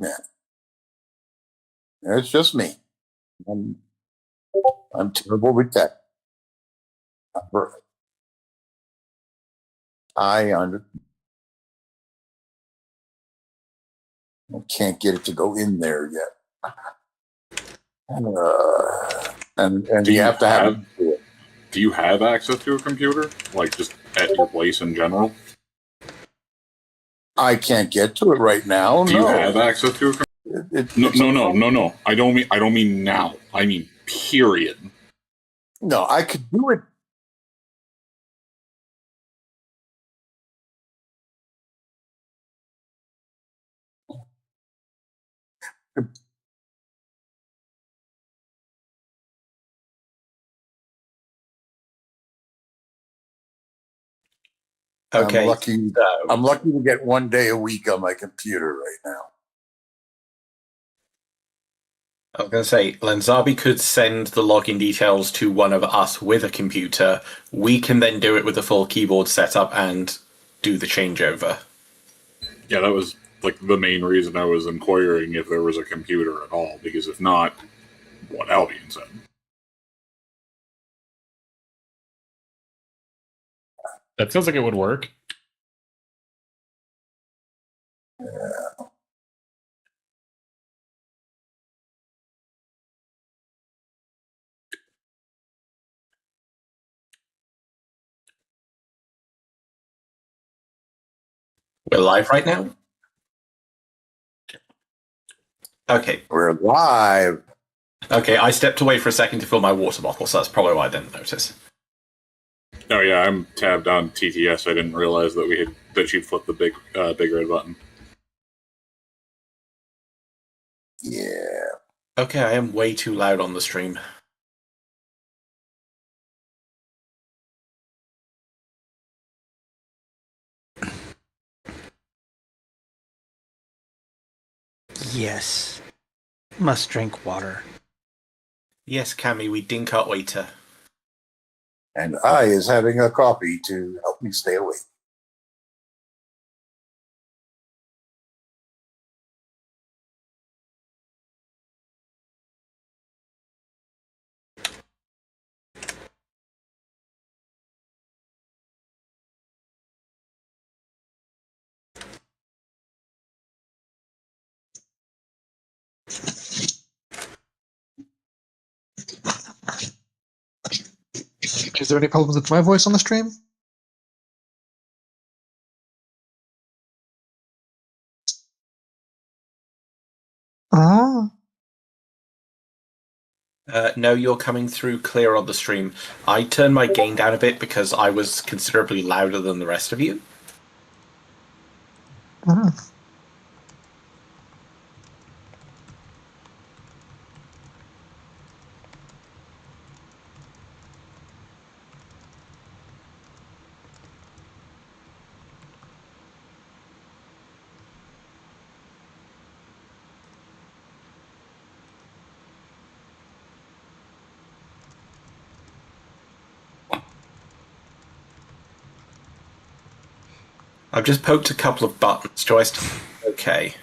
Yeah, it's just me. I'm, I'm terrible with that. I under, can't get it to go in there yet. And Do you you have to have have do you have access to a computer, like just at your place in general? I can't get to it right now. Do you No, have access to a computer? No, it's no, no, no, no. I don't mean now. I mean period. no. I could do it. Okay. I'm lucky to get 1 day a week on my computer right now. I was going to say, Lanzabi could send the login details to one of us with a computer. We can then do it with a full keyboard setup and do the changeover. Yeah, that was like the main reason I was inquiring if there was a computer at all, because if not, what Albion said. That sounds like it would work. Yeah. We're live right now? Okay. We're live. Okay, I stepped away for a second to fill my water bottle, so that's probably why I didn't notice. Oh yeah, I'm tabbed on TTS. I didn't realize that she'd flipped the big red button. Yeah. Okay, I am way too loud on the stream. Yes. Must drink water. Yes, Cammy, we dink our waiter. And I is having a coffee to help me stay awake. Is there any problems with my voice on the stream? Ah. No, you're coming through clear on the stream. I turned my gain down a bit because I was considerably louder than the rest of you. Ah. I've just poked a couple of buttons, Joyce. Okay.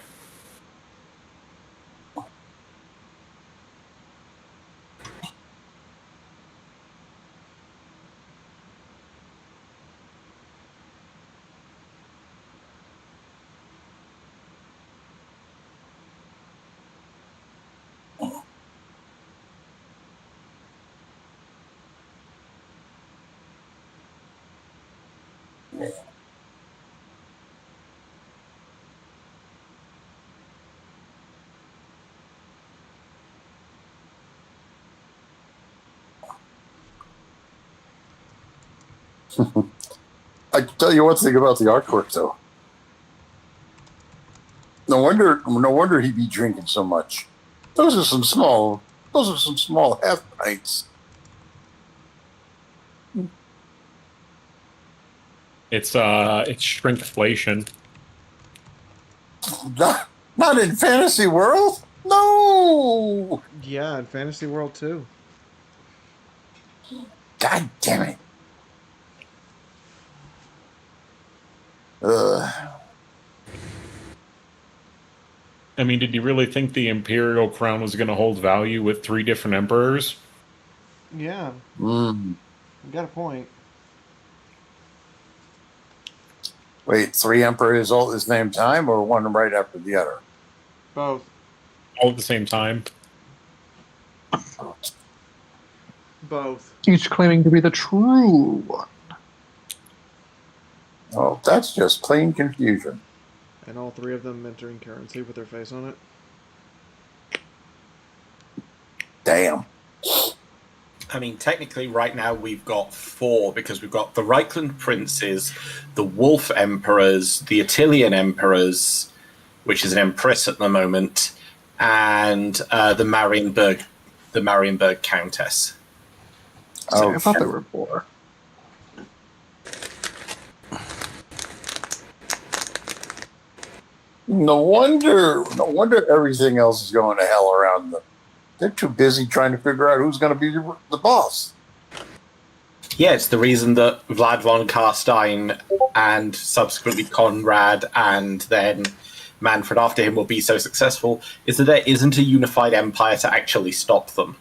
I can tell you one thing about the artwork, though. No wonder he'd be drinking so much. Those are some small half pints. It's shrinkflation. Not in fantasy world. No. Yeah, in Fantasy World too. God damn it. Ugh. I mean, did you really think the Imperial crown was going to hold value with 3 different emperors? Yeah, Mm. you got a point. Wait, 3 emperors all at the same time, or one right after the other? Both. All at the same time? Both. Each claiming to be the true one. Oh, that's just plain confusion. And all 3 of them entering currency with their face on it. Damn. I mean, technically, right now we've got 4 because we've got the Reichland princes, the Wolf emperors, the Attilian emperors, which is an empress at the moment, and the Marienburg countess. So Oh, I thought shit. there were 4. No wonder everything else is going to hell around them. They're too busy trying to figure out who's going to be the boss. Yeah, it's the reason that Vlad von Carstein and subsequently Conrad and then Manfred after him will be so successful, is that there isn't a unified empire to actually stop them.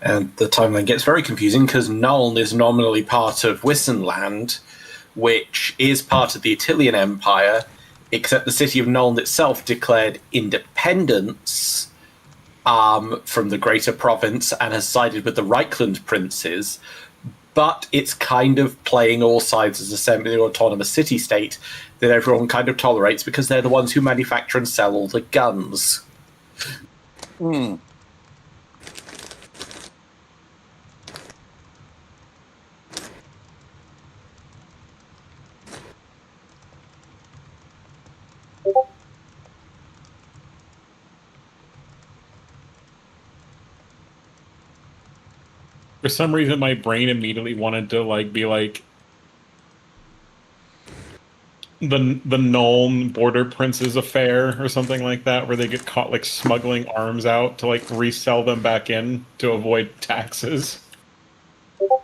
And the timeline gets very confusing because Nuln is nominally part of Wissenland, which is part of the Attilian Empire, except the city of Nuln itself declared independence from the greater province and has sided with the Reichland princes, but it's kind of playing all sides as a semi-autonomous city-state that everyone kind of tolerates because they're the ones who manufacture and sell all the guns. Hmm. For some reason, my brain immediately wanted to be like the Nuln Border Princes affair or something like that, where they get caught smuggling arms out to resell them back in to avoid taxes.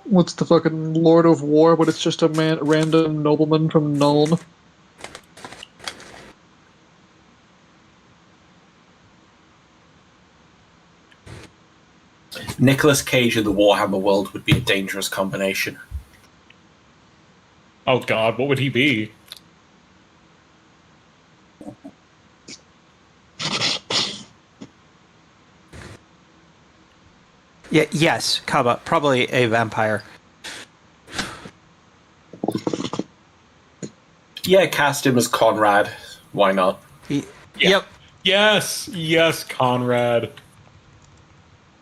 What's the fucking Lord of War, but it's just a random nobleman from Nuln? Nicolas Cage in the Warhammer world would be a dangerous combination. Oh God, what would he be? Yeah, yes, Kaba, probably a vampire. Yeah, cast him as Conrad. Why not? Yep. Yes, Conrad.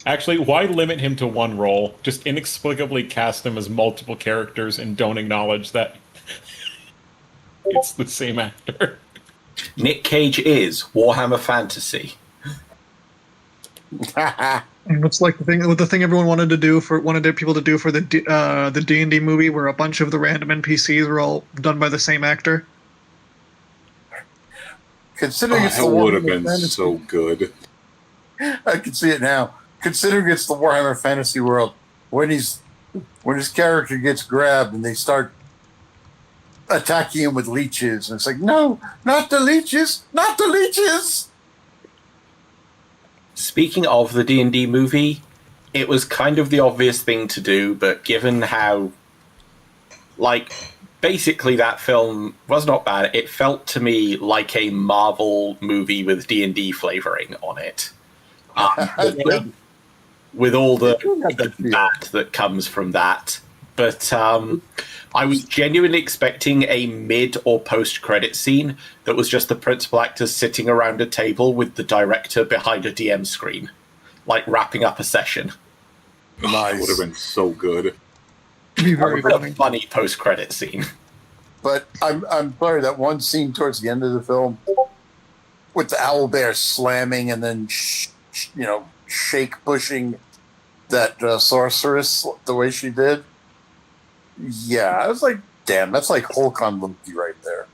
Actually, why limit him to one role? Just inexplicably cast him as multiple characters and don't acknowledge that it's the same actor. Nick Cage is Warhammer Fantasy. And it's like the thing everyone wanted people to do for the D&D movie, where a bunch of the random NPCs were all done by the same actor. Considering it's the That would have Warhammer been Fantasy, so good. I can see it now. Considering it's the Warhammer Fantasy world, when his character gets grabbed and they start attacking him with leeches, and it's like, no, not the leeches, not the leeches. Speaking of the D&D movie, it was kind of the obvious thing to do, but given how, basically that film was not bad. It felt to me like a Marvel movie with D&D flavoring on it. With all the bad that comes from that. But I was genuinely expecting a mid or post-credit scene that was just the principal actors sitting around a table with the director behind a DM screen, wrapping up a session. Nice. Would have been so good. It'd be very funny. A funny post-credit scene. But I'm sorry, that one scene towards the end of the film with the owlbear slamming and then shake pushing that sorceress the way she did. Yeah, I was like, damn, that's like Hulk on Loki right there.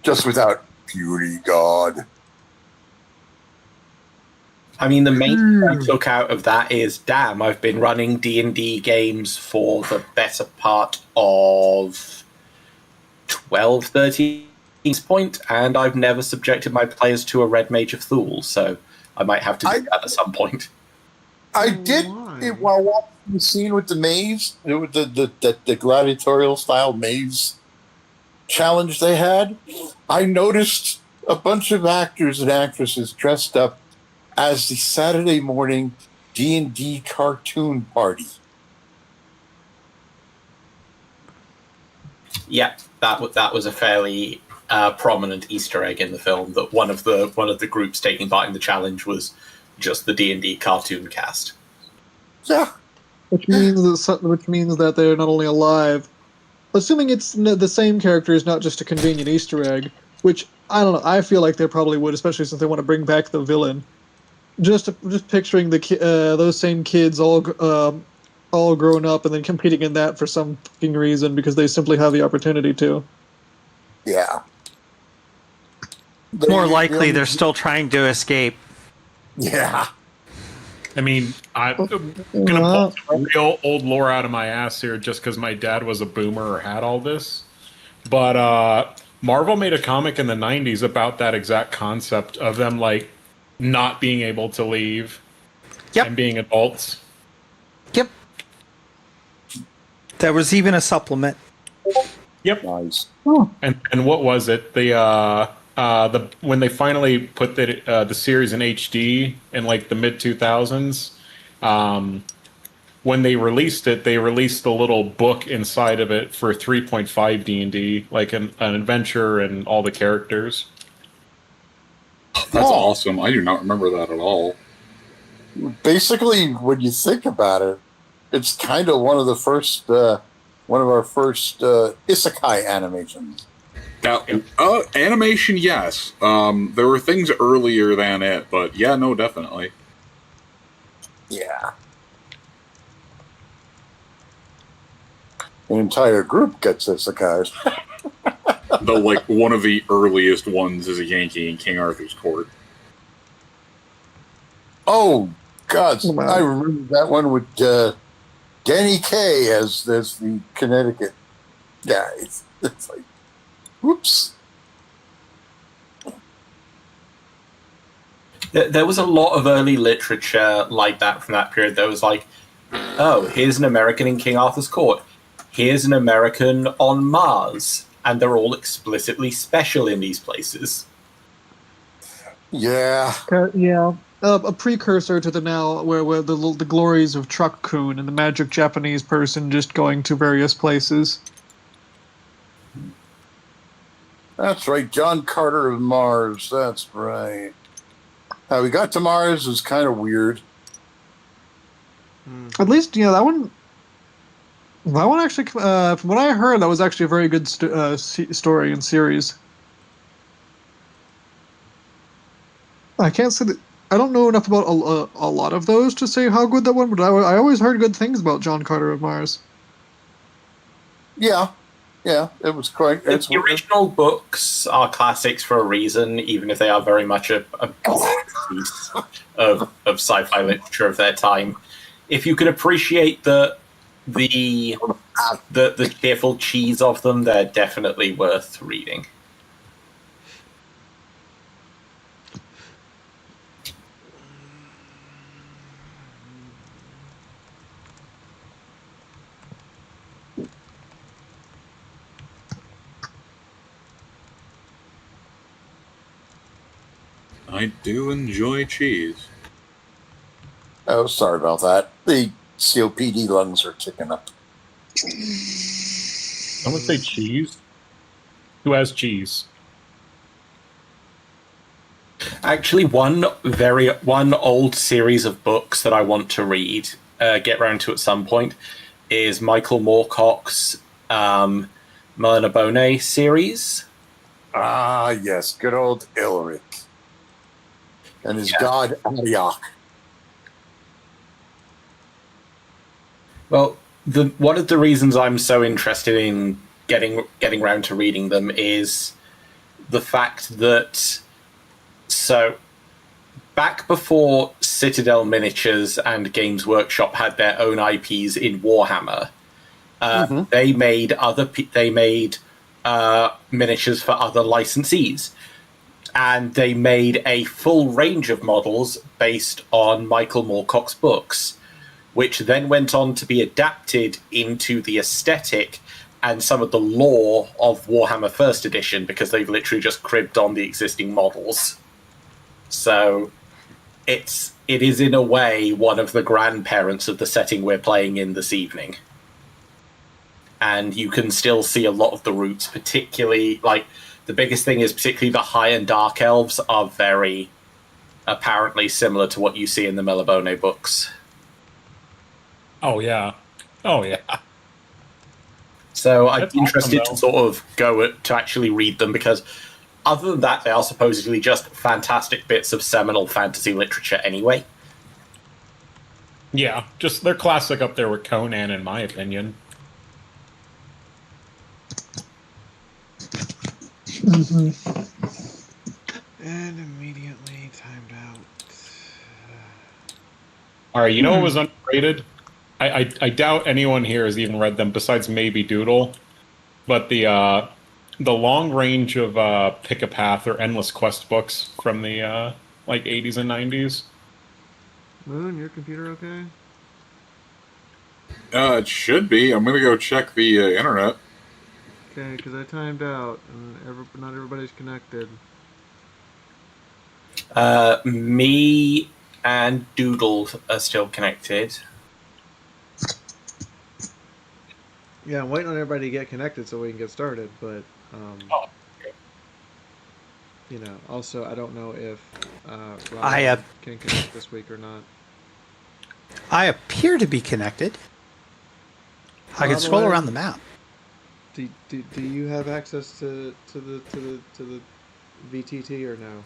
Just without beauty, God. I mean, the main thing I took out of that is, damn, I've been running D&D games for the better part of 12, 13 point, and I've never subjected my players to a red mage of Thule, so I might have to do that at some point. I did it while watching the scene with the maze, with the gladiatorial style maze challenge they had. I noticed a bunch of actors and actresses dressed up as the Saturday morning D&D cartoon party. Yeah, that was a fairly prominent Easter egg in the film. That one of the groups taking part in the challenge was just the D&D cartoon cast. Yeah, which means that they're not only alive, assuming it's the same character is not just a convenient Easter egg. Which I don't know. I feel like they probably would, especially since they want to bring back the villain. Just picturing those same kids all grown up and then competing in that for some fucking reason because they simply have the opportunity to. yeah. More likely, they're still trying to escape. Yeah. I mean, I'm gonna pull some real old lore out of my ass here just because my dad was a boomer or had all this. But Marvel made a comic in the 90s about that exact concept of them, like, not being able to leave and being adults. Yep. There was even a supplement. Yep. Nice. And what was it? The when they finally put the series in HD in like the mid 2000s, when they released it, they released a little book inside of it for 3.5 D&D, like an adventure and all the characters. That's awesome. I do not remember that at all. Basically, when you think about it, it's kind of one of our first isekai animations. Now, animation, yes. There were things earlier than it, but yeah, no, definitely. Yeah. An entire group gets isekais. Though, like, one of the earliest ones is a Yankee in King Arthur's Court. Oh, God. I remember that one with Danny Kaye as the Connecticut guy. It's like, whoops. There was a lot of early literature like that from that period. There was like, oh, here's an American in King Arthur's Court. Here's an American on Mars. And they're all explicitly special in these places. Yeah. Yeah. A precursor to the now, where the glories of Truck-kun and the magic Japanese person just going to various places. That's right. John Carter of Mars. That's right. How we got to Mars is kind of weird. At least, yeah, that one actually, from what I heard, that was actually a very good story and series. I can't say that. I don't know enough about a lot of those to say how good that one, but I always heard good things about John Carter of Mars. Yeah, it was quite. The original books are classics for a reason, even if they are very much a piece of sci-fi literature of their time. If you can appreciate the cheerful cheese of them, they're definitely worth reading. I do enjoy cheese. Oh, sorry about that. The COPD lungs are ticking up. I'm gonna say cheese. Who has cheese? Actually, one old series of books that I want to read, get round to at some point, is Michael Moorcock's Melina series. Ah, yes, good old Ilric. and his god Arioch. Well, one of the reasons I'm so interested in getting around to reading them is the fact that back before Citadel Miniatures and Games Workshop had their own IPs in Warhammer, they made miniatures for other licensees, and they made a full range of models based on Michael Moorcock's books, which then went on to be adapted into the aesthetic and some of the lore of Warhammer First Edition, because they've literally just cribbed on the existing models. So it is in a way one of the grandparents of the setting we're playing in this evening. And you can still see a lot of the roots, particularly, like, the biggest thing is particularly the High and Dark Elves are very apparently similar to what you see in the Melibone books. Oh, yeah. Oh, yeah. So I'm That's interested awesome, to sort of to actually read them, because other than that, they are supposedly just fantastic bits of seminal fantasy literature anyway. Yeah, just they're classic up there with Conan, in my opinion. And immediately timed out. All right, you know what was underrated? I doubt anyone here has even read them besides maybe Doodle, but the long range of Pick a Path or Endless Quest books from the like 80s and 90s. Moon, your computer okay? It should be. I'm going to go check the internet. Okay, because I timed out and not everybody's connected. Me and Doodle are still connected. Yeah, I'm waiting on everybody to get connected so we can get started, but you know, also I don't know if Rob can connect this week or not. I appear to be connected. I can scroll around the map. Do you have access to the VTT or no?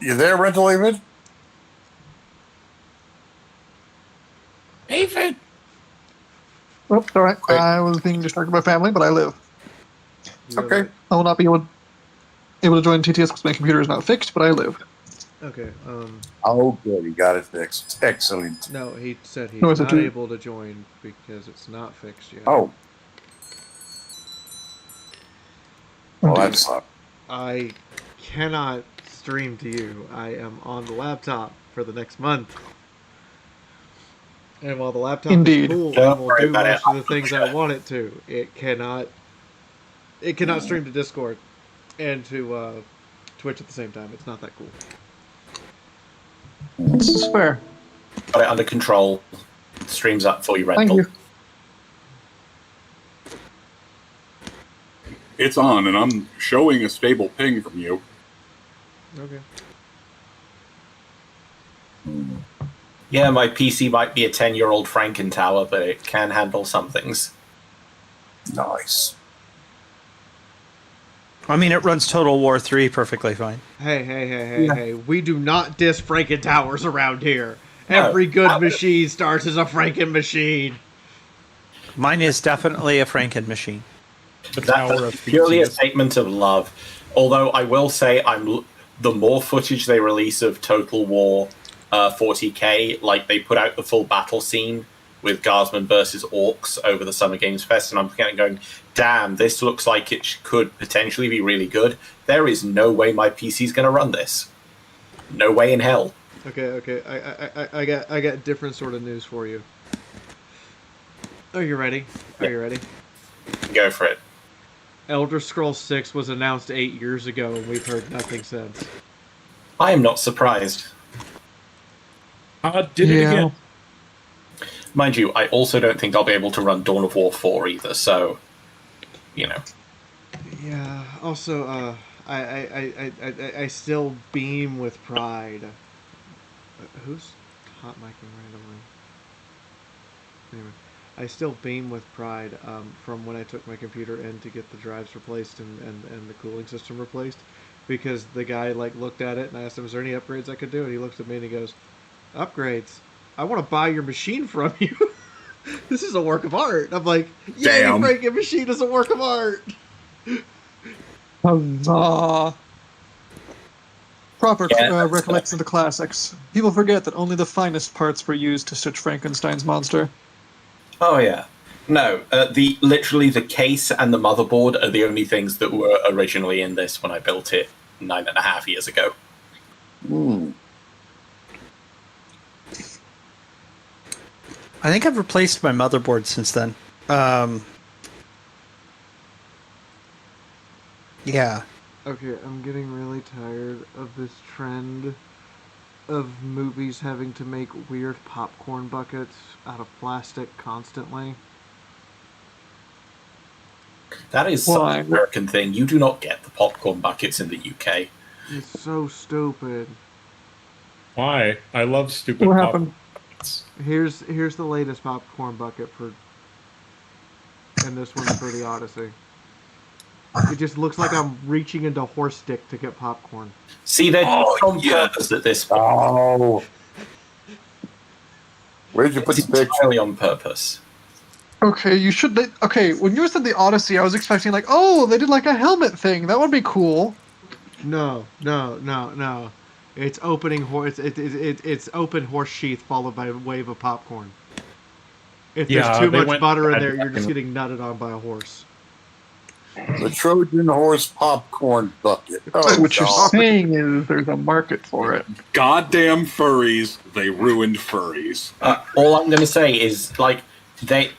You there, Rental David? David! Oops, all right. Wait. I was being distracted by family, but I live. Okay. I will not be able to join TTS because my computer is not fixed, but I live. Okay. Oh, good. He got it fixed. Excellent. No, he said he's No, it's not a able to join because it's not fixed yet. Oh. Well, that's not. I cannot stream to you. I am on the laptop for the next month. And while the laptop Indeed. is cool Don't and will worry do about most it. of the things I want it to, it cannot stream to Discord and to Twitch at the same time. It's not that cool. This is fair. Got it under control. Streams up for you, Thank Rental. you. It's on, and I'm showing a stable ping from you. Okay. Yeah, my PC might be a 10-year-old Franken tower, but it can handle some things. Nice. I mean, it runs Total War 3 perfectly fine. Hey. We do not diss Franken towers around here. No, Every good machine starts as a Franken machine. Mine is definitely a Franken machine. The Tower That's of purely a Theseus. statement of love. Although I will say, the more footage they release of Total War 40k, like they put out the full battle scene with Guardsmen versus Orcs over the Summer Games Fest, and I'm kind of going, damn, this looks like it could potentially be really good. There is no way my PC's going to run this. No way in hell. Okay. I got different sort of news for you. Are you ready? Go for it. Elder Scrolls 6 was announced 8 years ago, and we've heard nothing since. I am not surprised. Did it again. Mind you, I also don't think I'll be able to run Dawn of War 4 either, so, you know. Yeah. Also, I still beam with pride. Who's hot micing randomly? I still beam with pride from when I took my computer in to get the drives replaced and the cooling system replaced, because the guy like looked at it and I asked him, "Is there any upgrades I could do?" And he looks at me and he goes, "Upgrades? I want to buy your machine from you. This is a work of art." I'm like, "Yay, Damn. Frank, machine is a work of art." Huzzah. Proper Yeah, recollection of the classics. People forget that only the finest parts were used to stitch Frankenstein's monster. Oh yeah. No, literally the case and the motherboard are the only things that were originally in this when I built it 9.5 years ago. Hmm. I think I've replaced my motherboard since then. Yeah. Okay, I'm getting really tired of this trend of movies having to make weird popcorn buckets out of plastic constantly. That is Why? such an American thing. You do not get the popcorn buckets in the UK. It's so stupid. Why? I love stupid What pop- happened? Here's the latest popcorn bucket for, and this one's for the Odyssey. It just looks like I'm reaching into horse stick to get popcorn. See, they're on purpose at this point. Oh. Where did you put It's the picture? entirely on purpose. Okay, you should. Okay, when you said the Odyssey, I was expecting like, oh, they did like a helmet thing. That would be cool. No. It's opening it's open horse sheath followed by a wave of popcorn. If Yeah, there's too they much went butter in bad there, you're just back getting nutted on by a horse. The Trojan horse popcorn bucket. Oh, what you're God. saying is there's a market for it. Goddamn furries! They ruined furries. All I'm going to say is, like, they're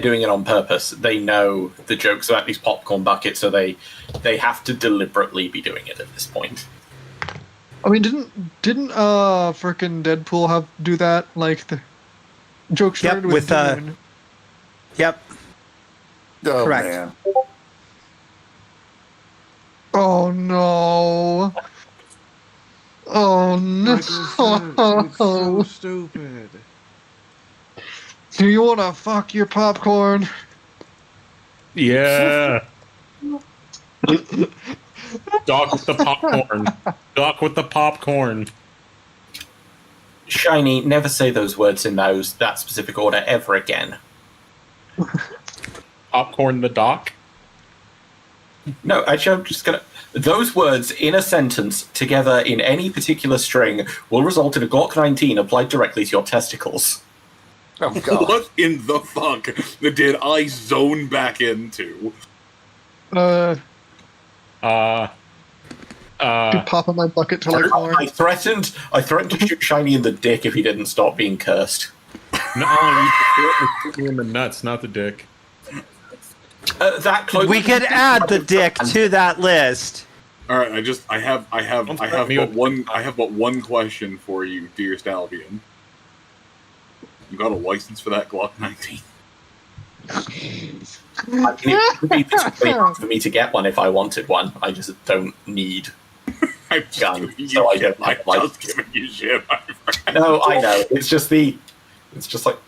doing it on purpose. They know the jokes about these popcorn buckets, so they have to deliberately be doing it at this point. I mean, didn't frickin' Deadpool do that? Like the joke started Yep, with with, Dune. Yep. Oh, Correct. man. Oh no! Oh Like I said, it's so no! stupid. Do you want to fuck your popcorn? Yeah. Doc with the popcorn. Doc with the popcorn. Shiny, never say those words in that specific order ever again. Popcorn the doc. No, actually, I'm just gonna. Those words in a sentence together in any particular string will result in a Glock 19 applied directly to your testicles. Oh, God. What in the fuck did I zone back into? You Uh, pop in my bucket till I corn. I threatened to shoot Shiny in the dick if he didn't stop being cursed. no, you shoot me in the nuts, not the dick. That close. We could add the dick to that list. All right, I have Don't threaten me with- but one question for you, dear Stallion. You got a license for that Glock 19? I mean, it would be basically enough for me to get one if I wanted one. I just don't need. I'm just Gun, giving you so I shit. don't I'm like- just giving you shit, my friend. No, I know. It's just like,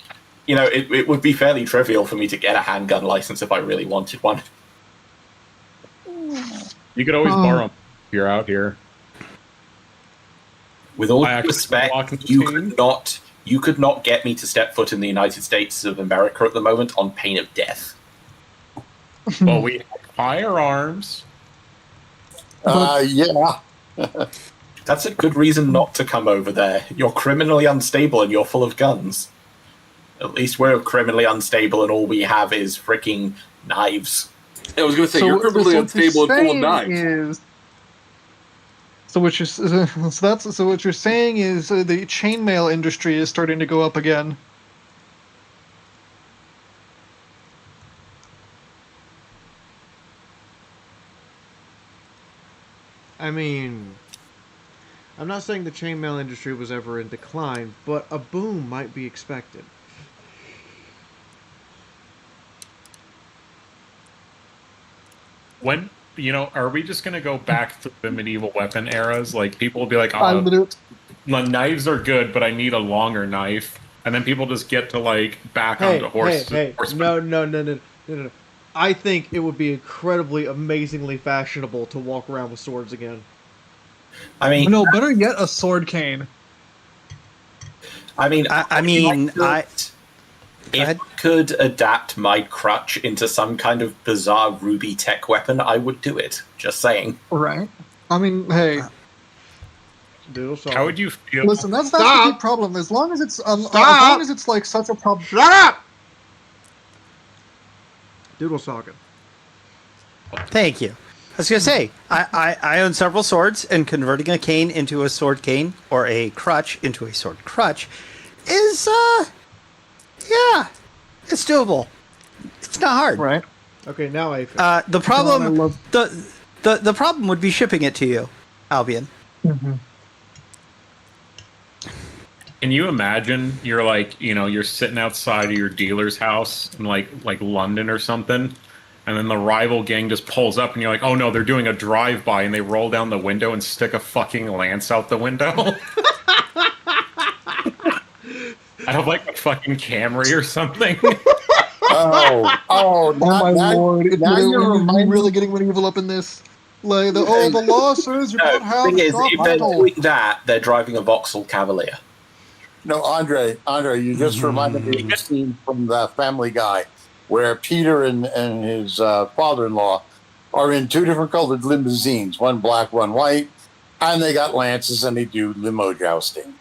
it would be fairly trivial for me to get a handgun license if I really wanted one. You could always borrow 'em if you're out here. With all I due actually respect, walk in the you team. could not get me to step foot in the United States of America at the moment on pain of death. Well, we have firearms. Yeah. That's a good reason not to come over there. You're criminally unstable and you're full of guns. At least we're criminally unstable and all we have is freaking knives. I was going to say, you're criminally unstable and full of knives. So what you're saying is the chainmail industry is starting to go up again. I mean, I'm not saying the chainmail industry was ever in decline, but a boom might be expected. When, are we just going to go back to the medieval weapon eras? Like, people will be like, I oh, literally, the knives are good, but I need a longer knife. and then people just get to like back Hey, onto horse. hey, horsemen. no. I think it would be incredibly, amazingly fashionable to walk around with swords again. I mean, No, better yet, a sword cane. I mean, Go if ahead. I could adapt my crutch into some kind of bizarre ruby tech weapon, I would do it. Just saying. Right. I mean, hey, Doodle saw. How would you feel? listen, that's the Stop! key problem. As long as it's as Stop! long as it's like such a problem. Shut up! Doodle talking. Thank you. I was gonna say, I own several swords, and converting a cane into a sword cane or a crutch into a sword crutch is yeah, it's doable. It's not hard. Right. Okay, now I. The I problem love- the problem would be shipping it to you, Albion. Can you imagine you're like, you're sitting outside of your dealer's house in like London or something, and then the rival gang just pulls up and you're like, oh no, they're doing a drive-by, and they roll down the window and stick a fucking lance out the window? I have like a fucking Camry or something. Oh my lord! now you're reminding- really getting medieval up in this. Like the law says you No, don't the have thing is, stop if they're metal. doing that, they're driving a Vauxhall Cavalier. No, Andre, you just reminded me of the scene from the Family Guy where Peter and his father-in-law are in two different colored limousines, one black, one white, and they got lances and they do limo jousting.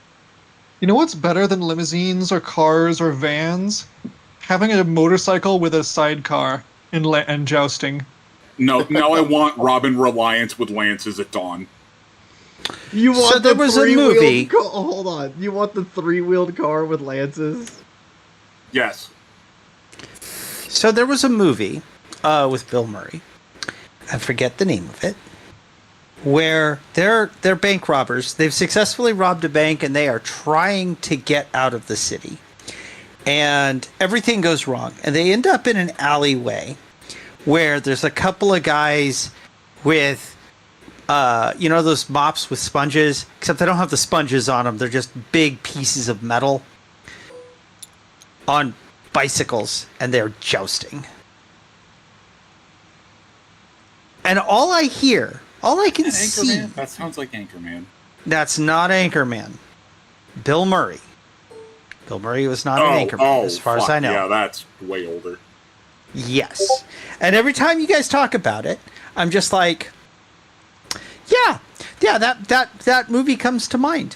You know what's better than limousines or cars or vans? Having a motorcycle with a sidecar and jousting. No, now I want Robin Reliance with lances at dawn. You want So there the was a three-wheeled movie- hold on. You want the three-wheeled car with lances? Yes. So there was a movie with Bill Murray. I forget the name of it. Where they're bank robbers. They've successfully robbed a bank and they are trying to get out of the city. And everything goes wrong. And they end up in an alleyway where there's a couple of guys with those mops with sponges, except they don't have the sponges on them. They're just big pieces of metal on bicycles, and they're jousting. And all I can see, That sounds like Anchorman. that's not Anchorman. Bill Murray. Bill Murray was not an Anchorman, as far as I know. Yeah, that's way older. Yes. And every time you guys talk about it, I'm just like, yeah, that movie comes to mind.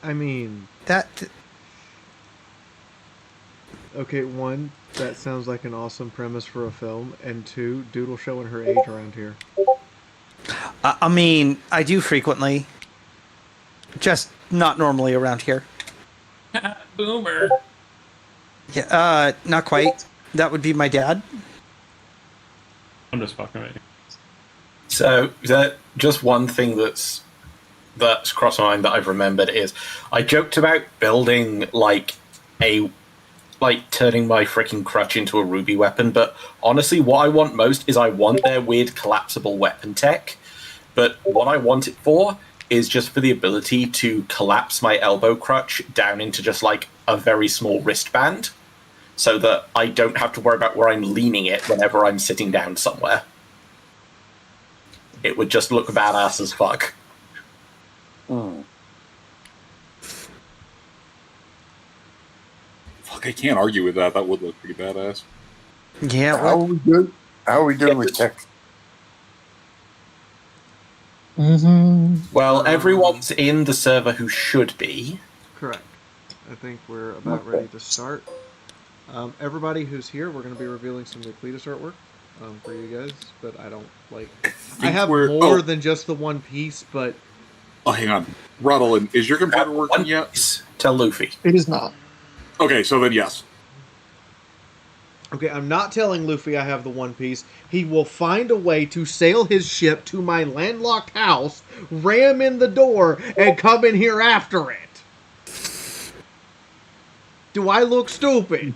I mean, That okay, one, that sounds like an awesome premise for a film, and two, Doodle showing her age around here. I mean, I do frequently, just not normally around here. Boomer. Yeah, not quite. That would be my dad. I'm just fucking with you. So that just one thing that's crossed my mind that I've remembered is I joked about building turning my freaking crutch into a ruby weapon, but honestly what I want most is I want their weird collapsible weapon tech, but what I want it for is just for the ability to collapse my elbow crutch down into just like a very small wristband so that I don't have to worry about where I'm leaning it whenever I'm sitting down somewhere. It would just look badass as fuck. Fuck, I can't argue with that. That would look pretty badass. Yeah, How are we doing? How are we doing with tech? Well, everyone's in the server who should be. Correct. I think we're about ready to start. Everybody who's here, we're going to be revealing some new Cletus artwork for you guys, but I don't like. I have more than just the one piece, but. Oh, hang on. Ruddle, is your computer working yet? Piece. Tell Luffy. It is not. Okay, so then yes. Okay, I'm not telling Luffy I have the One Piece. He will find a way to sail his ship to my landlocked house, ram in the door, and come in here after it. Do I look stupid?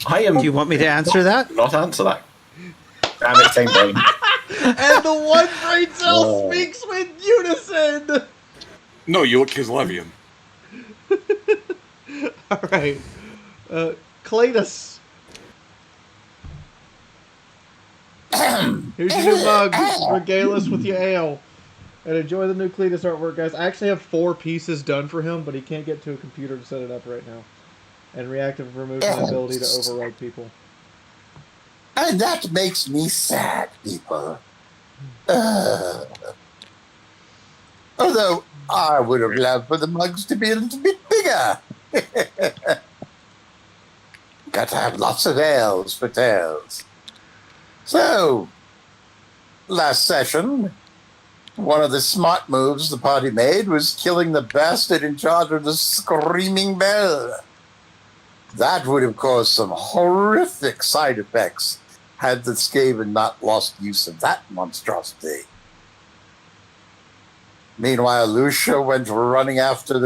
I am. Do you want me to answer that? Not answer that. Damn it, same brain. And the one brain cell Oh. speaks with unison. No, you look Kislevian. All right, Cletus. Here's your new mug. Regale us with your ale. And enjoy the new Cletus artwork, guys. I actually have 4 pieces done for him, but he can't get to a computer to set it up right now. And reactive removes my ability to override people. And that makes me sad, people. Although I would have loved for the mugs to be a little bit bigger. Got to have lots of ales for tales. So, last session, one of the smart moves the party made was killing the bastard in charge of the Screaming Bell. That would have caused some horrific side effects had the Skaven not lost use of that monstrosity. Meanwhile, Lucia went running after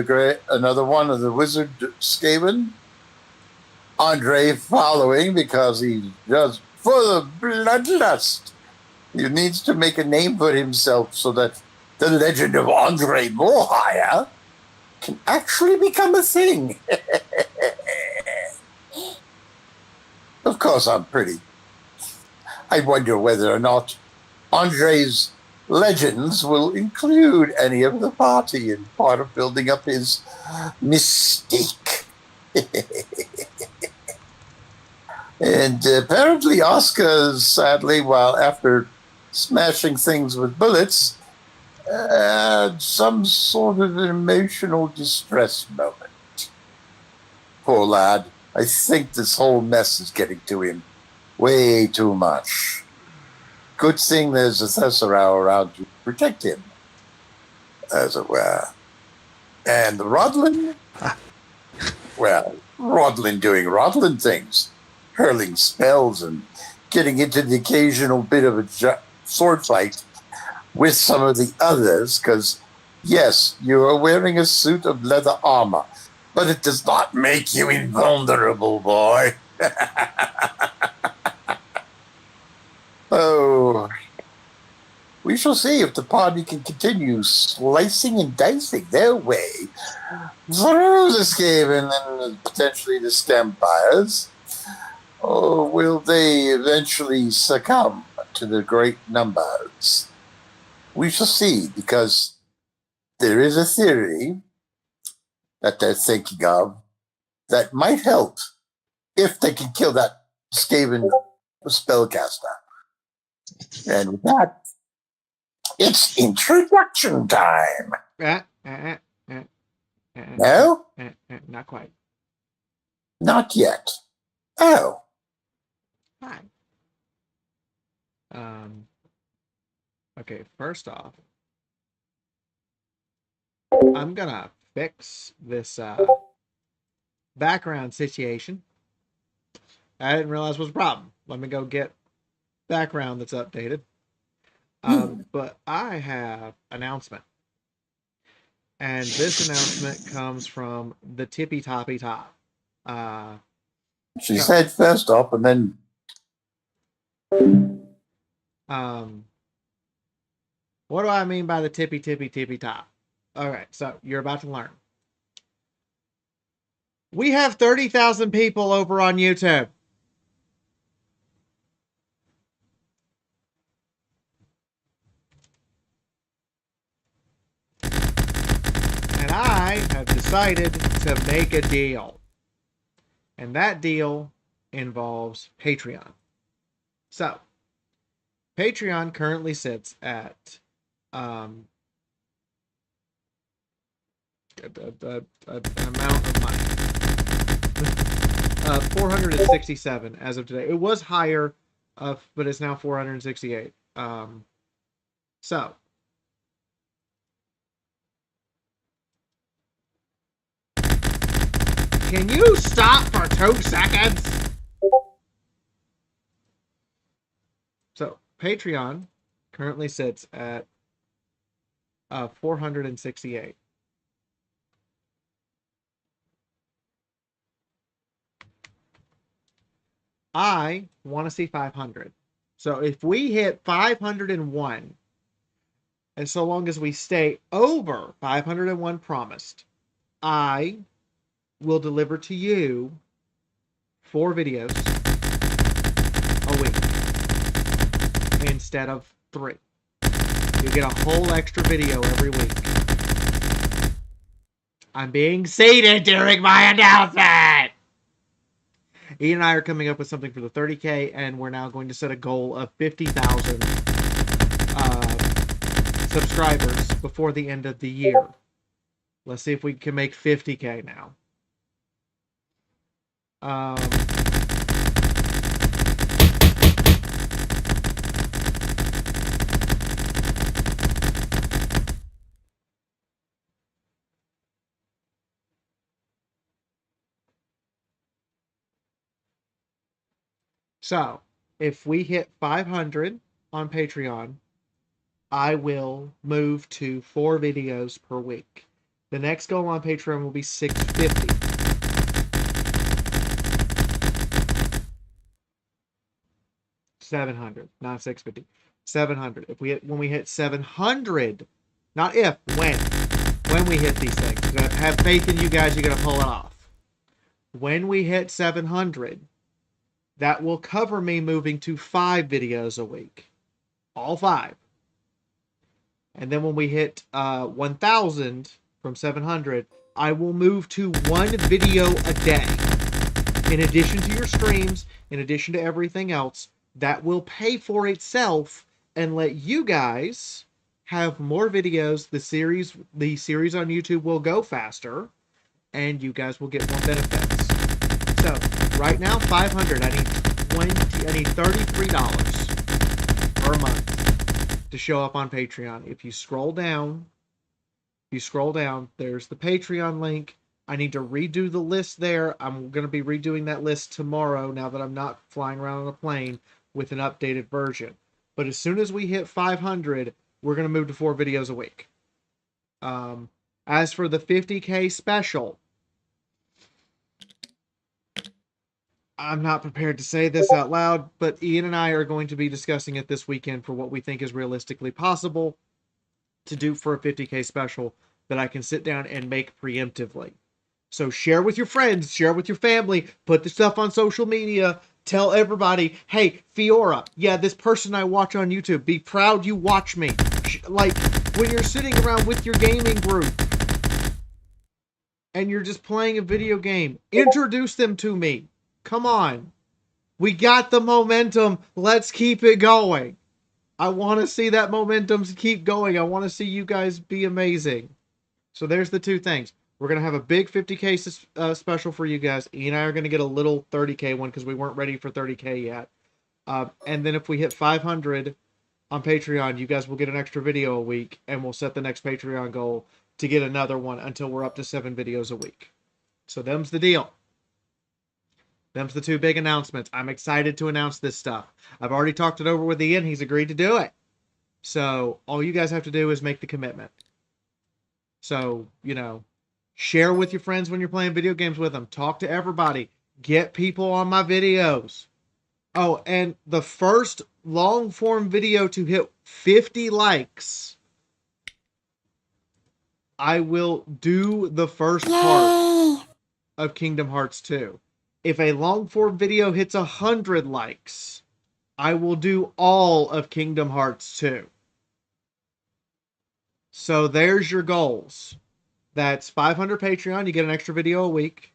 another one of the wizard Skaven. Andre following because he's just full of bloodlust. He needs to make a name for himself so that the legend of Andre Moorhire can actually become a thing. Of course, I wonder whether or not Andre's legends will include any of the party in part of building up his mystique. And apparently Oscar, sadly, while after smashing things with bullets, had some sort of an emotional distress moment. Poor lad. I think this whole mess is getting to him way too much. Good thing there's a Thesserau around to protect him, as it were. And Rodlin? Well, Rodlin doing Rodlin things, hurling spells and getting into the occasional bit of a sword fight with some of the others, because, yes, you are wearing a suit of leather armor, but it does not make you invulnerable, boy. Oh, we shall see if the party can continue slicing and dicing their way through the Skaven and potentially the Stampires, or will they eventually succumb to the great numbers? We shall see, because there is a theory that they're thinking of that might help if they can kill that Skaven spellcaster. And with that, it's introduction time. No? Not quite. Not yet. Oh. Hi. Okay, first off, I'm gonna fix this background situation. I didn't realize was a problem. Let me go get background that's updated. But I have announcement. And this announcement comes from the Tippy Toppy Top. She said first off, and then what do I mean by the tippy top? All right, so you're about to learn. We have 30,000 people over on YouTube. And I have decided to make a deal. And that deal involves Patreon. So, Patreon currently sits at an amount of money. 467 as of today. It was higher, but it's now 468. So, can you stop for 2 seconds? So, Patreon currently sits at 468. I want to see 500. So if we hit 501, and so long as we stay over 501 promised, I will deliver to you 4 videos a week instead of 3. You get a whole extra video every week. I'm being seated during my announcement! Ian and I are coming up with something for the 30K, and we're now going to set a goal of 50,000 subscribers before the end of the year. Let's see if we can make 50K now. So, if we hit 500 on Patreon, I will move to 4 videos per week. The next goal on Patreon will be 650. $700, not 650. 700. When we hit 700, not if, when we hit these things. I have faith in you guys, you're gonna pull it off. When we hit 700, that will cover me moving to 5 videos a week. All 5. And then when we hit 1,000 from 700, I will move to 1 video a day. In addition to your streams, in addition to everything else, that will pay for itself and let you guys have more videos. The series on YouTube will go faster, and you guys will get more benefits. So right now, 500. I need $33 per month to show up on Patreon. If you scroll down, there's the Patreon link. I need to redo the list there. I'm going to be redoing that list tomorrow now that I'm not flying around on a plane with an updated version. But as soon as we hit 500, we're going to move to 4 videos a week. As for the 50K special, I'm not prepared to say this out loud, but Ian and I are going to be discussing it this weekend for what we think is realistically possible to do for a 50K special that I can sit down and make preemptively. So share with your friends, share with your family, put the stuff on social media, tell everybody, hey, Fiora, yeah, this person I watch on YouTube, be proud you watch me. Like, when you're sitting around with your gaming group and you're just playing a video game, introduce them to me. Come on. We got the momentum. Let's keep it going. I want to see that momentum keep going. I want to see you guys be amazing. So there's the 2 things. We're going to have a big 50K special for you guys. Ian and I are going to get a little 30K one because we weren't ready for 30K yet. And then if we hit 500 on Patreon, you guys will get an extra video a week, and we'll set the next Patreon goal to get another one until we're up to 7 videos a week. So them's the deal. Them's the 2 big announcements. I'm excited to announce this stuff. I've already talked it over with Ian. He's agreed to do it. So all you guys have to do is make the commitment. So, share with your friends when you're playing video games with them. Talk to everybody. Get people on my videos. Oh, and the first long form video to hit 50 likes, I will do the first part of Kingdom Hearts 2. If a long form video hits 100 likes, I will do all of Kingdom Hearts 2. So there's your goals. That's 500 Patreon, you get an extra video a week.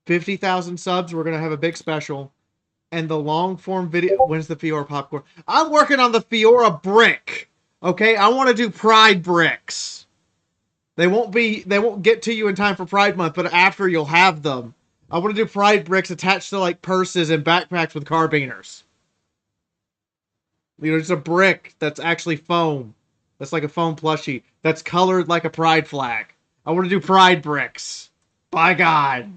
50,000 subs, we're going to have a big special. And the long form video, when's the Fiora popcorn? I'm working on the Fiora brick. Okay, I want to do Pride bricks. They won't get to you in time for Pride Month, but after you'll have them. I want to do Pride bricks attached to like purses and backpacks with carabiners. It's a brick that's actually foam. That's like a foam plushie that's colored like a pride flag. I want to do Pride bricks. By God.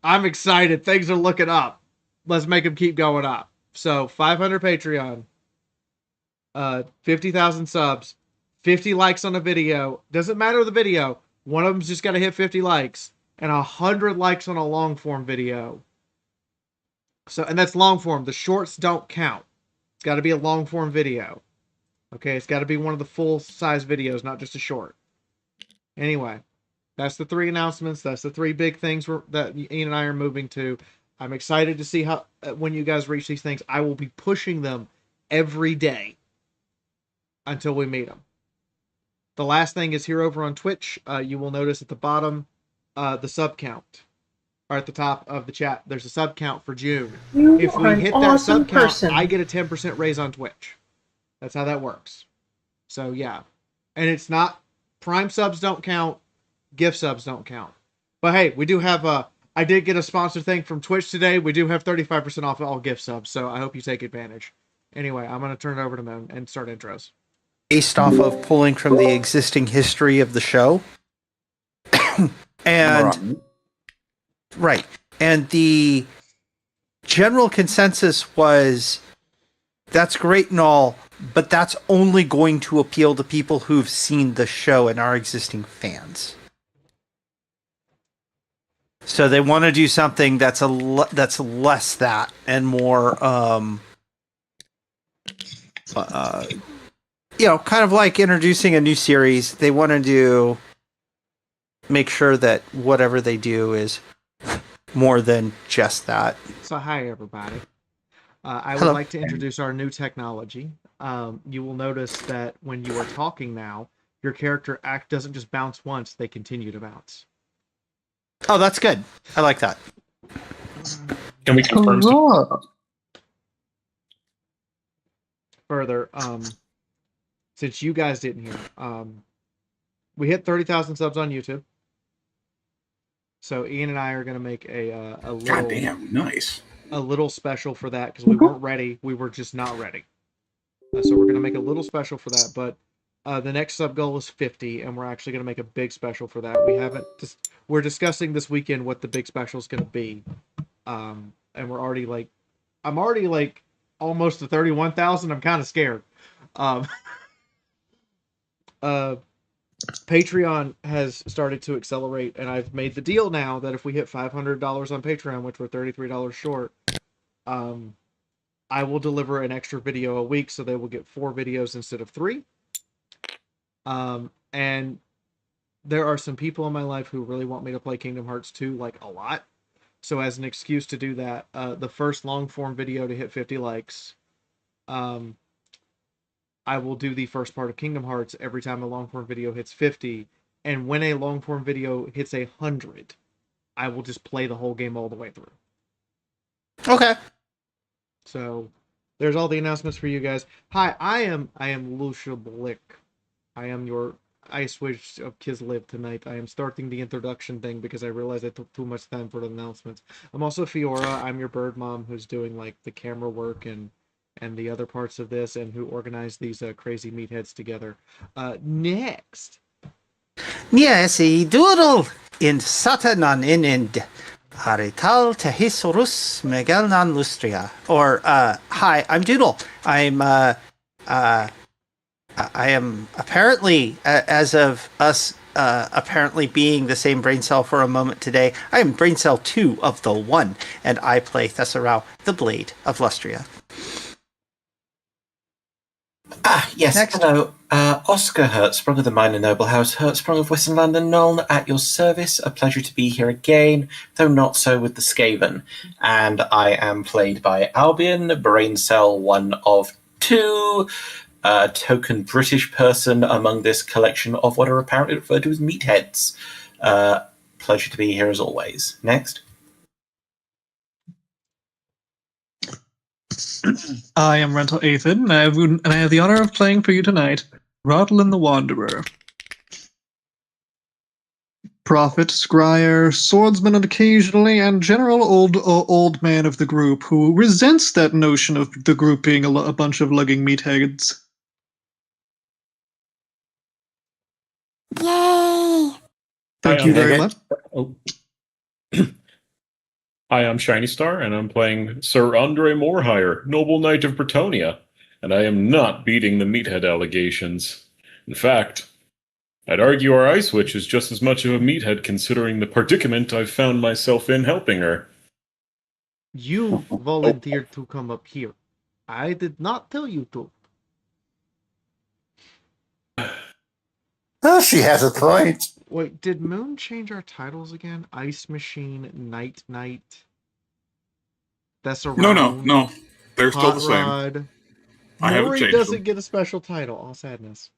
I'm excited. Things are looking up. Let's make them keep going up. So 500 Patreon. 50,000 subs. 50 likes on a video. Doesn't matter the video. One of them's just got to hit 50 likes. And 100 likes on a long form video. So, and that's long form. The shorts don't count. It's got to be a long form video. Okay, it's got to be one of the full size videos, not just a short. Anyway, that's the 3 announcements. That's the 3 big things that Ian and I are moving to. I'm excited to see how when you guys reach these things. I will be pushing them every day until we meet them. The last thing is here over on Twitch. You will notice at the bottom the sub count. Or at the top of the chat, there's a sub count for June. If we hit that sub count, I get a 10% raise on Twitch. That's how that works. So yeah. And it's not Prime subs don't count, gift subs don't count. But hey, we do have I did get a sponsored thing from Twitch today. We do have 35% off all gift subs, so I hope you take advantage. Anyway, I'm going to turn it over to Moon and start intros. Based off of pulling from the existing history of the show. And right. And the general consensus was that's great and all, but that's only going to appeal to people who've seen the show and are existing fans. So they want to do something that's that's less that and more, kind of like introducing a new series. They want to make sure that whatever they do is more than just that. So hi everybody. I Hello. would like to introduce our new technology. You will notice that when you are talking now, your character doesn't just bounce once; they continue to bounce. Oh, that's good. I like that. Can we confirm some? Further, since you guys didn't hear, we hit 30,000 subs on YouTube. So Ian and I are going to make a little, Goddamn, nice. a little special for that because we weren't ready. We were just not ready. So we're going to make a little special for that. But the next sub goal is 50, and we're actually going to make a big special for that. We're discussing this weekend what the big special is going to be. And we're already I'm already almost to 31,000. I'm kind of scared. Patreon has started to accelerate, and I've made the deal now that if we hit $500 on Patreon, which we're $33 short, I will deliver an extra video a week, so they will get 4 videos instead of 3. And there are some people in my life who really want me to play Kingdom Hearts 2 a lot. So as an excuse to do that, the first long form video to hit 50 likes, I will do the first part of Kingdom Hearts every time a long form video hits 50. And when a long form video hits 100, I will just play the whole game all the way through. Okay. So there's all the announcements for you guys. Hi, I am Lucia Blick. I am your Ice Witch of Kislev tonight. I am starting the introduction thing because I realized I took too much time for the announcements. I'm also Fiora. I'm your bird mom who's doing the camera work and the other parts of this and who organized these crazy meatheads together. Next. Yes, I doodle in Satanan in Harital Tehisorus Megalnan Lustria. Or, hi, I'm Doodle. I am apparently, as of us apparently being the same brain cell for a moment today, I am brain cell 2 of the 1, and I play Thesserau, the Blade of Lustria. Yes, Next. hello. Oscar Hertzsprung of the Minor Noble House, Hertzsprung of Wissenland and Nuln, at your service. A pleasure to be here again, though not so with the Skaven. And I am played by Albion, brain cell 1 of 2, token British person among this collection of what are apparently referred to as meatheads. Pleasure to be here as always. Next. I am Rental Aethan, and I have the honor of playing for you tonight, Rodlin the Wanderer. Prophet, scryer, swordsman, and occasionally, and general old man of the group who resents that notion of the group being a bunch of lugging meatheads. Yay! Thank you very much. Oh. Hi, I'm Shiny Star, and I'm playing Sir Andre Morehire, Noble Knight of Bretonia, and I am not beating the meathead allegations. In fact, I'd argue our Ice Witch is just as much of a meathead considering the predicament I've found myself in helping her. You volunteered to come up here. I did not tell you to. Oh, she has a point. Wait, did Moon change our titles again? Ice Machine, Night Knight. That's around. No. They're still Hot the same. Rod. I haven't Maury changed doesn't them. get a special title. All sadness.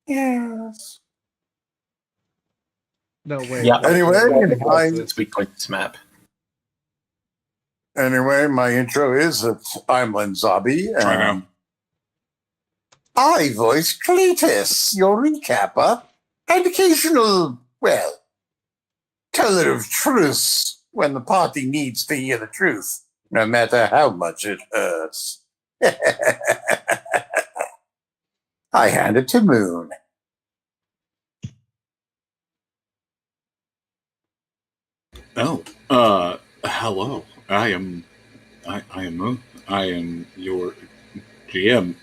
Yes. No, wait. Yeah. Anyway, Let's be quick this map. Anyway, my intro is that I'm Len Zabi, Try and now. I voice Cletus, your recapper, and occasional, well, teller of truths when the party needs to hear the truth, no matter how much it hurts. I hand it to Moon. Oh, hello. I am Moon. I am your GM.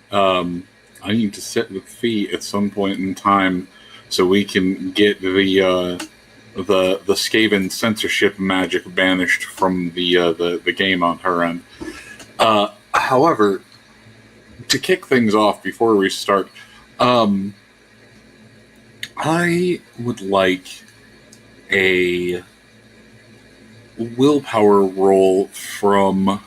I need to set the fee at some point in time so we can get the Skaven censorship magic banished from the game on her end. However, to kick things off before we start, I would like a willpower roll from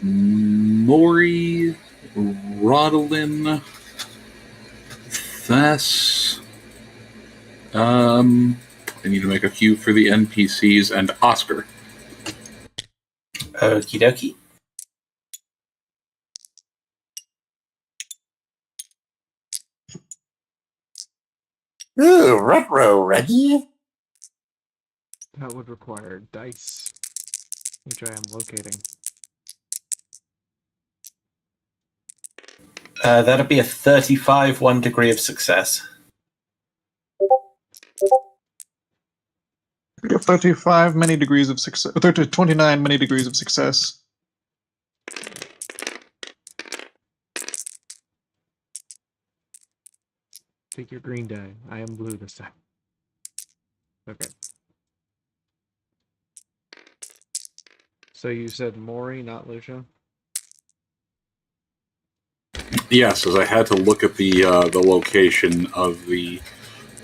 Maury, Rodolin, Thess. I need to make a few for the NPCs and Oscar. Okie dokie. Ooh, retro, ready? That would require dice, which I am locating. That'll be a 35, 1 degree of success. We have 35 many degrees of success. 29 many degrees of success. Take your green die. I am blue this time. Okay. So you said Maury, not Lucia? Yes, as I had to look at the location of the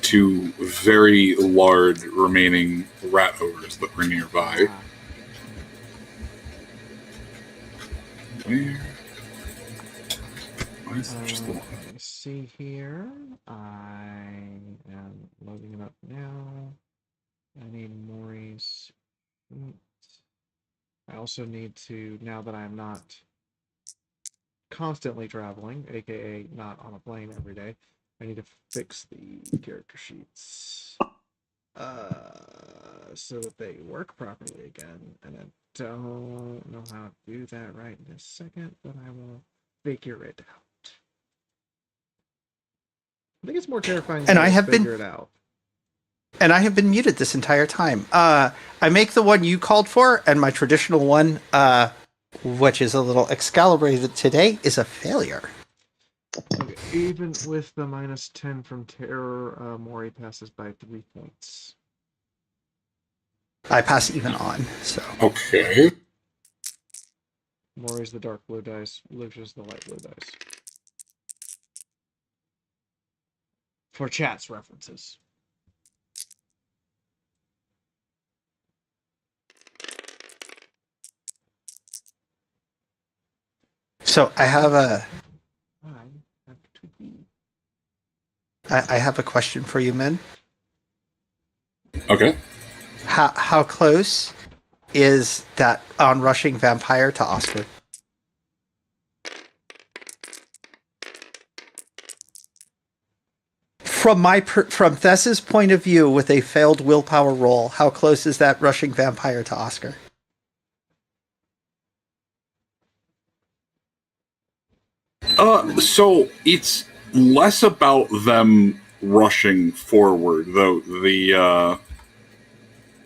two very large remaining rat ogres that were nearby. Ah. Why is there just the one? Let me see here. I am loading it up now. I need Maury's. I also need to, now that I'm not constantly traveling, aka not on a plane every day, I need to fix the character sheets so that they work properly again. And I don't know how to do that right this second, but I will figure it out. I think it's more terrifying And to I have been- figure it out. And I have been muted this entire time. I make the one you called for, and my traditional one, which is a little excalibrated today, is a failure. Okay, even with the -10 from terror, Maury passes by 3 points. I pass even on, so. Okay. Maury's the dark blue dice, Lucia's the light blue dice. For chat's references. So I have I have to be. I have a question for you, men. Okay. How close is that onrushing vampire to Oscar? From Thess's point of view, with a failed willpower roll, how close is that rushing vampire to Oscar? So it's less about them rushing forward, though. The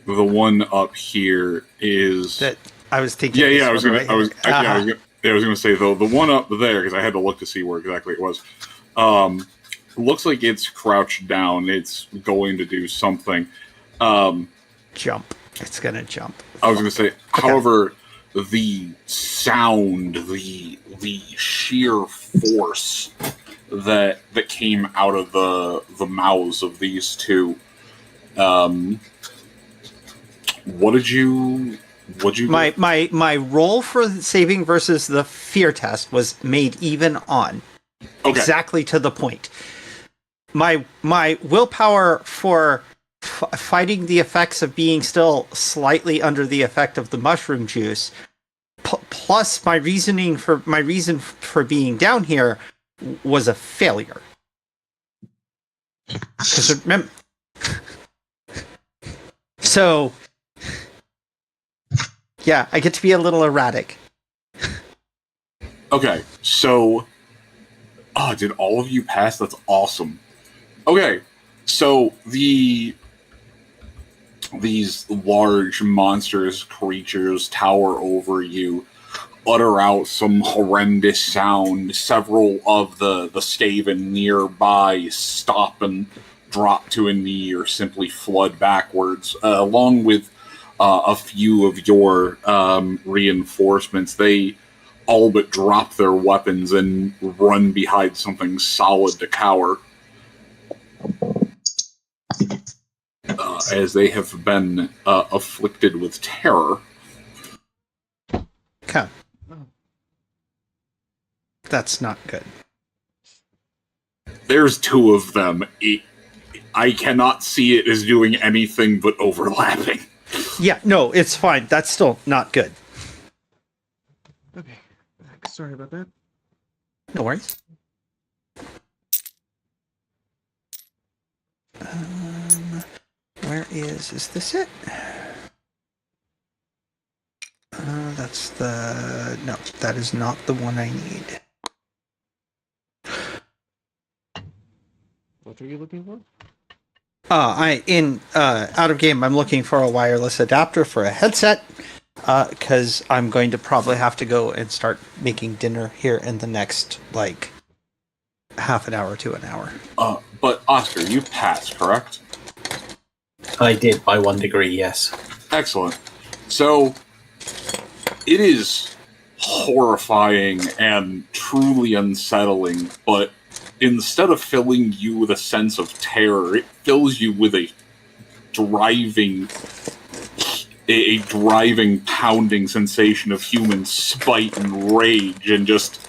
one up here is That I was thinking. yeah. this I was one gonna. right I was. here. I was gonna say though the one up there because I had to look to see where exactly it was. Looks like it's crouched down. It's going to do something. Jump. It's gonna jump. I was going to say, however, the sound, the sheer force that came out of the mouths of these two. What did you? My roll for saving versus the fear test was made even on. Okay. Exactly to the point. My willpower for fighting the effects of being still slightly under the effect of the mushroom juice, plus my reason for being down here was a failure. Because remember, so yeah, I get to be a little erratic. Okay, so did all of you pass? That's awesome. Okay, so these large monstrous creatures tower over you, utter out some horrendous sound. Several of the Skaven nearby stop and drop to a knee or simply flood backwards, along with a few of your reinforcements. They all but drop their weapons and run behind something solid to cower, as they have been afflicted with terror. Okay. That's not good. There's two of them. I cannot see it as doing anything but overlapping. Yeah, no, it's fine. That's still not good. Okay. Sorry about that. No worries. Where is this it? That's the... No, that is not the one I need. What are you looking for? Out of game, I'm looking for a wireless adapter for a headset, because I'm going to probably have to go and start making dinner here in the next, like, half an hour to an hour. But Oscar, you passed, correct? I did by 1 degree, yes. Excellent. So, it is horrifying and truly unsettling, but instead of filling you with a sense of terror, it fills you with a driving, pounding sensation of human spite and rage, and just,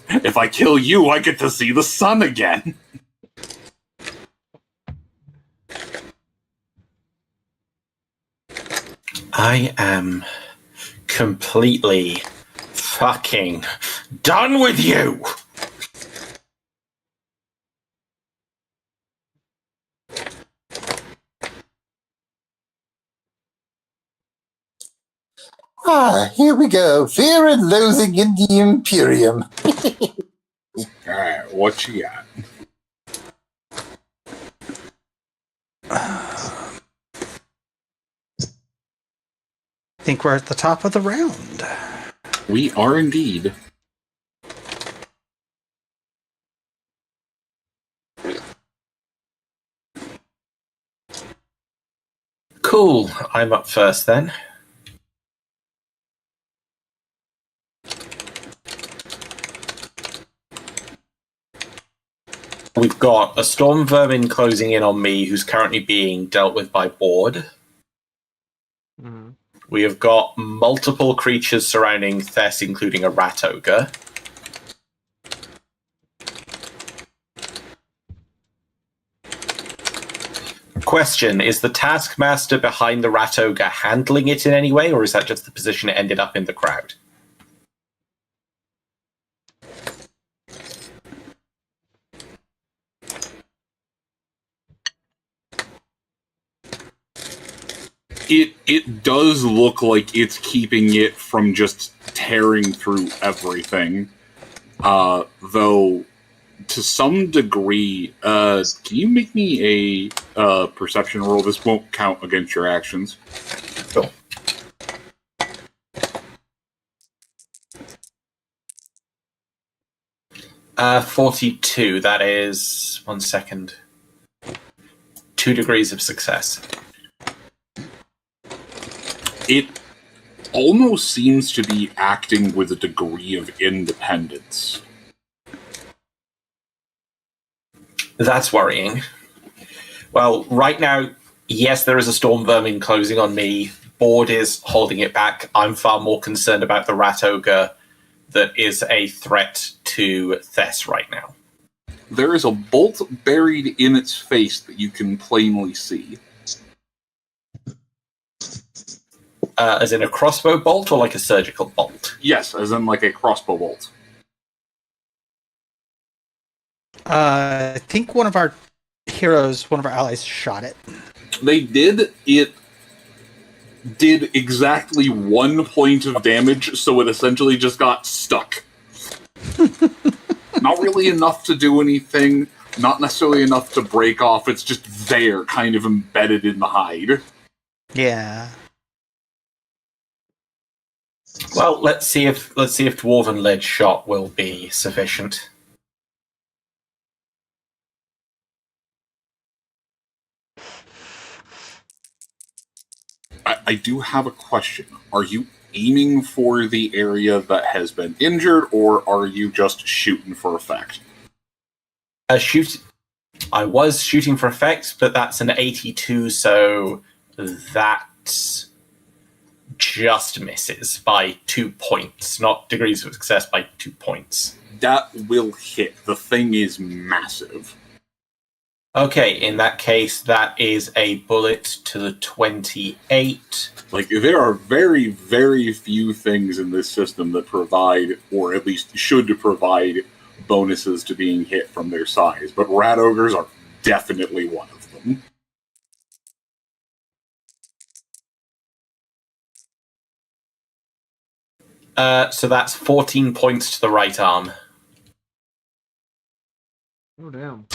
if I kill you, I get to see the sun again. I am completely fucking done with you! Here we go. Fear and loathing in the Imperium. Alright, what you got? I think we're at the top of the round. We are indeed. Cool, I'm up first then. We've got a storm vermin closing in on me, who's currently being dealt with by Board. Mm-hmm. We have got multiple creatures surrounding Thess, including a rat ogre. Question, is the Taskmaster behind the rat ogre handling it in any way, or is that just the position it ended up in the crowd? It does look like it's keeping it from just tearing through everything. Though, to some degree, can you make me a perception roll? This won't count against your actions. Cool. Uh, 42, that is... 1 second. 2 degrees of success. It almost seems to be acting with a degree of independence. That's worrying. Well, right now, yes, there is a storm vermin closing on me. Board is holding it back. I'm far more concerned about the rat ogre that is a threat to Thess right now. There is a bolt buried in its face that you can plainly see. As in a crossbow bolt or like a surgical bolt? Yes, as in like a crossbow bolt. I think one of our heroes, one of our allies, shot it. They did. It did exactly 1 point of damage, so it essentially just got stuck. Not really enough to do anything, not necessarily enough to break off, it's just there, kind of embedded in the hide. Yeah. Well, let's see if dwarven lead shot will be sufficient. I do have a question. Are you aiming for the area that has been injured, or are you just shooting for effect? I was shooting for effect, but that's an 82, so that just misses by 2 points, not degrees of success, by 2 points. That will hit. The thing is massive. Okay, in that case, that is a bullet to the 28. Like, there are very, very few things in this system that provide, or at least should provide, bonuses to being hit from their size, but rat ogres are definitely one of them. So that's 14 points to the right arm. Oh, damn.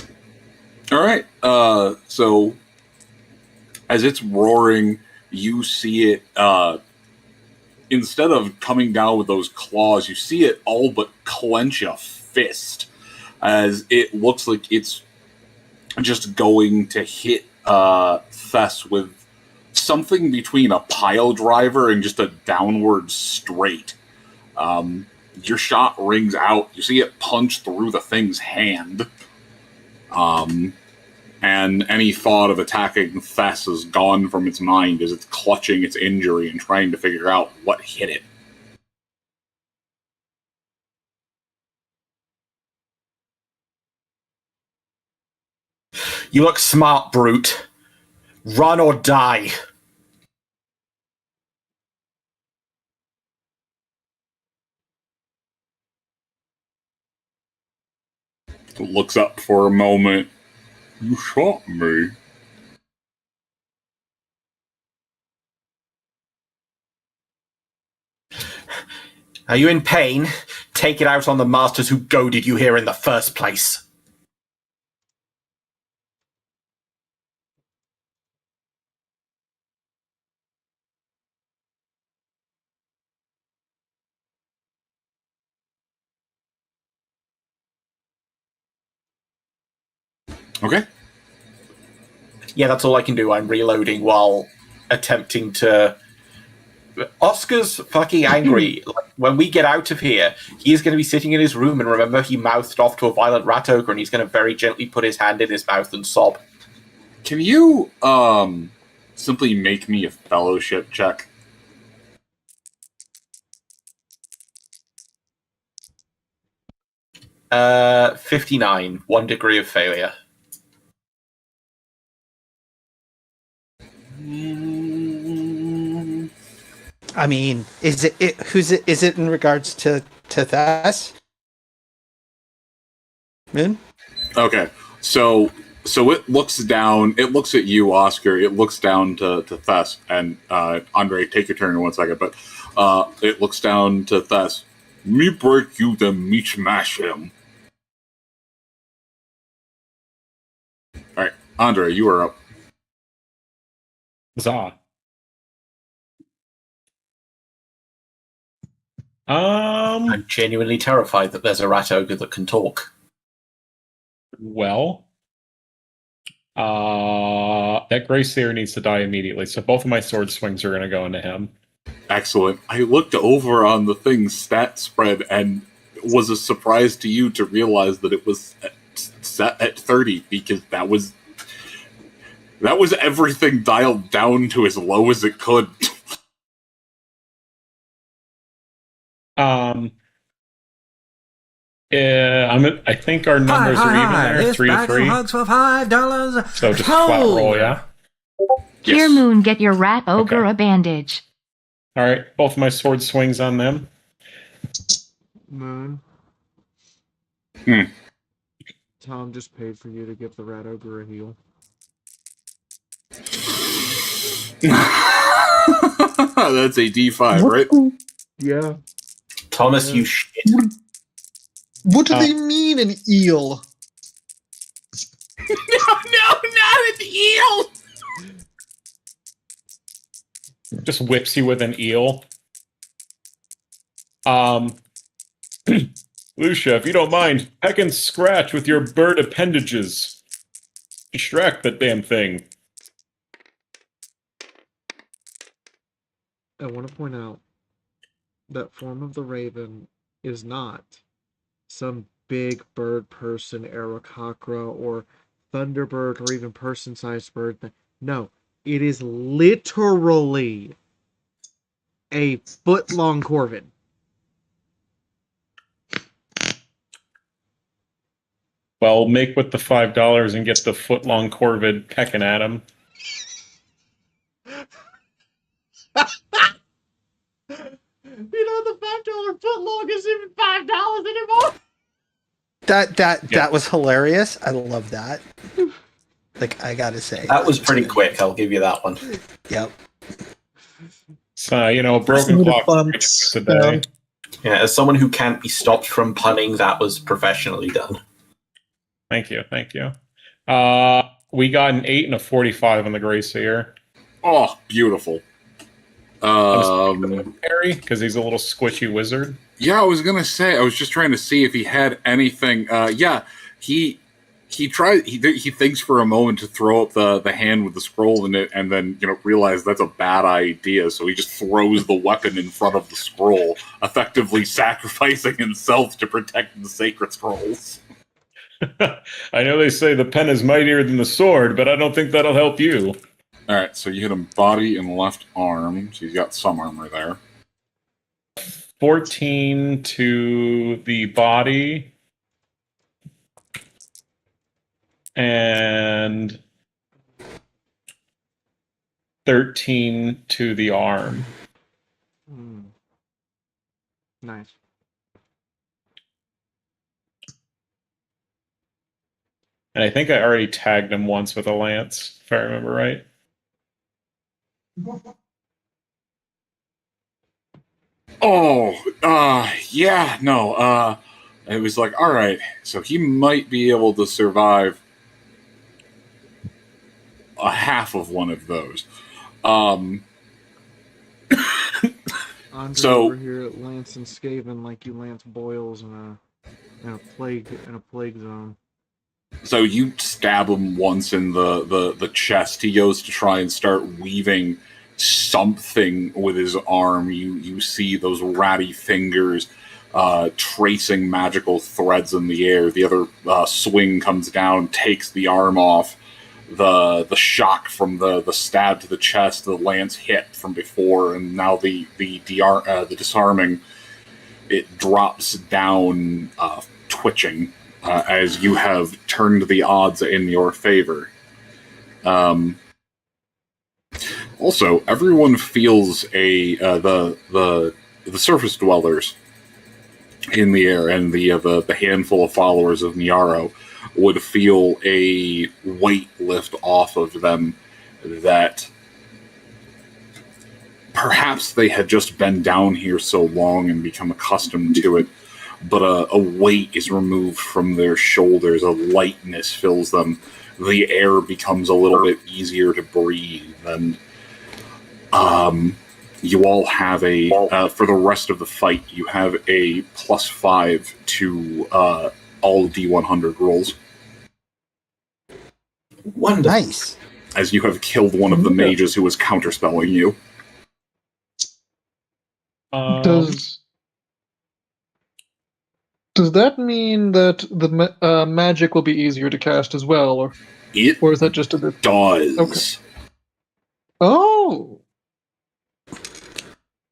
Alright, so as it's roaring, you see it, instead of coming down with those claws, you see it all but clench a fist, as it looks like it's just going to hit Thess with something between a pile driver and just a downward straight. Your shot rings out, you see it punch through the thing's hand. And any thought of attacking Thess is gone from its mind as it's clutching its injury and trying to figure out what hit it. You look smart, brute. Run or die. It looks up for a moment. You shot me. Are you in pain? Take it out on the masters who goaded you here in the first place. Okay. Yeah, that's all I can do. I'm reloading while attempting to... Oscar's fucking angry. Like, when we get out of here, he's going to be sitting in his room, and remember, he mouthed off to a violent rat ogre, and he's going to very gently put his hand in his mouth and sob. Can you, simply make me a fellowship check? Uh, 59. 1 degree of failure. I mean, is it in regards to Thess? Moon? Okay, so it looks down, it looks at you, Oscar, it looks down to Thess, and Andre, take your turn in 1 second, but it looks down to Thess. Me break you, then me smash him. Alright, Andre, you are up. Huzzah. I'm genuinely terrified that there's a rat ogre that can talk. Well, that Gray Seer needs to die immediately, so both of my sword swings are going to go into him. Excellent. I looked over on the thing's stat spread and was a surprise to you to realize that it was set at 30 because that was everything dialed down to as low as it could. I think our numbers are even there, This 3 to bag of 3. hugs for $5. So just flat roll, yeah. Here, Yes. Moon, get your rat ogre Okay. a bandage. All right, both my sword swings on them. Moon. Hmm. Tom just paid for you to give the rat ogre a heal. That's a D5, right? Yeah. Thomas, you shit. What do they mean, an eel? No, not an eel! Just whips you with an eel. Lucia, if you don't mind, peck and scratch with your bird appendages. Distract that damn thing. I want to point out that Form of the Raven is not some big bird person, Aerococra, or Thunderbird, or even person-sized bird. No, it is literally a foot-long corvid. Well, make with the $5 and get the foot-long corvid pecking at him. You know, the $5 foot-long isn't even $5 anymore! That was hilarious. I love that. Like, I gotta say. That was pretty quick, I'll give you that one. Yep. So, you know, broken Some clock bumps, today. Yeah, as someone who can't be stopped from punning, that was professionally done. Thank you. We got an 8 and a 45 on the Grace here. Oh, beautiful. Harry, because he's a little squishy wizard. Yeah, I was gonna say. I was just trying to see if he had anything. Yeah, he tried. He thinks for a moment to throw up the hand with the scroll in it, and then realize that's a bad idea. So he just throws the weapon in front of the scroll, effectively sacrificing himself to protect the sacred scrolls. I know they say the pen is mightier than the sword, but I don't think that'll help you. All right, so you hit him body and left arm. So he's got some armor there. 14 to the body. And 13 to the arm. Nice. And I think I already tagged him once with a lance, if I remember right. Oh, yeah, no, it was like, all right, so he might be able to survive a half of one of those. Andre So- over here at Lance and Skaven like you Lance Boyles in a plague zone. So you stab him once in the chest. He goes to try and start weaving something with his arm. You see those ratty fingers tracing magical threads in the air. The other swing comes down, takes the arm off. The shock from the stab to the chest, the lance hit from before, and now the disarming, it drops down, twitching. As you have turned the odds in your favor. Also, everyone feels the surface dwellers in the air, and the handful of followers of Niaro would feel a weight lift off of them that perhaps they had just been down here so long and become accustomed to it. But a weight is removed from their shoulders, a lightness fills them. The air becomes a little bit easier to breathe, and you all have for the rest of the fight, you have a +5 to all D100 rolls. Wonderful. Nice. As you have killed one of the mages who was counterspelling you. Does that mean that the magic will be easier to cast as well, or It is that just a bit? does. Okay. Oh,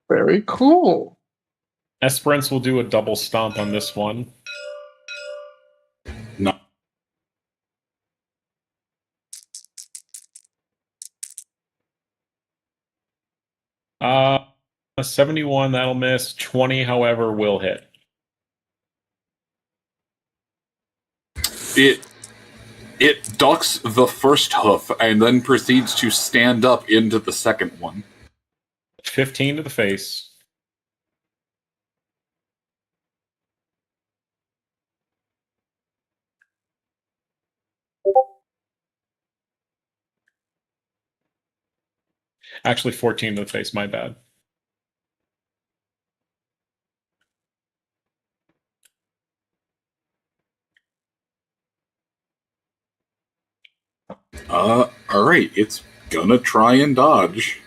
very cool. Esperance will do a double stomp on this one. No. A 71, that'll miss. 20, however, will hit. It ducks the first hoof and then proceeds to stand up into the second one. 15 to the face. Actually, 14 to the face, my bad. Alright, it's gonna try and dodge.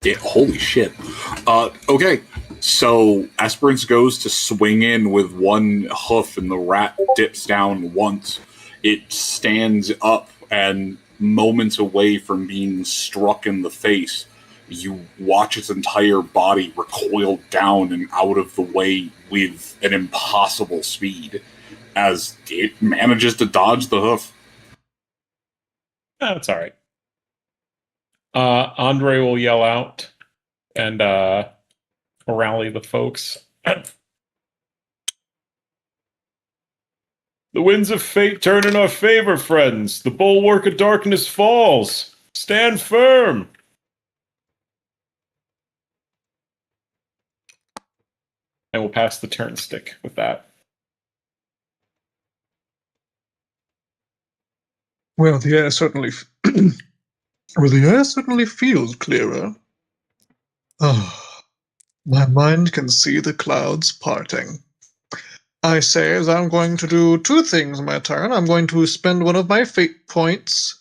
Yeah, holy shit. Okay, so Esperance goes to swing in with one hoof and the rat dips down once. It stands up and moments away from being struck in the face, you watch its entire body recoil down and out of the way with an impossible speed as it manages to dodge the hoof. That's all right. Andre will yell out and rally the folks. The winds of fate turn in our favor, friends. The bulwark of darkness falls. Stand firm. And we'll pass the turn stick with that. Well, the air certainly, feels clearer. Oh, my mind can see the clouds parting. I say, as I'm going to do two things in my turn. I'm going to spend one of my fate points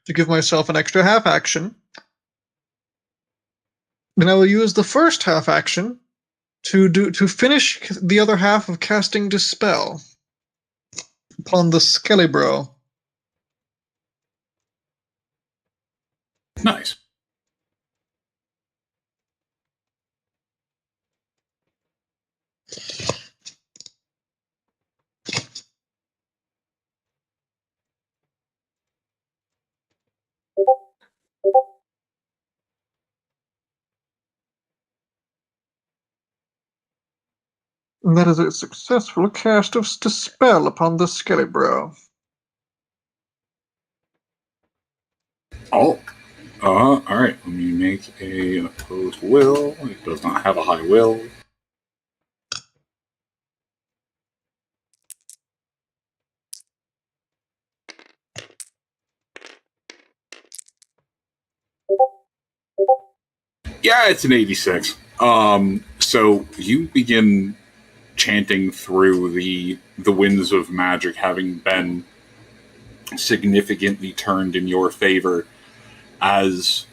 to give myself an extra half action. Then I will use the first half action to finish the other half of casting Dispel upon the Skelebro. Nice. And that is a successful cast of Dispel upon the Skelebro. Oh. Alright. Let me make an opposed will. It does not have a high will. Yeah, it's an 86. So you begin chanting through the winds of magic having been significantly turned in your favor, as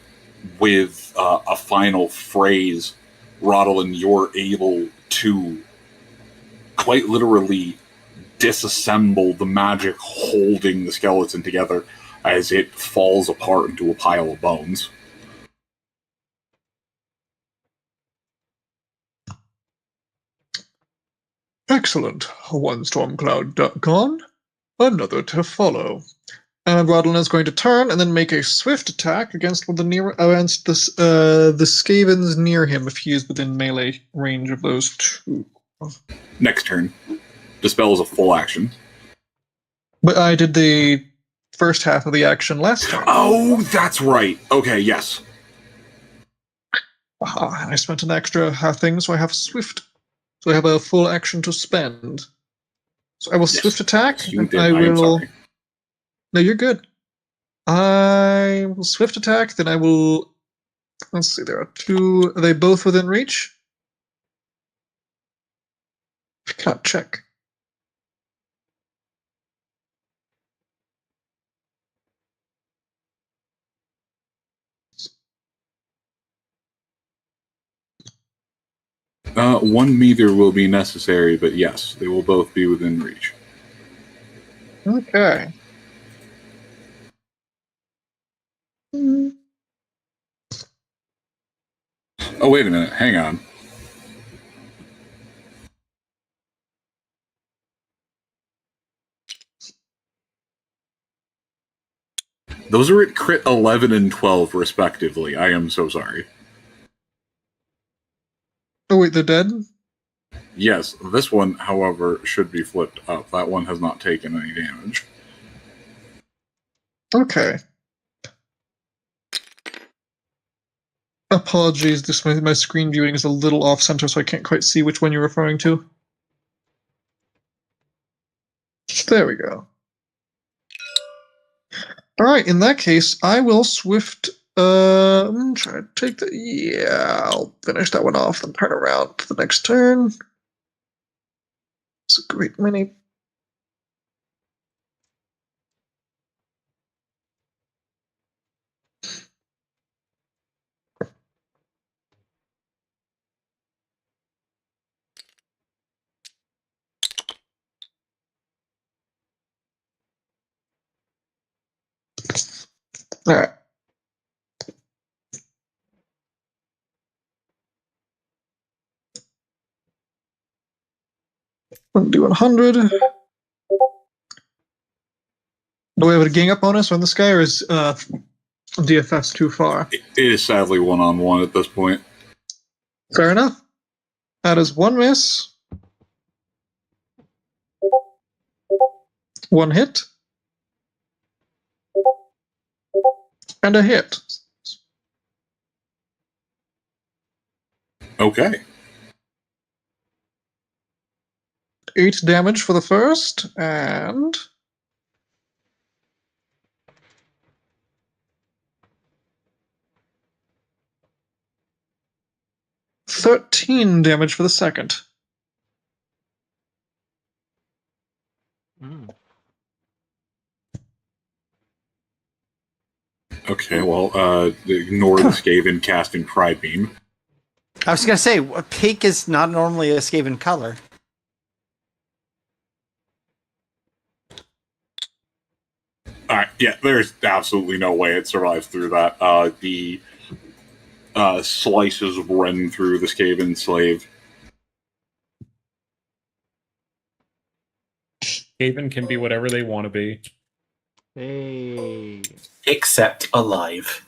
with a final phrase, Rodolin, you're able to quite literally disassemble the magic holding the skeleton together as it falls apart into a pile of bones. Excellent. One storm cloud gone, another to follow. And Rodlin is going to turn and then make a swift attack against the Skavens near him if he is within melee range of those two. Next turn. Dispel is a full action. But I did the first half of the action last time. Oh, that's right. Okay, yes. I spent an extra half thing, so I have swift. So I have a full action to spend. So I will swift attack. You and did. I I am will. sorry. No, you're good. I will swift attack, then I will Let's see, there are two. Are they both within reach? I can't check. One meter will be necessary, but yes, they will both be within reach. Okay. Oh, wait a minute. Hang on. Those are at crit 11 and 12, respectively. I am so sorry. Oh, wait, they're dead? Yes, this one, however, should be flipped up. That one has not taken any damage. Okay. Apologies, my screen viewing is a little off center, so I can't quite see which one you're referring to. There we go. Alright, in that case, I will swift try to take the I'll finish that one off and turn around to the next turn. It's a great many. Alright. We'll do 100. Do we have a gang up bonus on this guy, or is DFS too far? It is sadly one-on-one at this point. Fair enough. That is one miss. One hit. And a hit. Okay. 8 damage for the first, and 13 damage for the second. Okay, well, ignore the Skaven casting Pride Beam. I was going to say, pink is not normally a Skaven color. Alright, yeah, there's absolutely no way it survives through that. The slices run through the Skaven slave. Skaven can be whatever they want to be. Hey. Except alive.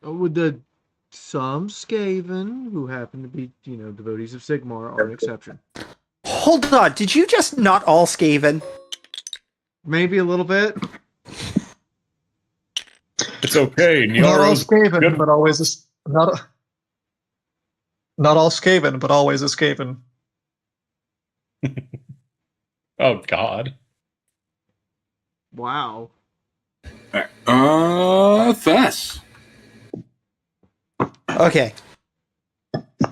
Oh, with some Skaven who happen to be, devotees of Sigmar are an exception. Hold on, did you just not all Skaven? Maybe a little bit. It's okay. Not all Niaro's Skaven, good. but always not all Skaven, but always a Skaven. Oh God. Wow. Thess. Okay.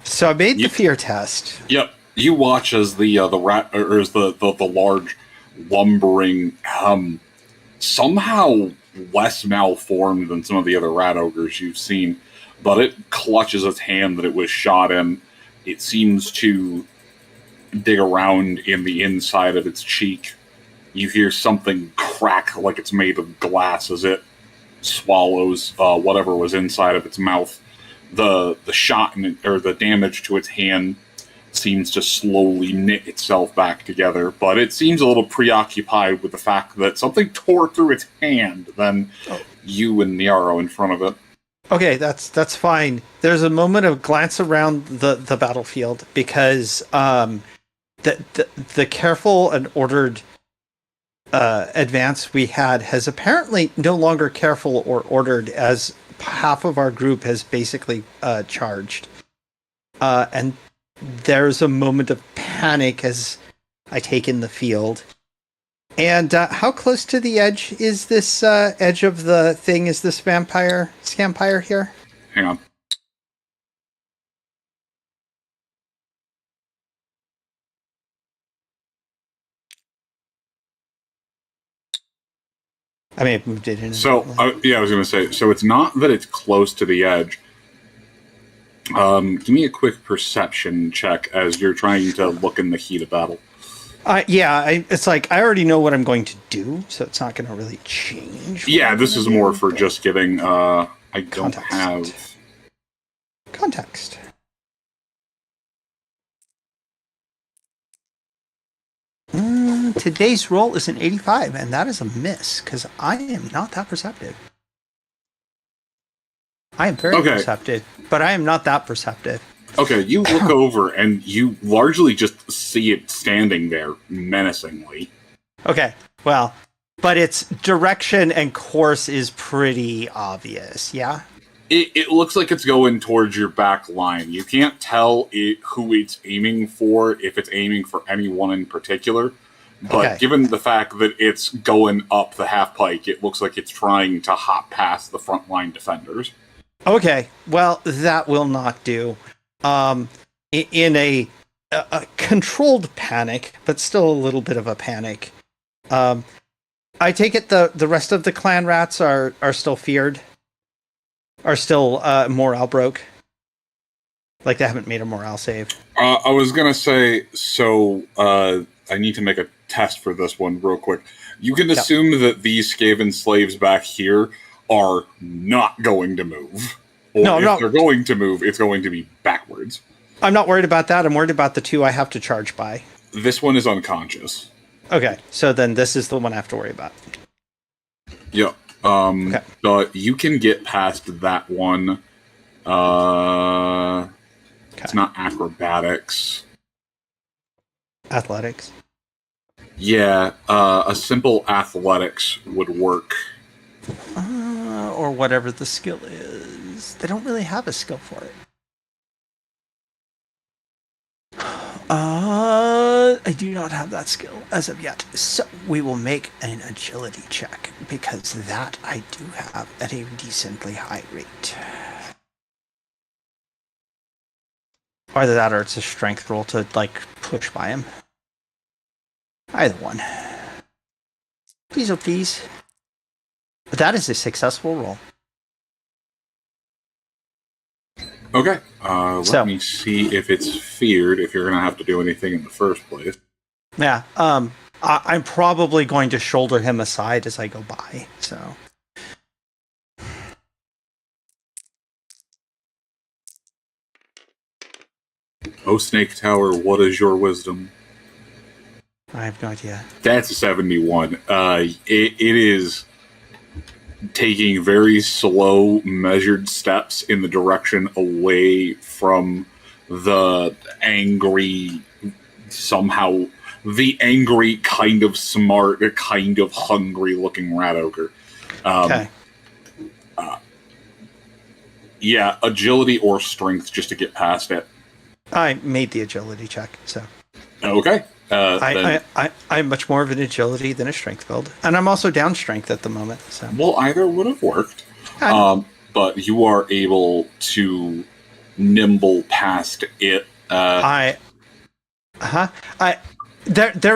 So I made the fear test. Yep. You watch as the rat, or as the large, lumbering, somehow less malformed than some of the other rat ogres you've seen, but it clutches its hand that it was shot in. It seems to dig around in the inside of its cheek. You hear something crack like it's made of glass as it swallows whatever was inside of its mouth. The shot or the damage to its hand seems to slowly knit itself back together, but it seems a little preoccupied with the fact that something tore through its hand than you and Niaro in front of it. Okay, that's fine. There's a moment of glance around the battlefield because the careful and ordered advance we had has apparently no longer careful or ordered, as half of our group has basically charged. And there's a moment of panic as I take in the field. And how close to the edge is this edge of the thing? Is this Scampire here? Hang on. I may have moved it in. So, I was going to say, so it's not that it's close to the edge. Give me a quick perception check as you're trying to look in the heat of battle. It's like I already know what I'm going to do, so it's not going to really change. Yeah, this is more for just giving. I don't Context. have Context. Today's roll is an 85, and that is a miss, because I am not that perceptive. I am very perceptive, but I am not that perceptive. Okay, you look over, and you largely just see it standing there menacingly. Okay, well, but its direction and course is pretty obvious, yeah? It looks like it's going towards your back line. You can't tell who it's aiming for, if it's aiming for anyone in particular. But given the fact that it's going up the half pike, it looks like it's trying to hop past the frontline defenders. Okay, well, that will not do. In a controlled panic, but still a little bit of a panic, I take it the rest of the clan rats are still feared? Are still morale broke? Like they haven't made a morale save? I was going to say, so I need to make a test for this one real quick. You can assume that these Skaven slaves back here are not going to move. Or if they're going to move, it's going to be backwards. I'm not worried about that. I'm worried about the two I have to charge by. This one is unconscious. Okay, so then this is the one I have to worry about. Yep. But you can get past that one. It's not acrobatics. Athletics. Yeah, a simple athletics would work. Or whatever the skill is. They don't really have a skill for it. I do not have that skill as of yet. So we will make an agility check, because that I do have at a decently high rate. Either that or it's a strength roll to, like, push by him. Either one. Please, oh please. That is a successful roll. Okay. Let me see if it's feared, if you're going to have to do anything in the first place. Yeah. I'm probably going to shoulder him aside as I go by, so. Oh, Snake Tower, what is your wisdom? I have no idea. That's a 71. It is taking very slow, measured steps in the direction away from the angry, the angry, kind of smart, kind of hungry-looking rat ogre. Okay. Yeah, agility or strength just to get past it. I made the agility check, so. Okay. I'm much more of an agility than a strength build, and I'm also down strength at the moment. So. Well, either would have worked, but you are able to nimble past it. There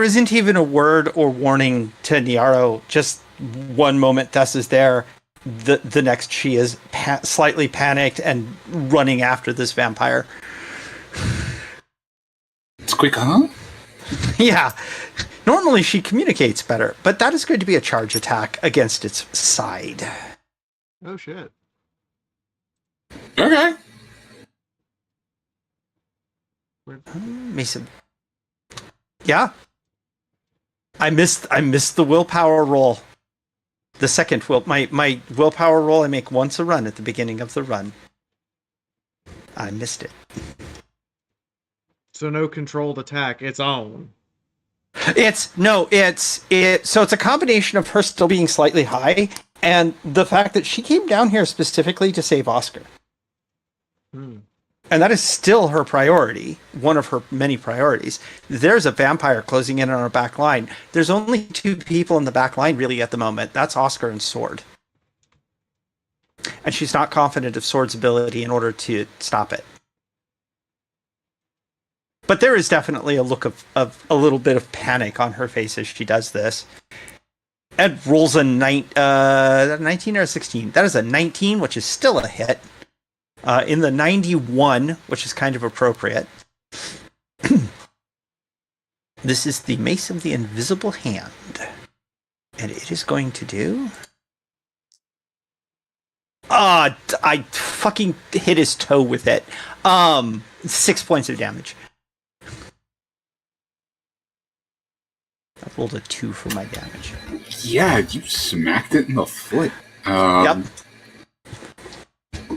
isn't even a word or warning to Niaro. Just one moment Tess is there, the next she is slightly panicked and running after this vampire. It's quick, huh? Yeah. Normally she communicates better, but that is going to be a charge attack against its side. Oh shit. Okay. Mason. Yeah. I missed the willpower roll. The second my willpower roll I make once a run at the beginning of the run. I missed it. So no controlled attack, it's on. So it's a combination of her still being slightly high and the fact that she came down here specifically to save Oscar. And that is still her priority, one of her many priorities. There's a vampire closing in on our back line. There's only two people in the back line really at the moment. That's Oscar and Sword. And she's not confident of Sword's ability in order to stop it. But there is definitely a look of a little bit of panic on her face as she does this. Ed rolls a 19 or a 16. That is a 19, which is still a hit. In the 91, which is kind of appropriate. This is the Mace of the Invisible Hand. And it is going to do... I fucking hit his toe with it. 6 points of damage. I rolled a 2 for my damage. Yeah, you smacked it in the foot. Yep.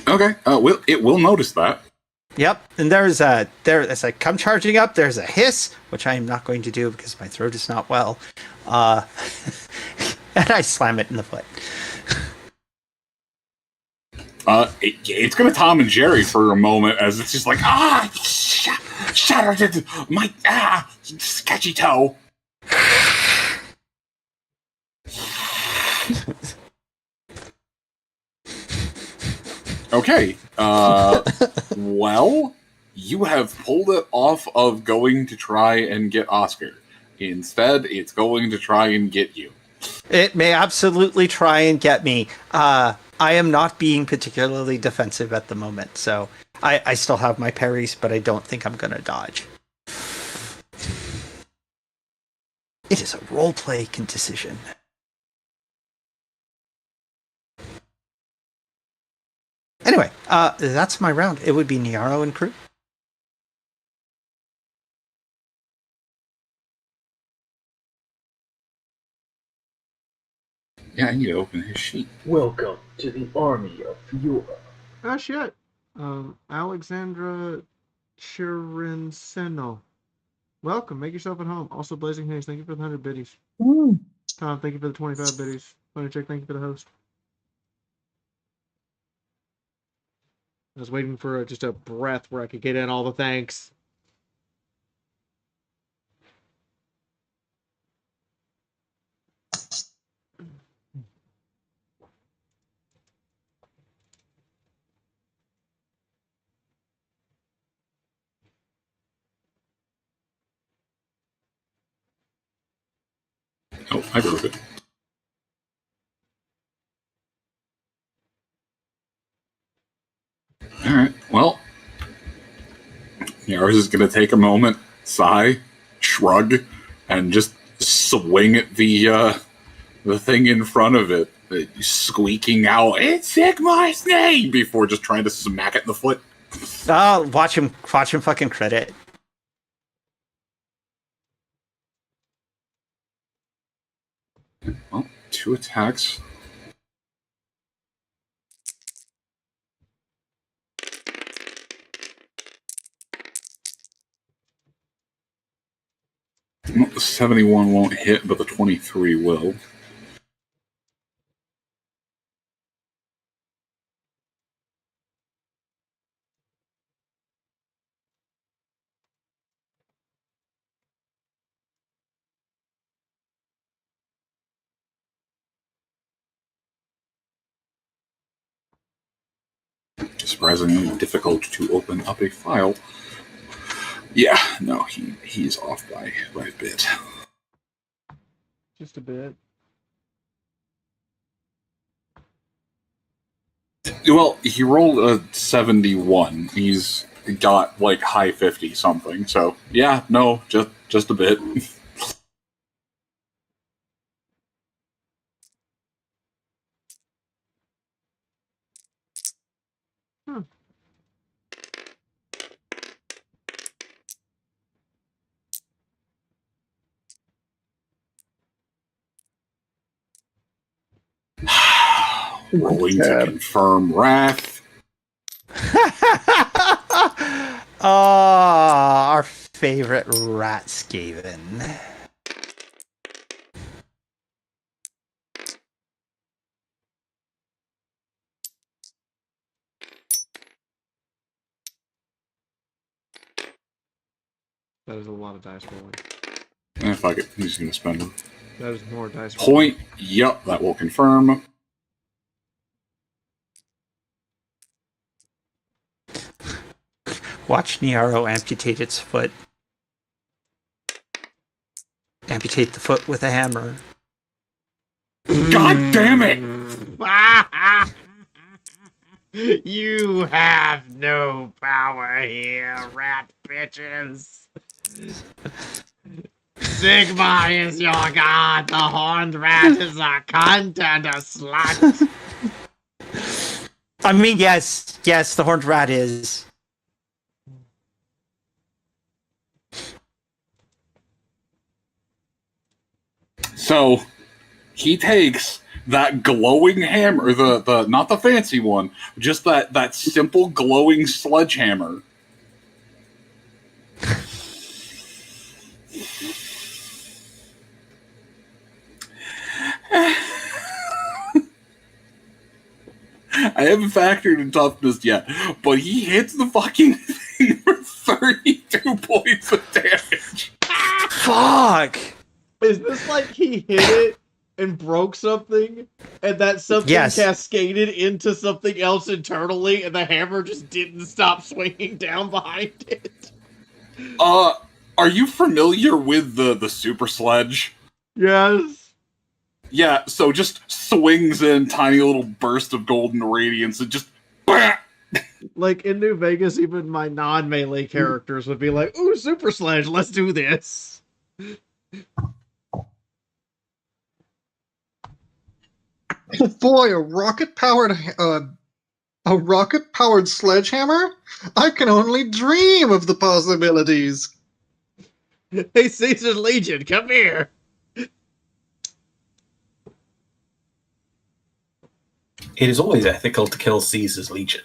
Okay. It will notice that. Yep. And as I come charging up, there's a hiss, which I am not going to do because my throat is not well. And I slam it in the foot. It's gonna Tom and Jerry for a moment as it's just like, shattered my sketchy toe. Okay. Well, you have pulled it off of going to try and get Oscar. Instead, it's going to try and get you. It may absolutely try and get me. I am not being particularly defensive at the moment, so I still have my parries, but I don't think I'm going to dodge. It is a roleplay decision. Anyway, that's my round. It would be Niaro and crew. Yeah, I need to open his sheet. Welcome to the army of Fiora. Ah, shit. Alexandra Chirinseno. Welcome. Make yourself at home. Also, Blazing Haze, thank you for the 100 biddies. Tom, thank you for the 25 biddies. Check, thank you for the host. I was waiting for just a breath where I could get in all the thanks. Oh, I broke it. Alright, well. Ours is going to take a moment, sigh, shrug, and just swing at the thing in front of it, squeaking out, "It's Sigmar's name!" before just trying to smack it in the foot. Watch him fucking crit it. Well, 2 attacks. Well, the 71 won't hit, but the 23 will. Surprisingly difficult to open up a file. Yeah, no, he's off by a bit. Just a bit. Well, he rolled a 71. He's got like high 50 something. So yeah, no, just a bit. Rolling to confirm wrath. Our favorite rat Skaven. That is a lot of dice rolling. Fuck it, he's gonna spend them. That is more dice rolling. Point. Yup, that will confirm. Watch Niaro amputate its foot. Amputate the foot with a hammer. God damn it! You have no power here, rat bitches. Sigma is your god. The horned rat is a cunt and a slut. I mean, yes, the horned rat is. So he takes that glowing hammer, the not the fancy one, just that simple glowing sledgehammer. I haven't factored in toughness yet, but he hits the fucking thing for 32 points of damage. Fuck! Is this like he hit it and broke something, and that something cascaded into something else internally, and the hammer just didn't stop swinging down behind it? Are you familiar with the super sledge? Yes. Yeah, so just swings in tiny little burst of golden radiance and just like in New Vegas, even my non-melee characters would be like, "Ooh, super sledge, let's do this." Boy, a rocket-powered sledgehammer? I can only dream of the possibilities. Hey, Caesar's Legion, come here. It is always ethical to kill Caesar's Legion.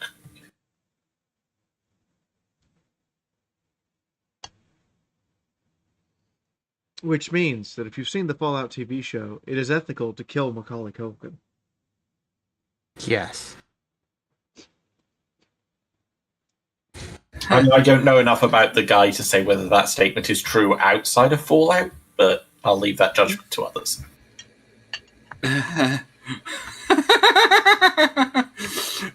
Which means that if you've seen the Fallout TV show, it is ethical to kill Macaulay Culkin. Yes. I mean, I don't know enough about the guy to say whether that statement is true outside of Fallout, but I'll leave that judgment to others.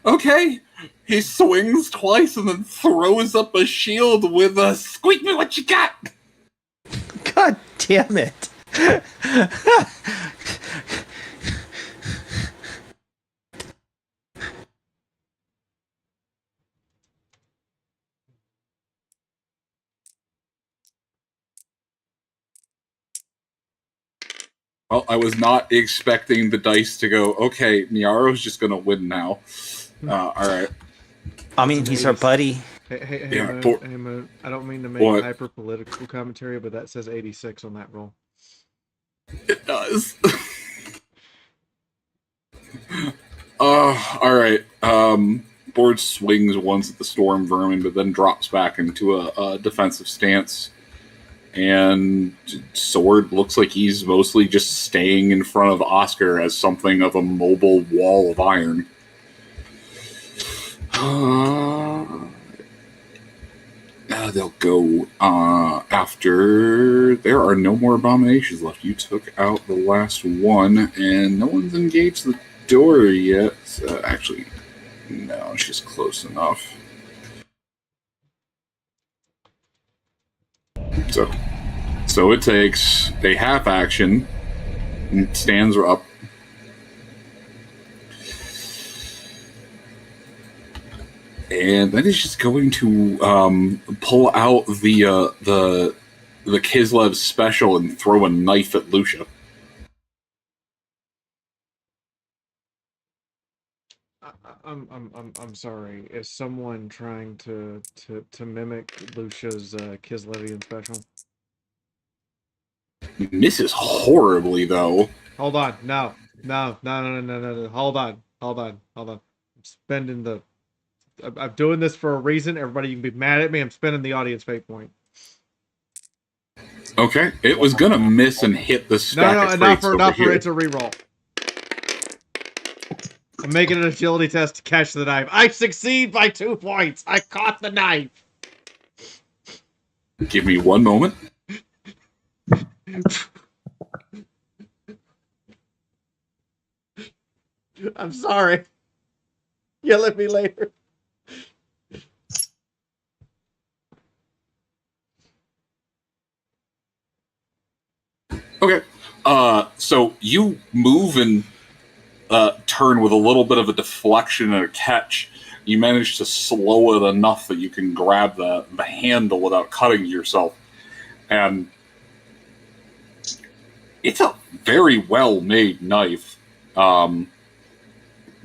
Okay. He swings twice and then throws up a shield with a "squeak me what you got." God damn it. Well, I was not expecting the dice to go, okay, Miaro's just going to win now. All right. I mean, he's our buddy. Hey, Yeah, Moon, I don't mean to make hyper-political commentary, but that says 86 on that roll. It does. All right. Board swings once at the storm vermin, but then drops back into a defensive stance. And Sword looks like he's mostly just staying in front of Oscar as something of a mobile wall of iron. They'll go after. There are no more abominations left. You took out the last one, and no one's engaged the door yet. Actually, no, she's close enough. So it takes a half action, and stands up. And then he's just going to pull out the Kislev special and throw a knife at Lucia. I'm sorry. Is someone trying to mimic Lucia's Kislevian special? Misses horribly, though. Hold on. No. Hold on. I'm spending the... I'm doing this for a reason. Everybody, you can be mad at me. I'm spending the audience fate point. Okay. It was going to miss and hit the stack of not crates over for here. it to reroll. I'm making an agility test to catch the knife. I succeed by 2 points. I caught the knife. Give me one moment. I'm sorry. Yell at me later. Okay. So you move and turn with a little bit of a deflection and a catch. You manage to slow it enough that you can grab the handle without cutting yourself. And it's a very well-made knife.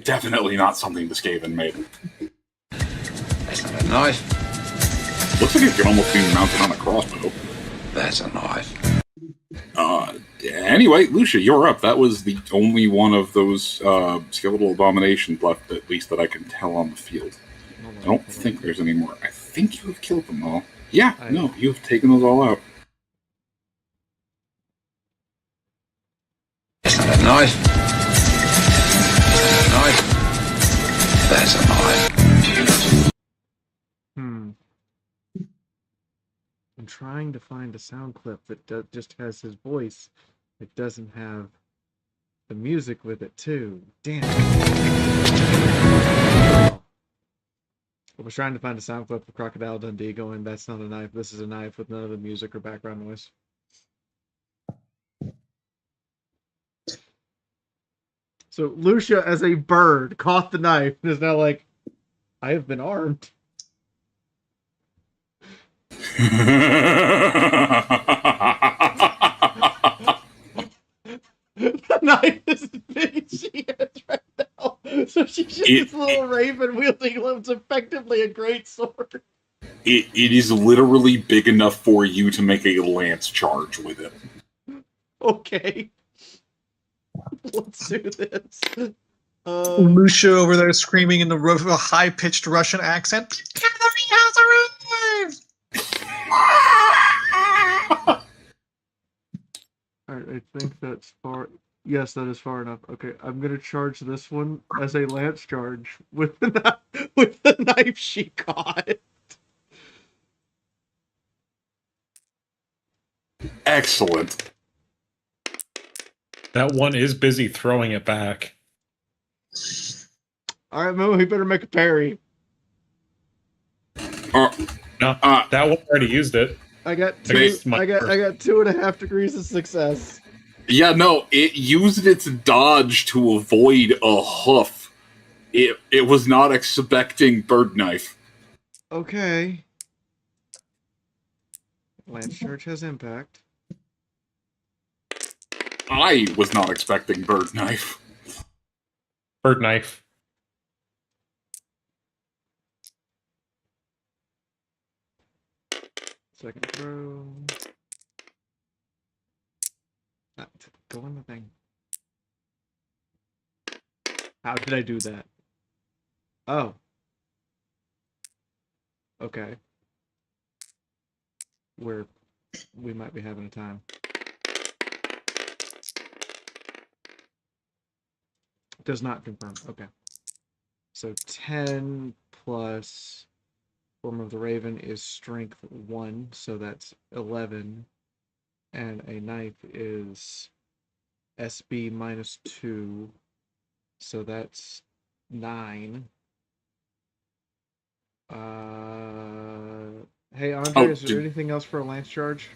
Definitely not something the Skaven made. That's not a knife. Looks like it can almost be mounted on a crossbow. That's a knife. Anyway, Lucia, you're up. That was the only one of those skeletal abominations left, at least that I can tell on the field. I don't think there's any more. I think you have killed them all. Yeah, no, you have taken those all out. That's not a knife. Knife. That's a knife. I'm trying to find a sound clip that just has his voice. It doesn't have the music with it, too. Damn it. I was trying to find a sound clip of Crocodile Dundee going, "That's not a knife, this is a knife," with none of the music or background noise. So Lucia, as a bird, caught the knife and is now like, "I have been armed." The knife is as big as she is right now. So she's just this little raven wielding what's effectively a great sword. It is literally big enough for you to make a lance charge with it. Okay. Let's do this. Lucia over there screaming in a high-pitched Russian accent. Cavalry has arrived! Alright, I think that's far. Yes, that is far enough. Okay, I'm gonna charge this one as a lance charge with the knife she caught. Excellent. That one is busy throwing it back. All right, Moo, he better make a parry. No, that one already used it. I got 2.5 degrees of success. Yeah, no, it used its dodge to avoid a hoof. It was not expecting bird knife. Okay. Lance charge has impact. I was not expecting bird knife. Bird knife. Second throw. Go on the thing. How did I do that? Oh. Okay. We might be having a time. Does not confirm. Okay. So 10 plus Form of the Raven is strength 1, so that's 11. And a knife is SB minus 2, so that's 9. Hey, Andre, is there anything else for a lance charge?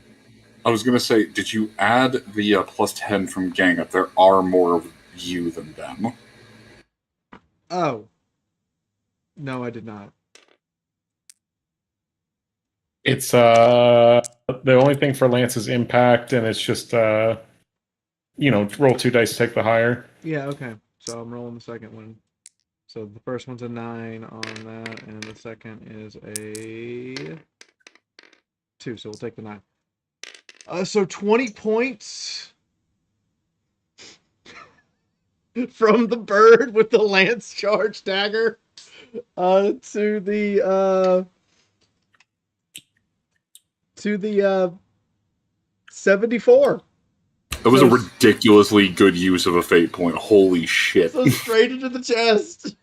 I was going to say, did you add the plus 10 from Gang Up? There are more of you than them. Oh. No, I did not. It's the only thing for Lance is impact, and it's just roll 2 dice, take the higher. Yeah, okay. So I'm rolling the second one. So the first one's a 9 on that, and the second is a 2. So we'll take the 9. So 20 points from the bird with the lance charge dagger to the 74. That was a ridiculously good use of a fate point. Holy shit. So straight into the chest.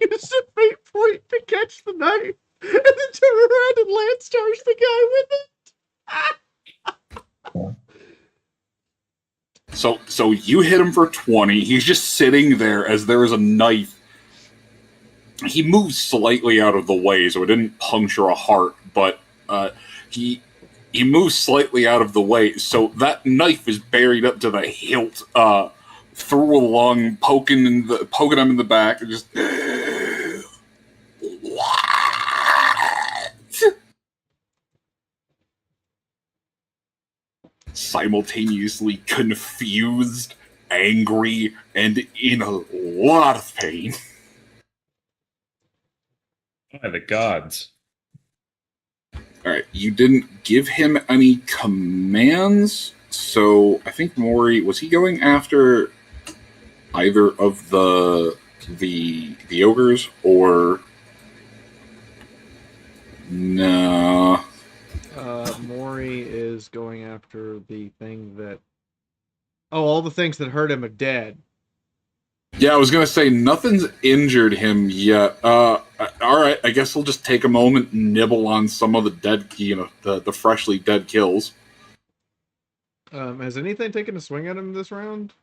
Used a fate point to catch the knife, and then turn around and lance charge the guy with it. So you hit him for 20. He's just sitting there as there is a knife. He moves slightly out of the way, so it didn't puncture a heart, but he You move slightly out of the way, so that knife is buried up to the hilt, through a lung, poking him in the back, and just simultaneously confused, angry, and in a lot of pain. By the gods. Alright, you didn't give him any commands, so I think Mori, was he going after either of the ogres, or no? Mori is going after the thing that... Oh, all the things that hurt him are dead. Yeah, I was gonna say, nothing's injured him yet. Alright, I guess we'll just take a moment and nibble on some of the dead, the freshly dead kills. Has anything taken a swing at him this round?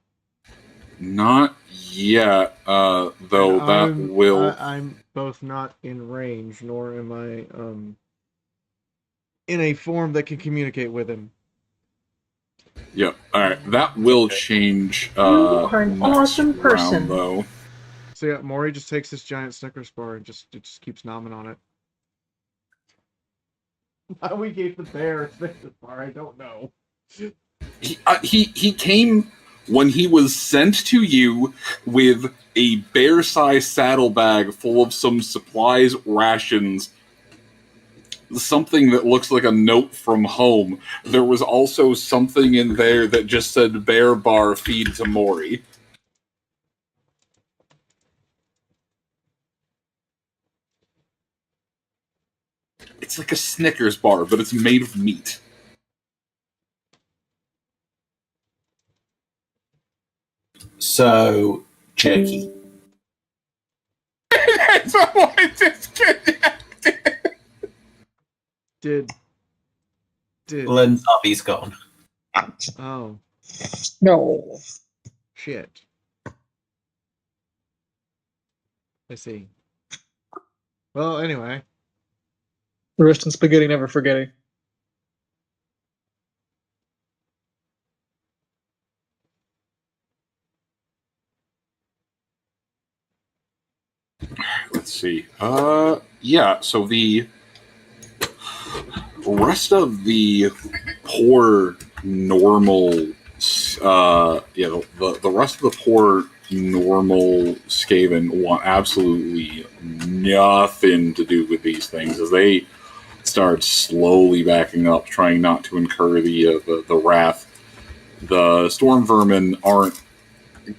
Not yet, though I'm both not in range, nor am I, in a form that can communicate with him. Yeah, alright, that will change, You are an awesome person. round, though. So yeah, Mori just takes this giant Snickers bar and just keeps nomming on it. Why we gave the bear a Snickers bar, I don't know. He came when he was sent to you with a bear-sized saddlebag full of some supplies, rations, something that looks like a note from home. There was also something in there that just said "Bear Bar, feed to Mori." It's like a Snickers bar, but it's made of meat. So, jerky. That's all I disconnected. Did Lenzavi's gone. Oh. No. Shit. I see. Well, anyway. Rest in spaghetti, never forgetting. Let's see. Yeah, so the rest of the poor normal, the rest of the poor normal Skaven want absolutely nothing to do with these things as they start slowly backing up, trying not to incur the wrath. The storm vermin aren't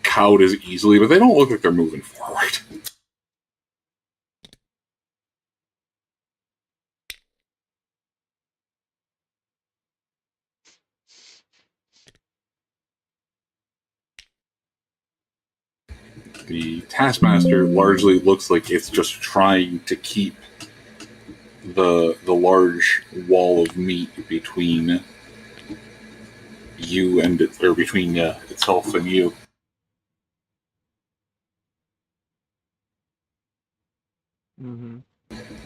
cowed as easily, but they don't look like they're moving forward. The Taskmaster largely looks like it's just trying to keep the large wall of meat between you and it, or between itself and you. Mm-hmm.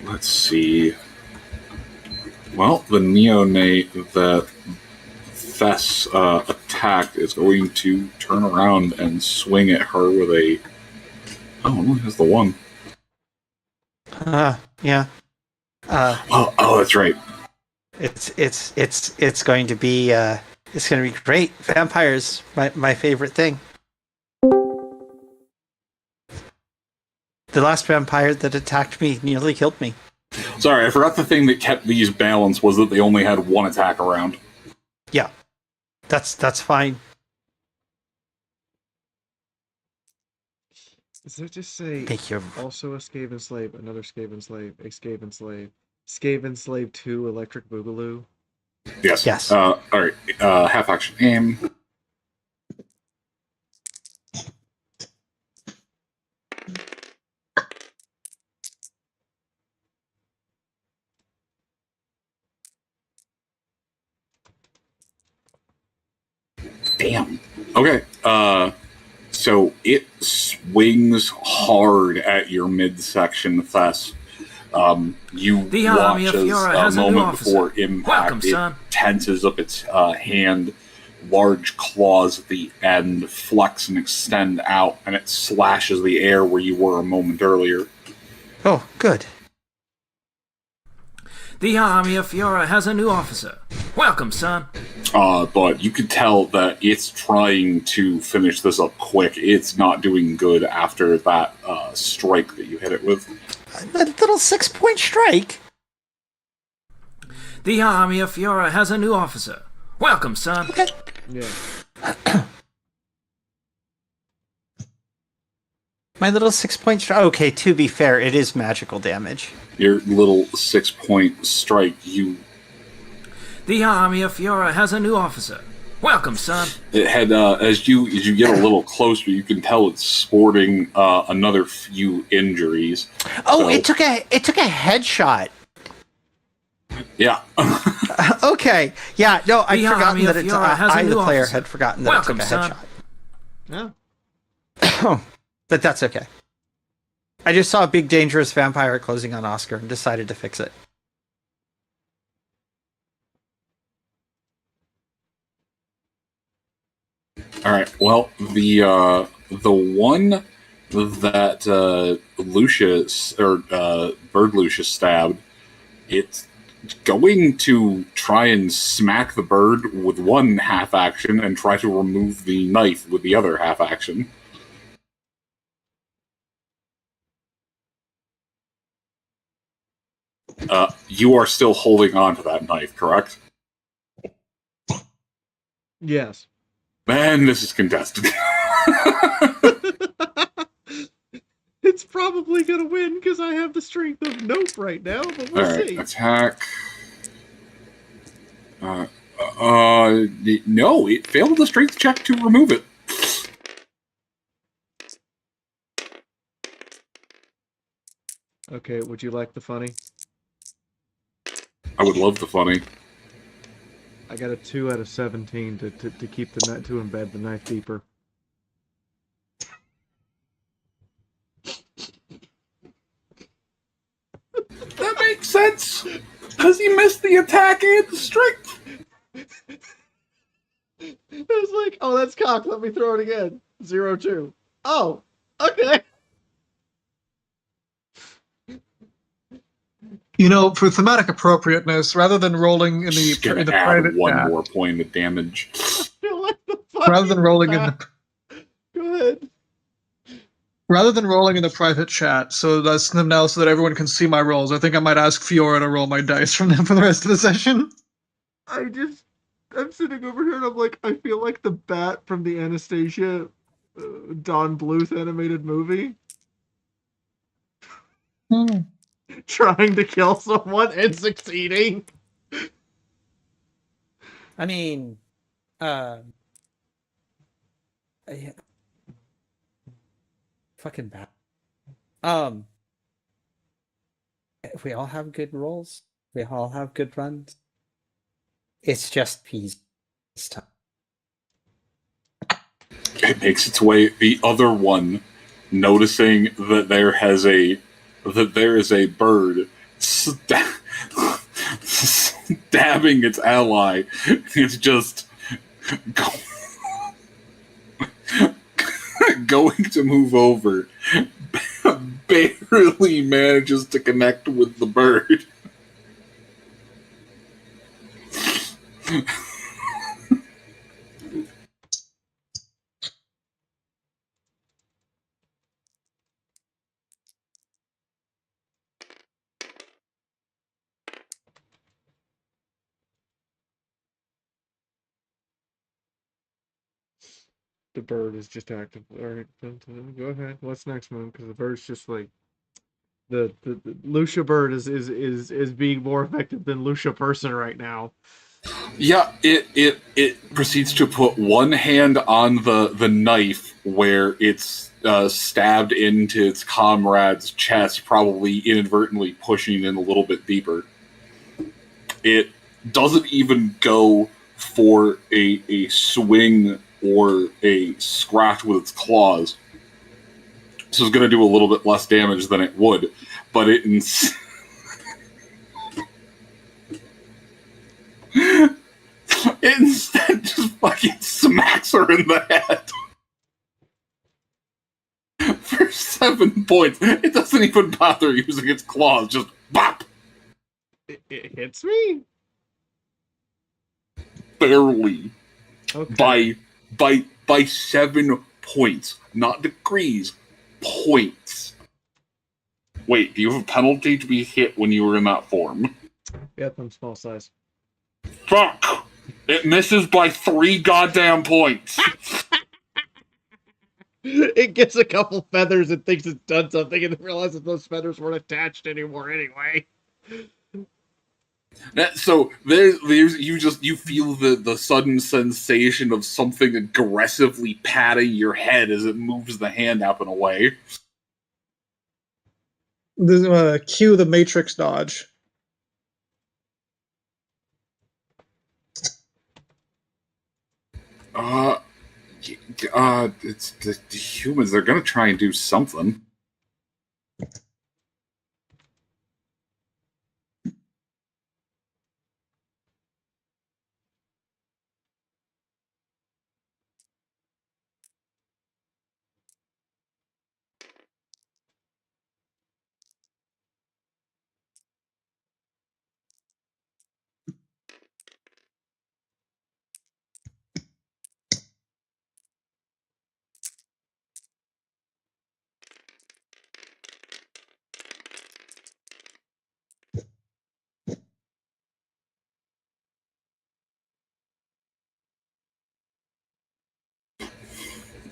Let's see. Well, the neonate that Thess attacked is going to turn around and swing at her with a... Oh, it only has the one. Yeah. Oh, that's right. It's going to be it's going to be great. Vampires, my favorite thing. The last vampire that attacked me nearly killed me. Sorry, I forgot the thing that kept these balanced was that they only had one attack around. Yeah, that's fine. Does that just say Thank you. also a Skaven slave, another Skaven slave, a Skaven slave, Skaven slave 2, electric boogaloo? Yes. Yes. All right. Half action aim. Damn. Okay. So it swings hard at your midsection, Thess. You The Army watch of as Fiora a has a new moment officer. before impact, Welcome, son. it tenses up its hand, large claws at the end flex and extend out, and it slashes the air where you were a moment earlier. Oh, good. The Army of Fiora has a new officer. Welcome, son. But you could tell that it's trying to finish this up quick. It's not doing good after that strike that you hit it with. A little 6-point strike. The Army of Fiora has a new officer. Welcome, son. Okay. Yeah. My little 6-point strike. Okay, to be fair, it is magical damage. Your little 6-point strike, The Army of Fiora has a new officer. Welcome, son. it had as you get a little closer, you can tell it's sporting another few injuries. Oh, So- it took a headshot. Yeah. Okay. Yeah, no, I'd The forgotten Army that of it's Fiora has a I, the new player, officer. had forgotten that Welcome, it took a son. headshot. Yeah. But that's okay. I just saw a big dangerous vampire closing on Oscar and decided to fix it. All right. Well, the one that Lucius or Bird Lucius stabbed, it's going to try and smack the bird with one half action and try to remove the knife with the other half action. You are still holding on to that knife, correct? Yes. Man, this is contested. It's probably gonna win because I have the strength of nope right now, but we'll All right, see. attack. No, it failed the strength check to remove it. Okay, would you like the funny? I would love the funny. I got a 2 out of 17 to keep the knife, to embed the knife deeper. That makes sense. Because he missed the attack and the strength. I was like, oh, that's cocked. Let me throw it again. 0-2. Oh, okay. You know, for thematic appropriateness, rather than rolling in the Just gonna in the add private one chat, more point of damage. Feel like the funny rather than rolling in back. the Go ahead. rather than rolling in the private chat, so that's now so that everyone can see my rolls. I think I might ask Fiora to roll my dice from them for the rest of the session. I'm sitting over here and I'm like, I feel like the bat from the Anastasia Don Bluth animated movie. Trying to kill someone and succeeding. I mean, fucking bad. We all have good rolls. We all have good runs. It's just peas this time. It makes its way. The other one, noticing that there is a bird stabbing its ally, it's just going to move over, barely manages to connect with the bird. The bird is just active. Alright, go ahead. What's next, man? Because the bird's just like the Lucia bird is being more effective than Lucia person right now. Yeah, it proceeds to put one hand on the knife where it's stabbed into its comrade's chest, probably inadvertently pushing in a little bit deeper. It doesn't even go for a swing or a scratch with its claws. So it's going to do a little bit less damage than it would, but it Instead, just fucking smacks her in the head. For 7 points. It doesn't even bother using its claws, just bop! It hits me? Barely. Okay. By 7 points. Not degrees. Points. Wait, do you have a penalty to be hit when you were in that form? Yeah, I'm small size. Fuck! It misses by 3 goddamn points. It gets a couple feathers and thinks it's done something, and then realizes those feathers weren't attached anymore anyway. So there's you feel the sudden sensation of something aggressively patting your head as it moves the hand up and away. Cue the Matrix dodge. It's the humans. They're gonna try and do something.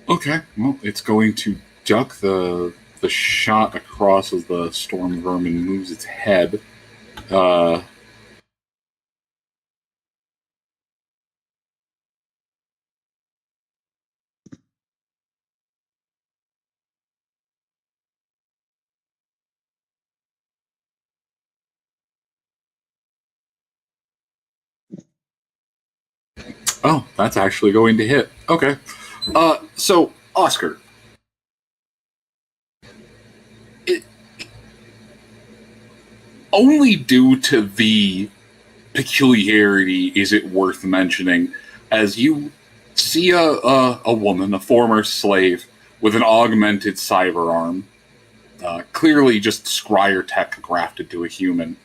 Okay, well, it's going to duck the shot across as the storm vermin moves its head. Oh, that's actually going to hit. Okay. So, Oscar. Only due to the peculiarity is it worth mentioning, as you see a woman, a former slave, with an augmented cyber arm, clearly just Scryer tech grafted to a human,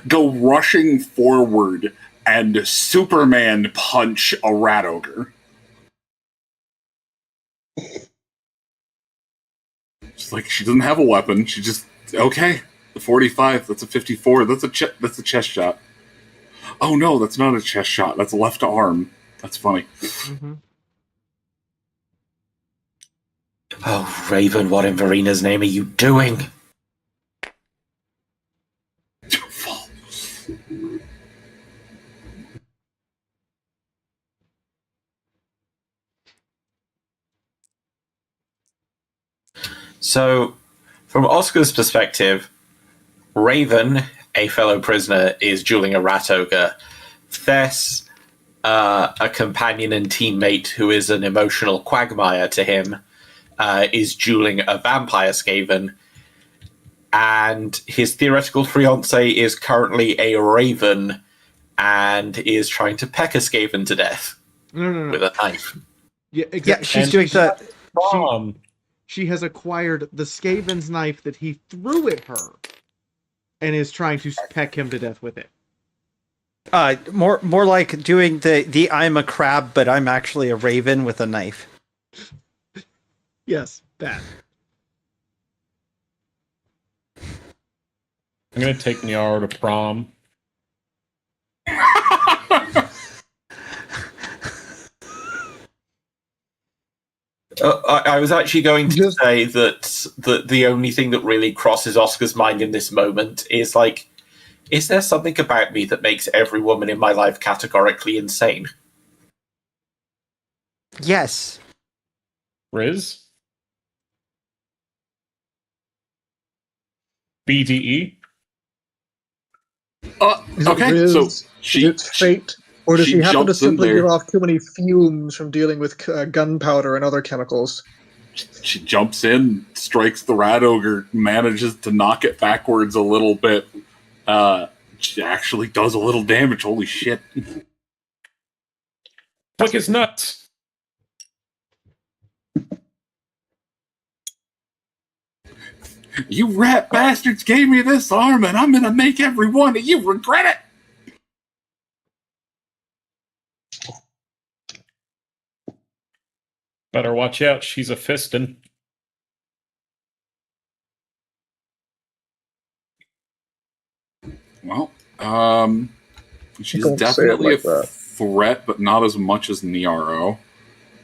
go rushing forward and Superman punch a rat ogre. It's like she doesn't have a weapon. She just okay. The 45. That's a 54. That's a chest shot. Oh no, that's not a chest shot. That's a left arm. That's funny. Mm-hmm. Oh, Raven, what in Verina's name are you doing? So, from Oscar's perspective, Raven, a fellow prisoner, is dueling a rat ogre. Thess, a companion and teammate who is an emotional quagmire to him, is dueling a vampire Skaven. And his theoretical fiancée is currently a raven and is trying to peck a Skaven to death No. with a knife. Yeah, exactly. Yeah, she's doing the. She has acquired the Skaven's knife that he threw at her and is trying to peck him to death with it. More like doing the I'm a crab, but I'm actually a raven with a knife. Yes, that. I'm gonna take Niaro to prom. I was actually going to say that the only thing that really crosses Oscar's mind in this moment is like, is there something about me that makes every woman in my life categorically insane? Yes. Riz? BDE? Okay, Riz, so is it fate, or does she he happen to jumps in simply there. give off too many fumes from dealing with gunpowder and other chemicals? She jumps in, strikes the rat ogre, manages to knock it backwards a little bit, actually does a little damage. Holy shit. Flick his nuts. You rat bastards gave me this arm, and I'm gonna make every one of you regret it. Better watch out. She's a fistin'. Well, she's Don't say it definitely like a that. threat, but not as much as Niaro.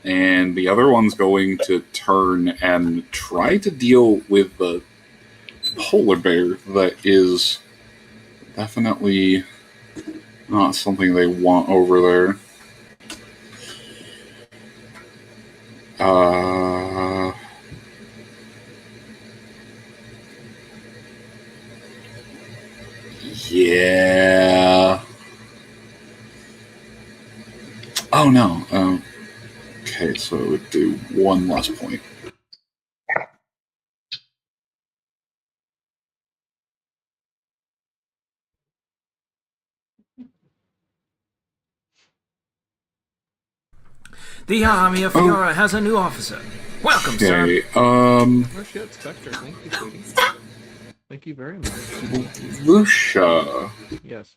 And the other one's going to turn and try to deal with the polar bear that is definitely not something they want over there. Yeah. Oh no. Okay, so it would do one less point. The army of Fiora has a new officer. Welcome, sir. Okay, Oh shit, Spectre, thank you, sweetie. Thank you very much. Lucia, Yes.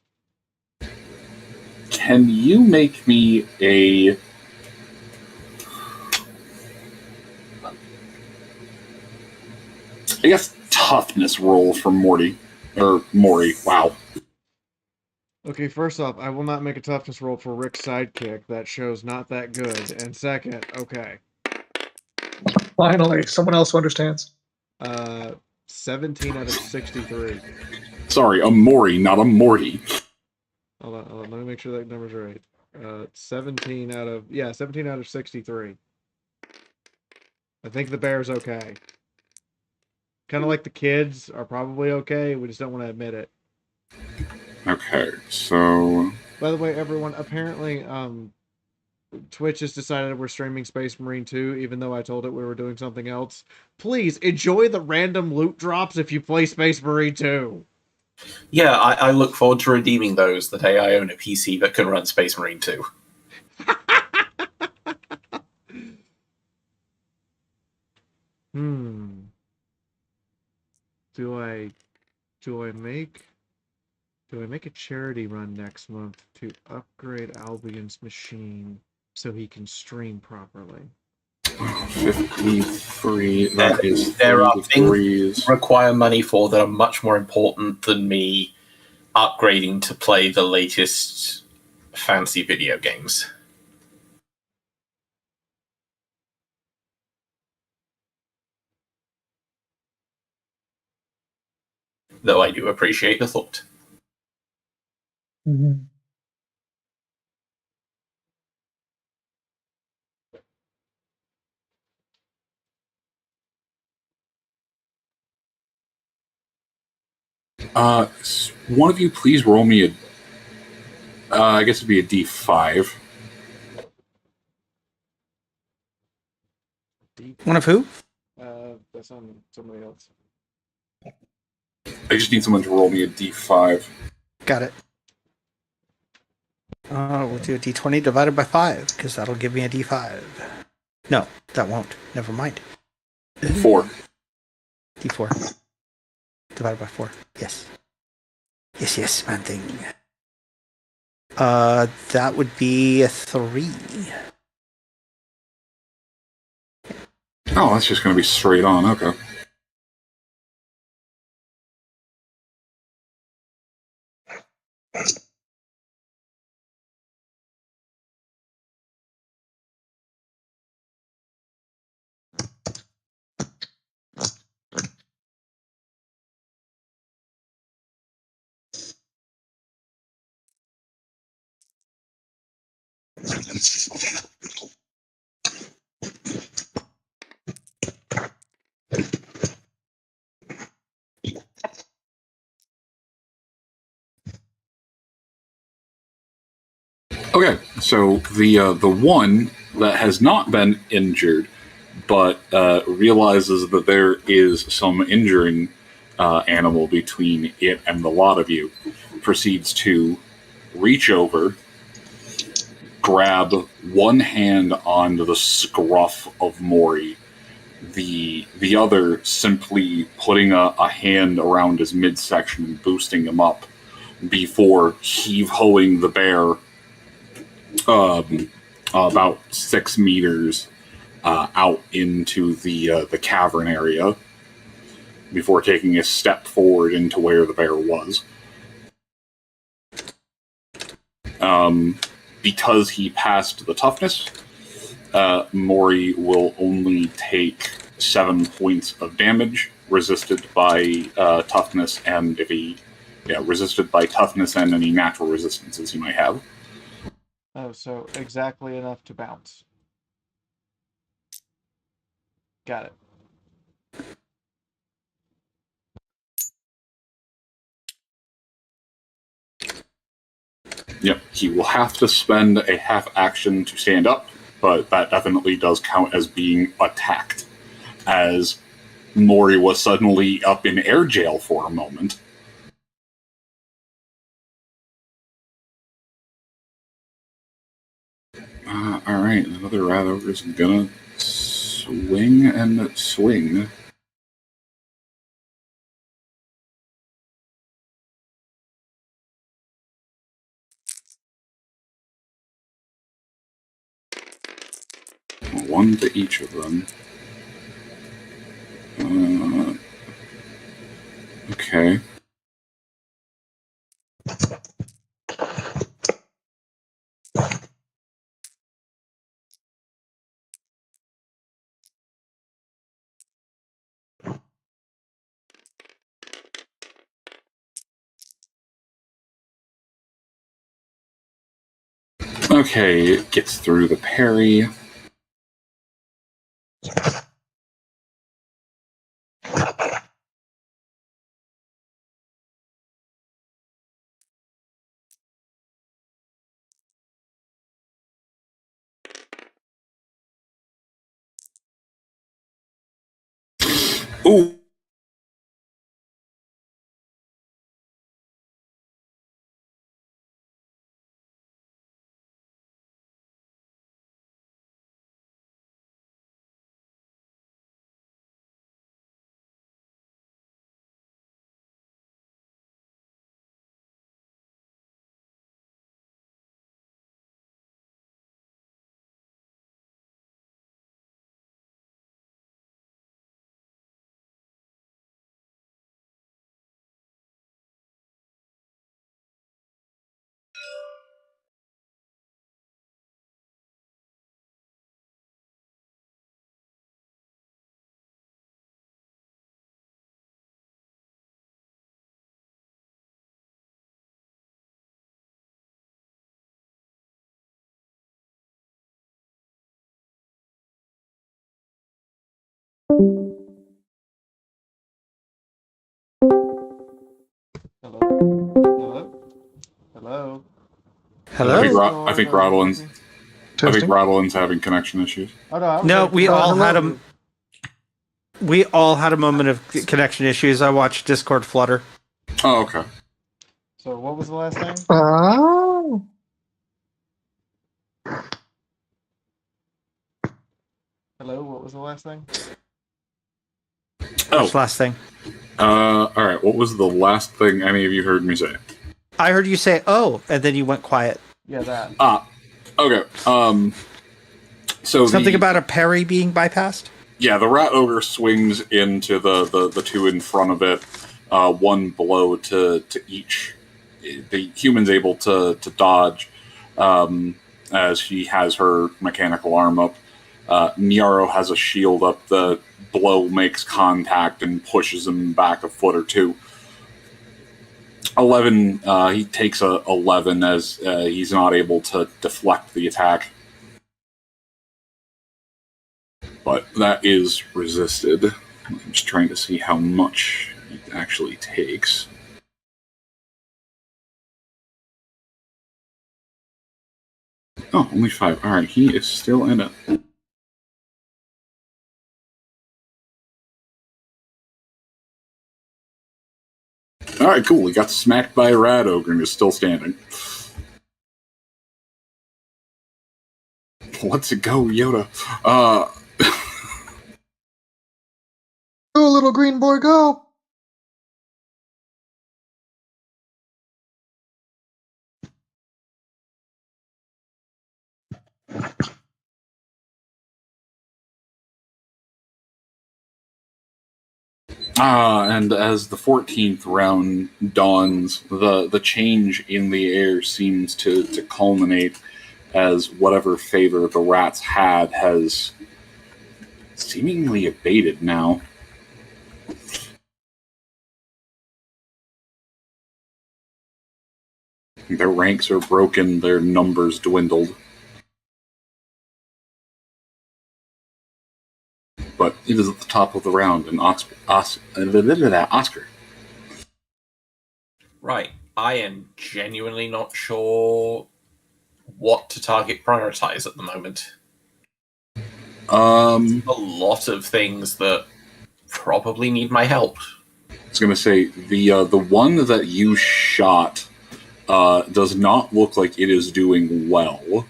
can you make me a I guess toughness roll for Morty. Or Mori, wow. Okay, first off, I will not make a toughness roll for Rick's sidekick. That show's not that good. And second, okay. Finally, someone else who understands. 17 out of 63. Sorry, a Mori, not a Morty. Hold on, let me make sure that number's right. 17 out of 63. I think the bear's okay. Kind of like the kids are probably okay. We just don't want to admit it. Okay, so By the way, everyone, apparently, Twitch has decided we're streaming Space Marine 2, even though I told it we were doing something else. Please enjoy the random loot drops if you play Space Marine 2. Yeah, I look forward to redeeming those the day I own a PC that can run Space Marine 2. Do I make a charity run next month to upgrade Albion's machine so he can stream properly? 53, that is There are 33s. things require money for that are much more important than me upgrading to play the latest fancy video games. Though I do appreciate the thought. One of you please roll me a I guess it'd be a D5. One of who? That's on somebody else. I just need someone to roll me a D5. Got it. We'll do a d20 divided by 5, because that'll give me a d5. No, that won't. Never mind. 4. d4. Divided by 4. Yes. Yes, man thing. That would be a 3. Oh, that's just going to be straight on. Okay. Okay, so the one that has not been injured, but realizes that there is some injuring animal between it and the lot of you, proceeds to reach over, grab one hand onto the scruff of Mori, the other simply putting a hand around his midsection and boosting him up before heave-hoing the bear about 6 meters out into the cavern area before taking a step forward into where the bear was. Because he passed the toughness, Mori will only take 7 points of damage, resisted by toughness, and resisted by toughness and any natural resistances he might have. Oh, so exactly enough to bounce. Got it. Yep, he will have to spend a half action to stand up, but that definitely does count as being attacked, as Mori was suddenly up in air jail for a moment. Alright, another rat ogre is gonna swing and swing. One to each of them. Okay. Okay, it gets through the parry. Ooh! Hello? Hello? Hello? Hello? I think Rodelin's having connection issues. Oh, no, I was No, like, we all hello. had a moment of connection issues. I watched Discord flutter. Oh, okay. So what was the last thing? Oh. Hello, what was the last thing? Oh, Which last thing? alright, what was the last thing any of you heard me say? I heard you say "oh," and then you went quiet. Yeah, that. Okay, so Something about a parry being bypassed? Yeah, the rat ogre swings into the two in front of it, one blow to each. The human's able to dodge, as she has her mechanical arm up. Nyaro has a shield up. The blow makes contact and pushes him back a foot or two. 11, he takes a 11 as he's not able to deflect the attack. But that is resisted. I'm just trying to see how much it actually takes. Oh, only 5. Alright, he is still in it. All right, cool. He got smacked by a rat ogre and is still standing. Let's go, Yoda. Go, little green boy, go! And as the 14th round dawns, the change in the air seems to culminate as whatever favor the rats had has seemingly abated now. Their ranks are broken, their numbers dwindled. But it is at the top of the round, and Oscar. Right. I am genuinely not sure what to target prioritize at the moment. A lot of things that probably need my help. I was going to say, the one that you shot does not look like it is doing well.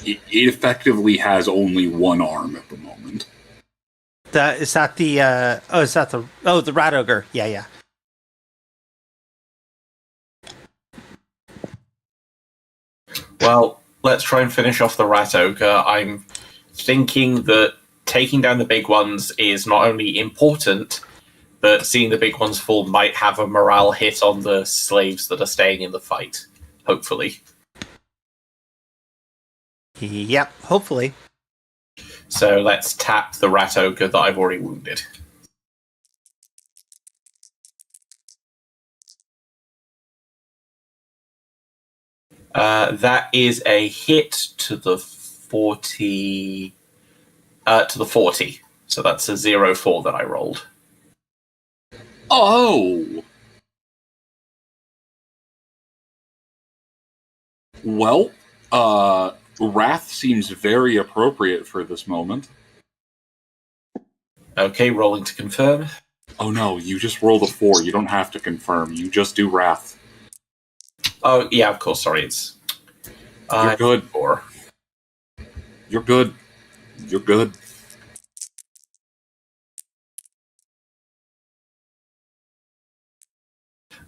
It effectively has only one arm at the moment. The rat ogre. Yeah. Well, let's try and finish off the rat ogre. I'm thinking that taking down the big ones is not only important, but seeing the big ones fall might have a morale hit on the slaves that are staying in the fight. Hopefully. Yep, hopefully. So let's tap the rat ogre that I've already wounded. That is a hit to the 40. To the 40. So that's a 0-4 that I rolled. Oh! Well, Wrath seems very appropriate for this moment. Okay, rolling to confirm. Oh no, you just rolled a 4. You don't have to confirm. You just do Wrath. Oh, yeah, of course, sorry, it's... You're good. 4. You're good. You're good.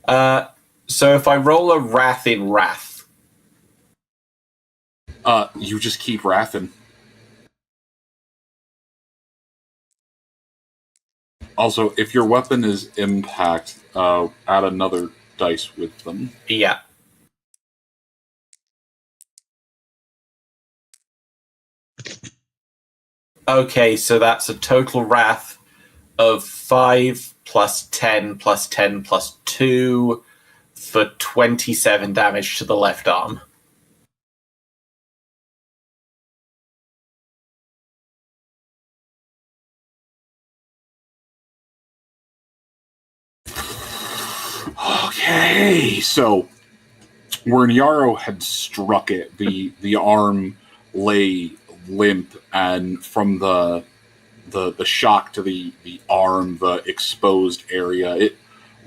So if I roll a Wrath in Wrath... You just keep wrathing. Also, if your weapon is impact, add another dice with them. Yeah. Okay, so that's a total Wrath of 5 plus 10 plus 10 plus 2 for 27 damage to the left arm. Okay, so where Nyaro had struck it, the arm lay limp, and from the shock to the arm, the exposed area, it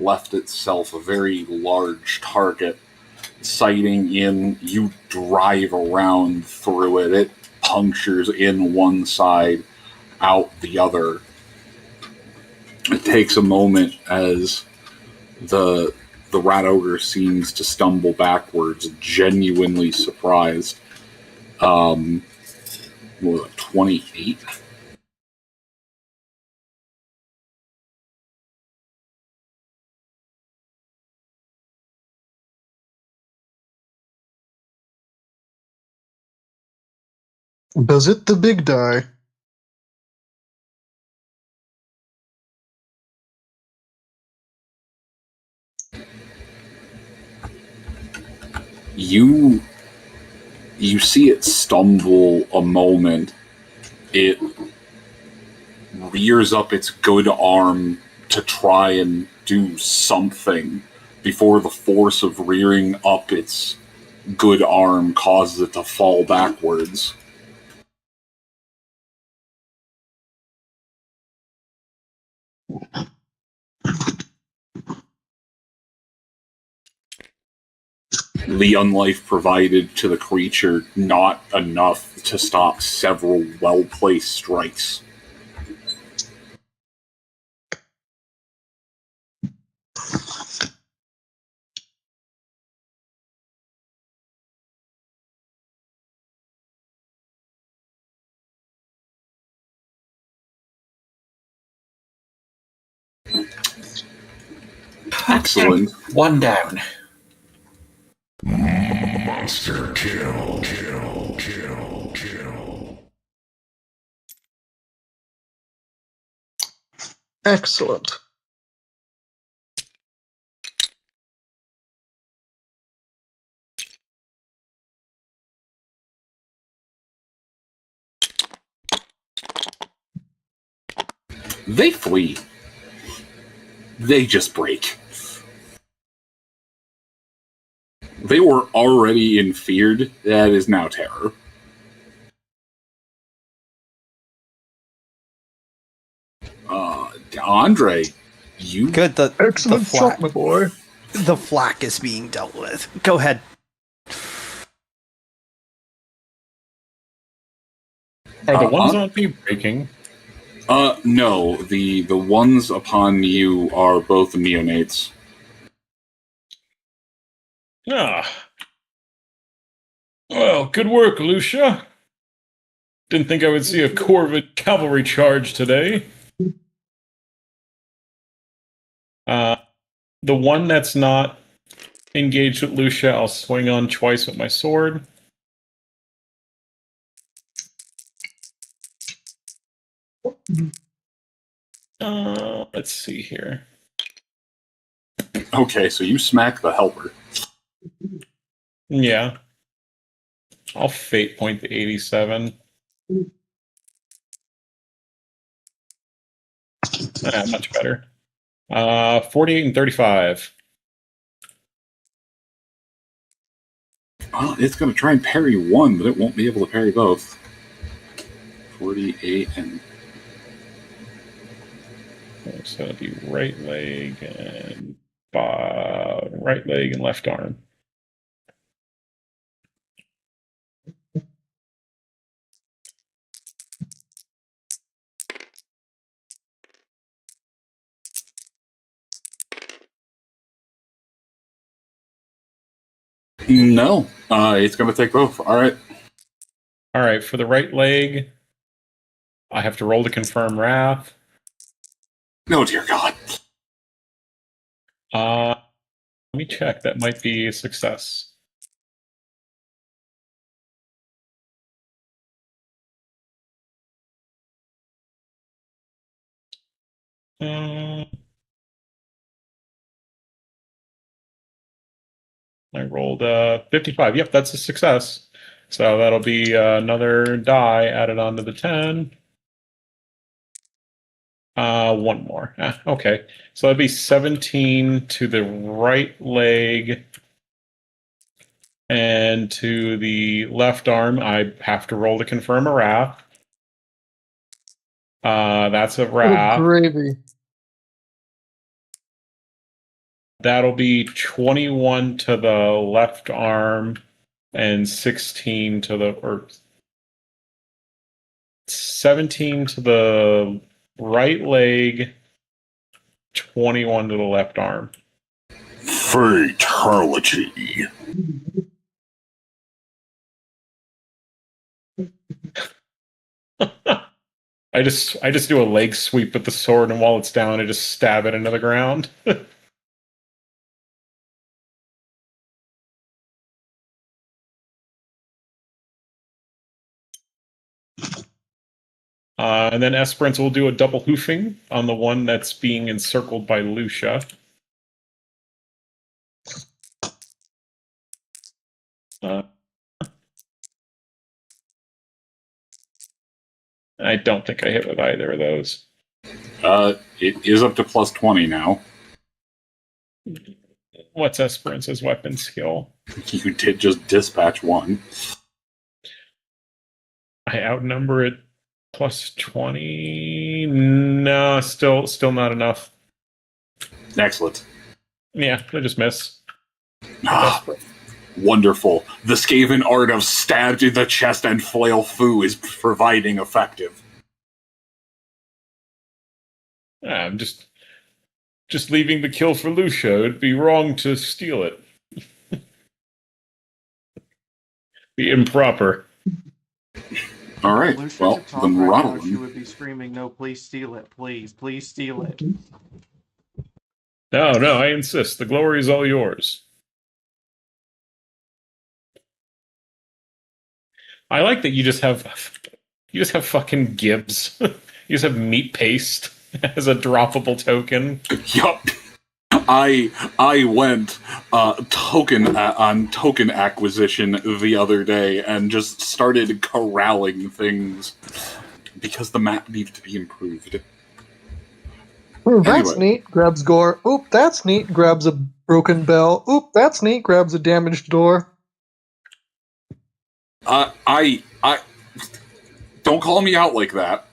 left itself a very large target. Sighting in, you drive around through it. It punctures in one side, out the other. It takes a moment as the rat ogre seems to stumble backwards, genuinely surprised. What was it, 28? Does it the big die? You see it stumble a moment. It rears up its good arm to try and do something before the force of rearing up its good arm causes it to fall backwards. The unlife provided to the creature not enough to stop several well-placed strikes. Excellent. One down. Monster kill, kill, kill, kill. Excellent. They flee. They just break. They were already in feared. That is now terror. Andre, you Good. Excellent shot, my boy. The flak is being dealt with. Go ahead. Are the ones on me breaking? No. The ones upon you are both neonates. Ah. Well, good work, Lucia. Didn't think I would see a Corvid cavalry charge today. The one that's not engaged with Lucia, I'll swing on twice with my sword. Let's see here. Okay, so you smack the helper. Yeah. I'll fate point the 87. Much better. 48 and 35. Well, it's going to try and parry one, but it won't be able to parry both. 48 and... So it'll be right leg and left arm. No, it's going to take both. All right. All right, for the right leg, I have to roll to confirm Wrath. No, dear God. Let me check. That might be a success. I rolled 55. Yep, that's a success. So that'll be another die added onto the 10. One more. Okay. So that'd be 17 to the right leg. And to the left arm, I have to roll to confirm a wrath. That's a wrath. Gravy. That'll be 21 to the left arm and 16 to the, or 17 to the right leg, 21 to the left arm. Fatality. I just do a leg sweep with the sword, and while it's down, I just stab it into the ground. And then Esperance will do a double hoofing on the one that's being encircled by Lucia. I don't think I hit with either of those. It is up to plus 20 now. What's Esperance's weapon skill? You did just dispatch one. I outnumber it plus 20. No, still not enough. Excellent. Yeah, I just miss. Ah, wonderful. The Skaven art of stabbed in the chest and flail foo is proving effective. I'm just leaving the kill for Lucio. It'd be wrong to steal it. Be improper. All right. Lucia's Well, a top then right now, Rodolin. she would be screaming, "No, please steal it, please steal it." No, I insist. The glory is all yours. I like that you just have fucking Gibbs. You just have meat paste as a droppable token. Yup. I went on token acquisition the other day and just started corralling things because the map needed to be improved. Ooh, that's Anyway. neat. Grabs gore. Oop, that's neat. Grabs a broken bell. Oop, that's neat. Grabs a damaged door. I don't call me out like that.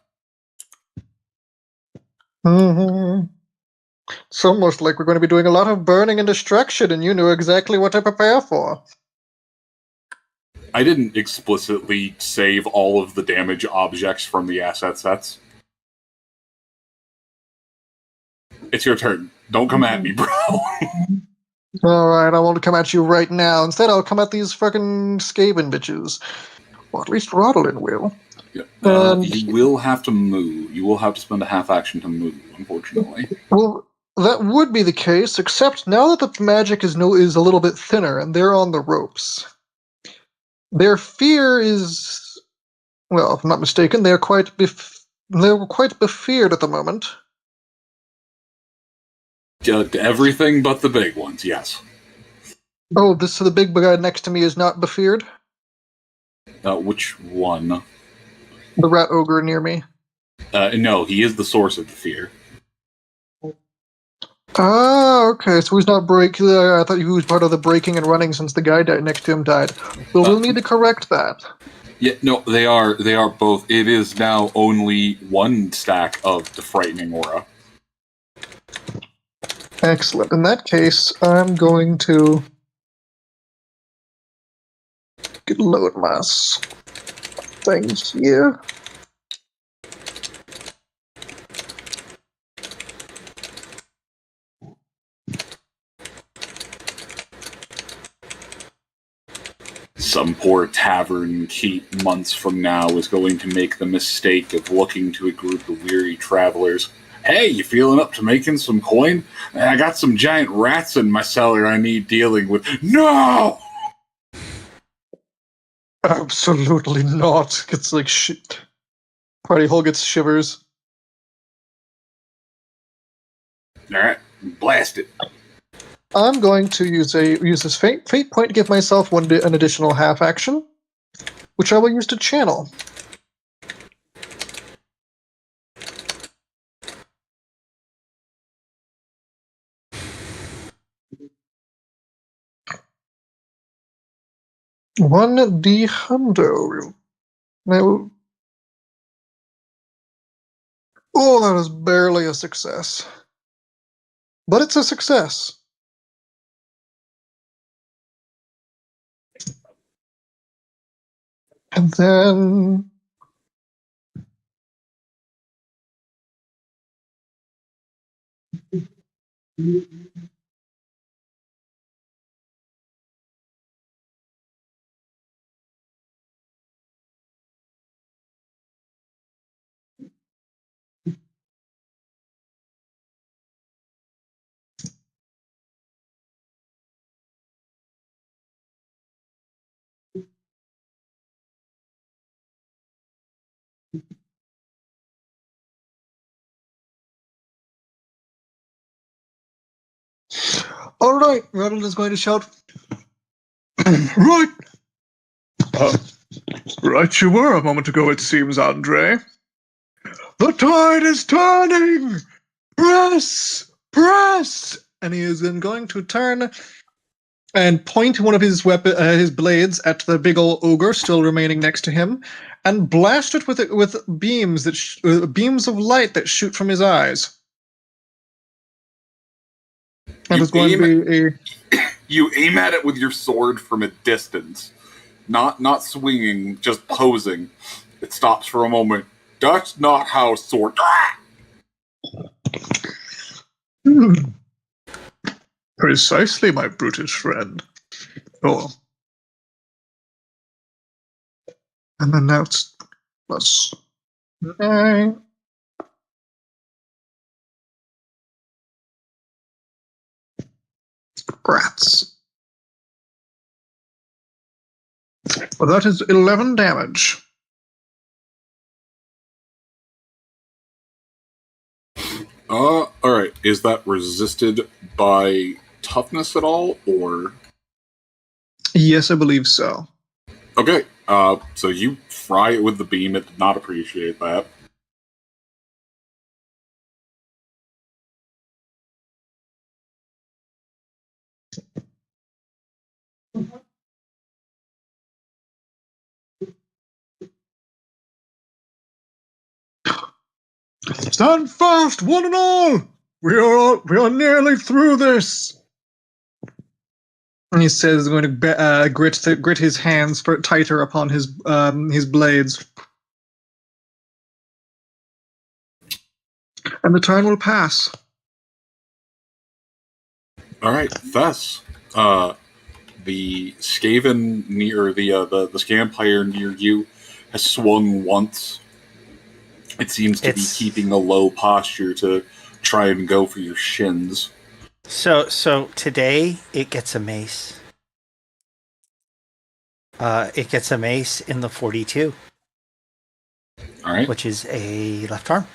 Mm-hmm. It's almost like we're going to be doing a lot of burning and destruction, and you knew exactly what to prepare for. I didn't explicitly save all of the damage objects from the asset sets. It's your turn. Don't come at me, bro. Alright, I won't come at you right now. Instead, I'll come at these fucking Skaven bitches. Or at least Rodolin will. Yeah. You will have to move. You will have to spend a half action to move, unfortunately. Well, that would be the case, except now that the magic is a little bit thinner, and they're on the ropes. Their fear is, well, if I'm not mistaken, they're quite befeared at the moment. Everything but the big ones, yes. Oh, so the big guy next to me is not befeared? Which one? The rat ogre near me. No, he is the source of the fear. Ah, okay, so he's not I thought he was part of the breaking and running since the guy next to him died. So we'll need to correct that. Yeah, no, they are both. It is now only one stack of the frightening aura. Excellent. In that case, I'm going to load my things here. Some poor tavern keep months from now is going to make the mistake of looking to a group of weary travelers. Hey, you feeling up to making some coin? I got some giant rats in my cellar I need dealing with. No! Absolutely not. It's like shit. Party Hole gets shivers. Alright, blast it. I'm going to use this fate point to give myself an additional half action, which I will use to channel. One D hundo. Now, oh, that is barely a success, but it's a success. And then all right, Ronald is going to shout. Right. Right you were a moment ago, it seems, Andre. The tide is turning! Press! Press! And he is then going to turn and point one of his blades at the big old ogre still remaining next to him, and blast it with beams beams of light that shoot from his eyes. That is going to be a. You aim at it with your sword from a distance, not swinging, just posing. It stops for a moment. That's not how sword. Precisely, my brutish friend. Oh. And then now it's plus 9. Rats. Well, that is 11 damage. Alright. Is that resisted by toughness at all, or? Yes, I believe so. Okay, so you fry it with the beam. It did not appreciate that. Stand fast, one and all! We are nearly through this. And he says, he's going to grit his hands tighter upon his blades. And the turn will pass. All right, thus, the Skaven near the Scampire near you has swung once. It seems to be keeping a low posture to try and go for your shins. So today it gets a mace. It gets a mace in the 42. All right. Which is a left arm.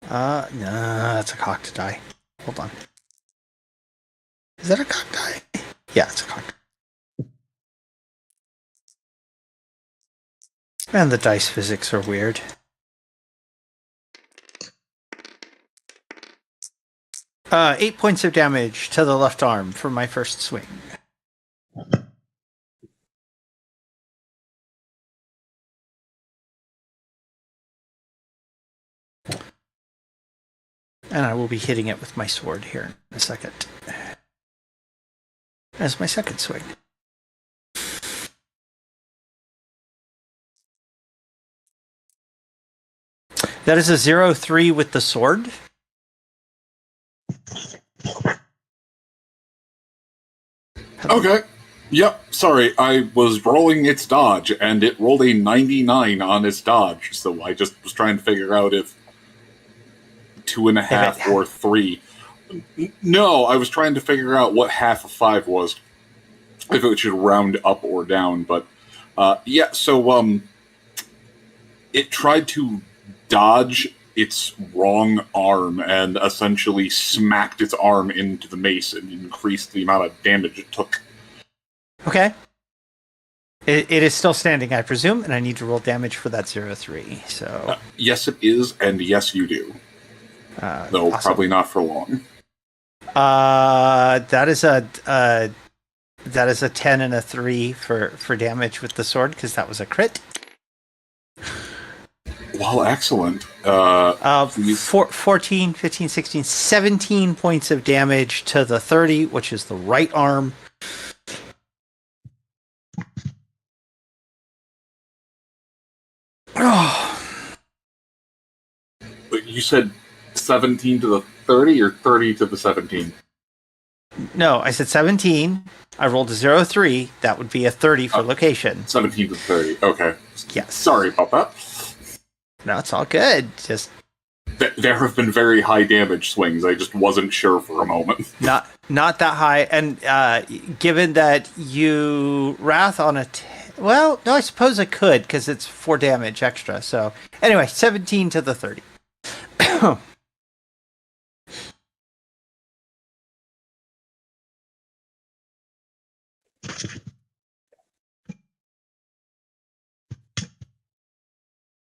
No, that's a cocked die. Hold on. Is that a cocked die? Yeah, it's a cocked. Man, the dice physics are weird. Uh, 8 points of damage to the left arm for my first swing. And I will be hitting it with my sword here in a second. As my second swing. That is a 0-3 with the sword. Okay. Yep, sorry, I was rolling its dodge, and it rolled a 99 on its dodge, so I just was trying to figure out if 2.5 or 3. No, I was trying to figure out what half of 5 was, if it should round up or down, but yeah, so it tried to dodge its wrong arm and essentially smacked its arm into the mace and increased the amount of damage it took. Okay. It is still standing, I presume, and I need to roll damage for that 0-3. So yes, it is, and yes, you do. Though awesome. probably not for long. That is a 10 and a 3 for damage with the sword because that was a crit. Well, excellent. 14, 15, 16, 17 points of damage to the 30, which is the right arm. Oh. You said 17 to the 30 or 30 to the 17? No, I said 17. I rolled a 0-3. That would be a 30 for location. 17 to 30. Okay. Yes. Sorry about that. No, it's all good. Just there have been very high damage swings. I just wasn't sure for a moment. not that high. And given that you wrath on a... well, no, I suppose I could because it's 4 damage extra. So anyway, 17 to the 30.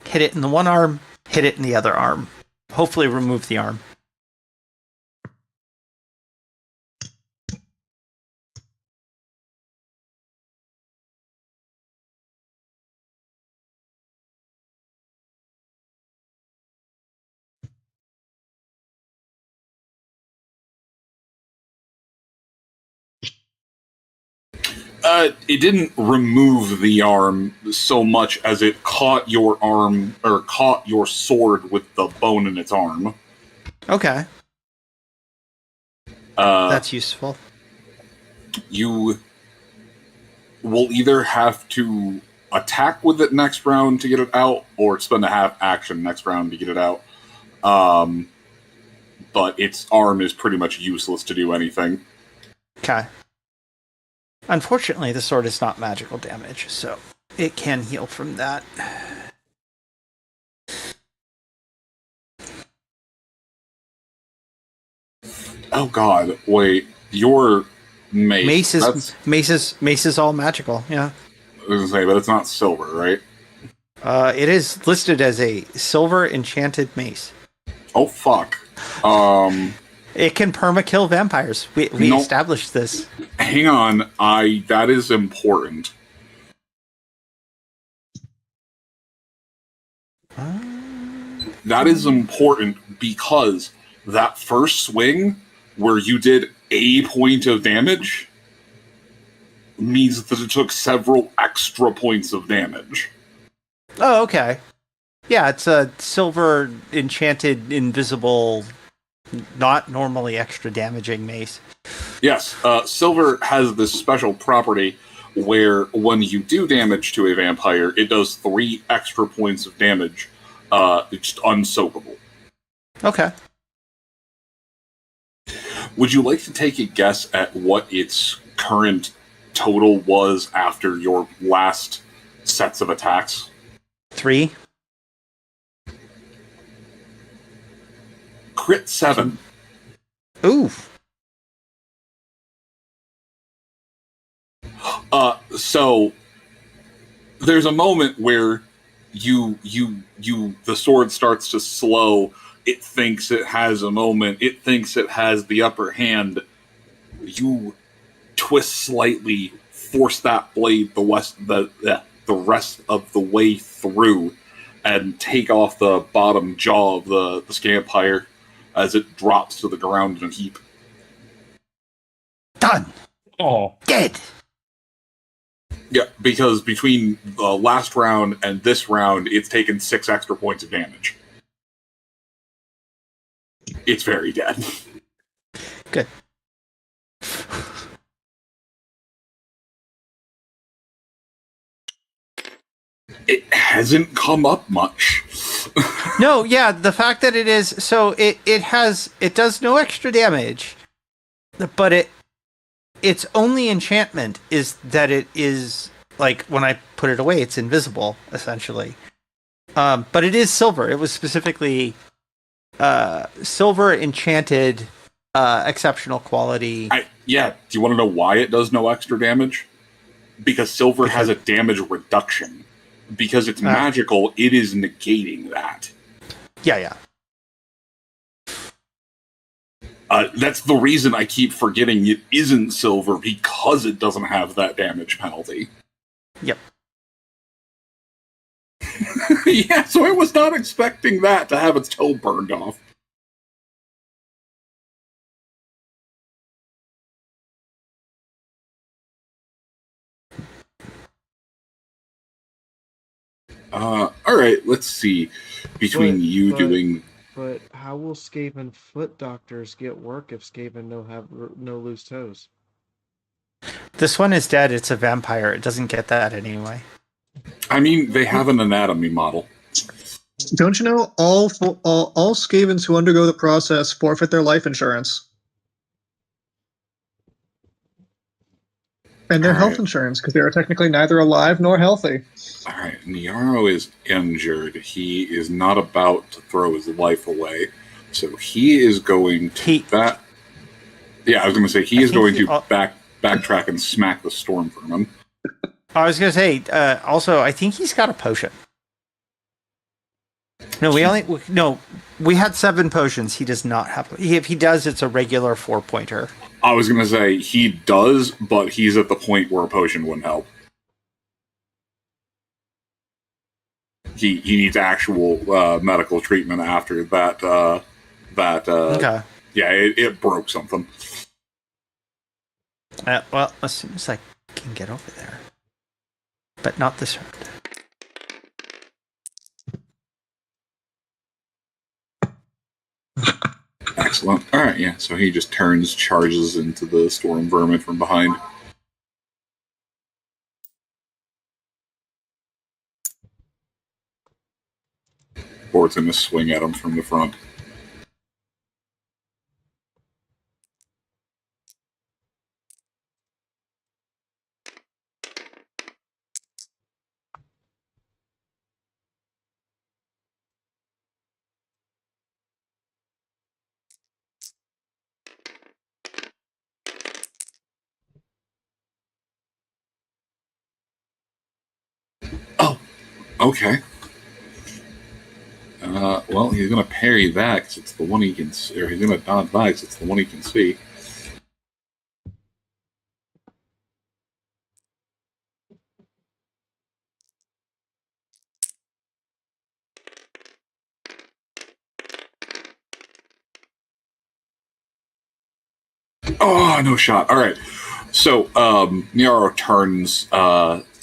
Hit it in the one arm, hit it in the other arm. Hopefully remove the arm. It didn't remove the arm so much as it caught your arm, or caught your sword with the bone in its arm. Okay. That's useful. You will either have to attack with it next round to get it out, or spend a half action next round to get it out. But its arm is pretty much useless to do anything. Okay. Unfortunately, the sword is not magical damage, so it can heal from that. Oh god, wait, your mace. Mace is all magical, yeah. I was gonna say, but it's not silver, right? It is listed as a silver enchanted mace. Oh fuck. It can perma-kill vampires. We established this. Hang on, that is important. That is important because that first swing where you did a point of damage means that it took several extra points of damage. Oh, okay. Yeah, it's a silver enchanted invisible, not normally extra damaging mace. Yes, silver has this special property where when you do damage to a vampire, it does 3 extra points of damage. It's unsoakable. Okay. Would you like to take a guess at what its current total was after your last sets of attacks? 3. Crit 7. Ooh. So there's a moment where the sword starts to slow. It thinks it has a moment. It thinks it has the upper hand. You twist slightly, force that blade the rest of the way through, and take off the bottom jaw of the Scampire as it drops to the ground in a heap. Done. Oh. Dead. Yeah, because between the last round and this round, it's taken 6 extra points of damage. It's very dead. Good. It hasn't come up much. No, yeah, the fact that it is so it does no extra damage, but its only enchantment is that it is, like, when I put it away, it's invisible, essentially. But it is silver. It was specifically silver enchanted, exceptional quality. Do you want to know why it does no extra damage? Because silver has a damage reduction. Because it's magical, it is negating that. Yeah. That's the reason I keep forgetting it isn't silver, because it doesn't have that damage penalty. Yep. Yeah, so I was not expecting that to have its toe burned off. Alright, let's see. Between But how will Skaven foot doctors get work if Skaven have no loose toes? This one is dead. It's a vampire. It doesn't get that anyway. I mean, they have an anatomy model. Don't you know all Skavens who undergo the process forfeit their life insurance and their health insurance because they are technically neither alive nor healthy. All right, Niaro is injured. He is not about to throw his life away, so he is going to Yeah, I was going to say he is going to backtrack and smack the storm from him. I was going to say also, I think he's got a potion. No, we had 7 potions. He does not have. If he does, it's a regular 4-pointer. I was going to say he does, but he's at the point where a potion wouldn't help. He needs actual medical treatment after that. Okay. Yeah, it broke something. Well, as soon as I can get over there. But not this round. Excellent. All right, yeah. So he just turns, charges into the storm vermin from behind. Board's going to swing at him from the front. Oh, okay. Well, he's going to parry that because it's the one he can see, or he's going to dodge that because it's the one he can see. Oh, no shot. All right. So, Niaro turns,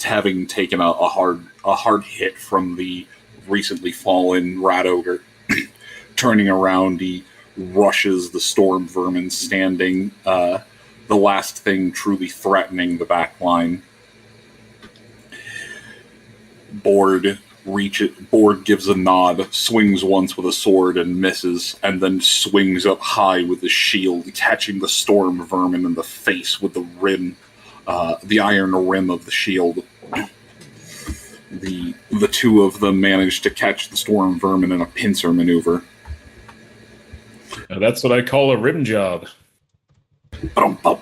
having taken a hard hit from the recently fallen rat ogre. Turning around, he rushes the storm vermin standing, the last thing truly threatening the back line. Board gives a nod, swings once with a sword and misses, and then swings up high with his shield, catching the storm vermin in the face with the rim, the iron rim of the shield. The two of them manage to catch the storm vermin in a pincer maneuver. Now that's what I call a rim job. Ba-dum-bum.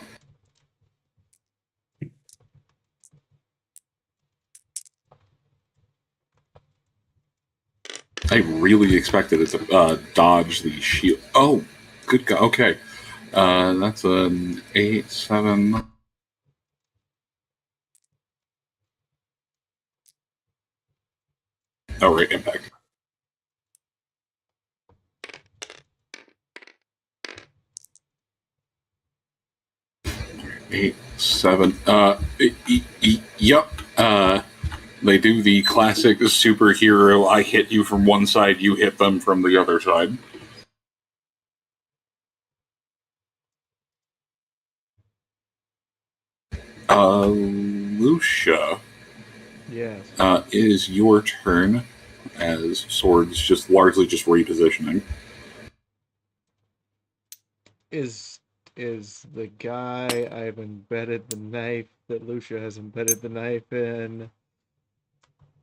I really expected it to dodge the shield. Oh, good God. Okay. That's an 8, 7. Oh, right, impact. Eight, 7. Yep. They do the classic superhero, I hit you from one side, you hit them from the other side. Lucia. Yes. It is your turn as Sword's just largely just repositioning. Is the guy I've embedded the knife that Lucia has embedded the knife in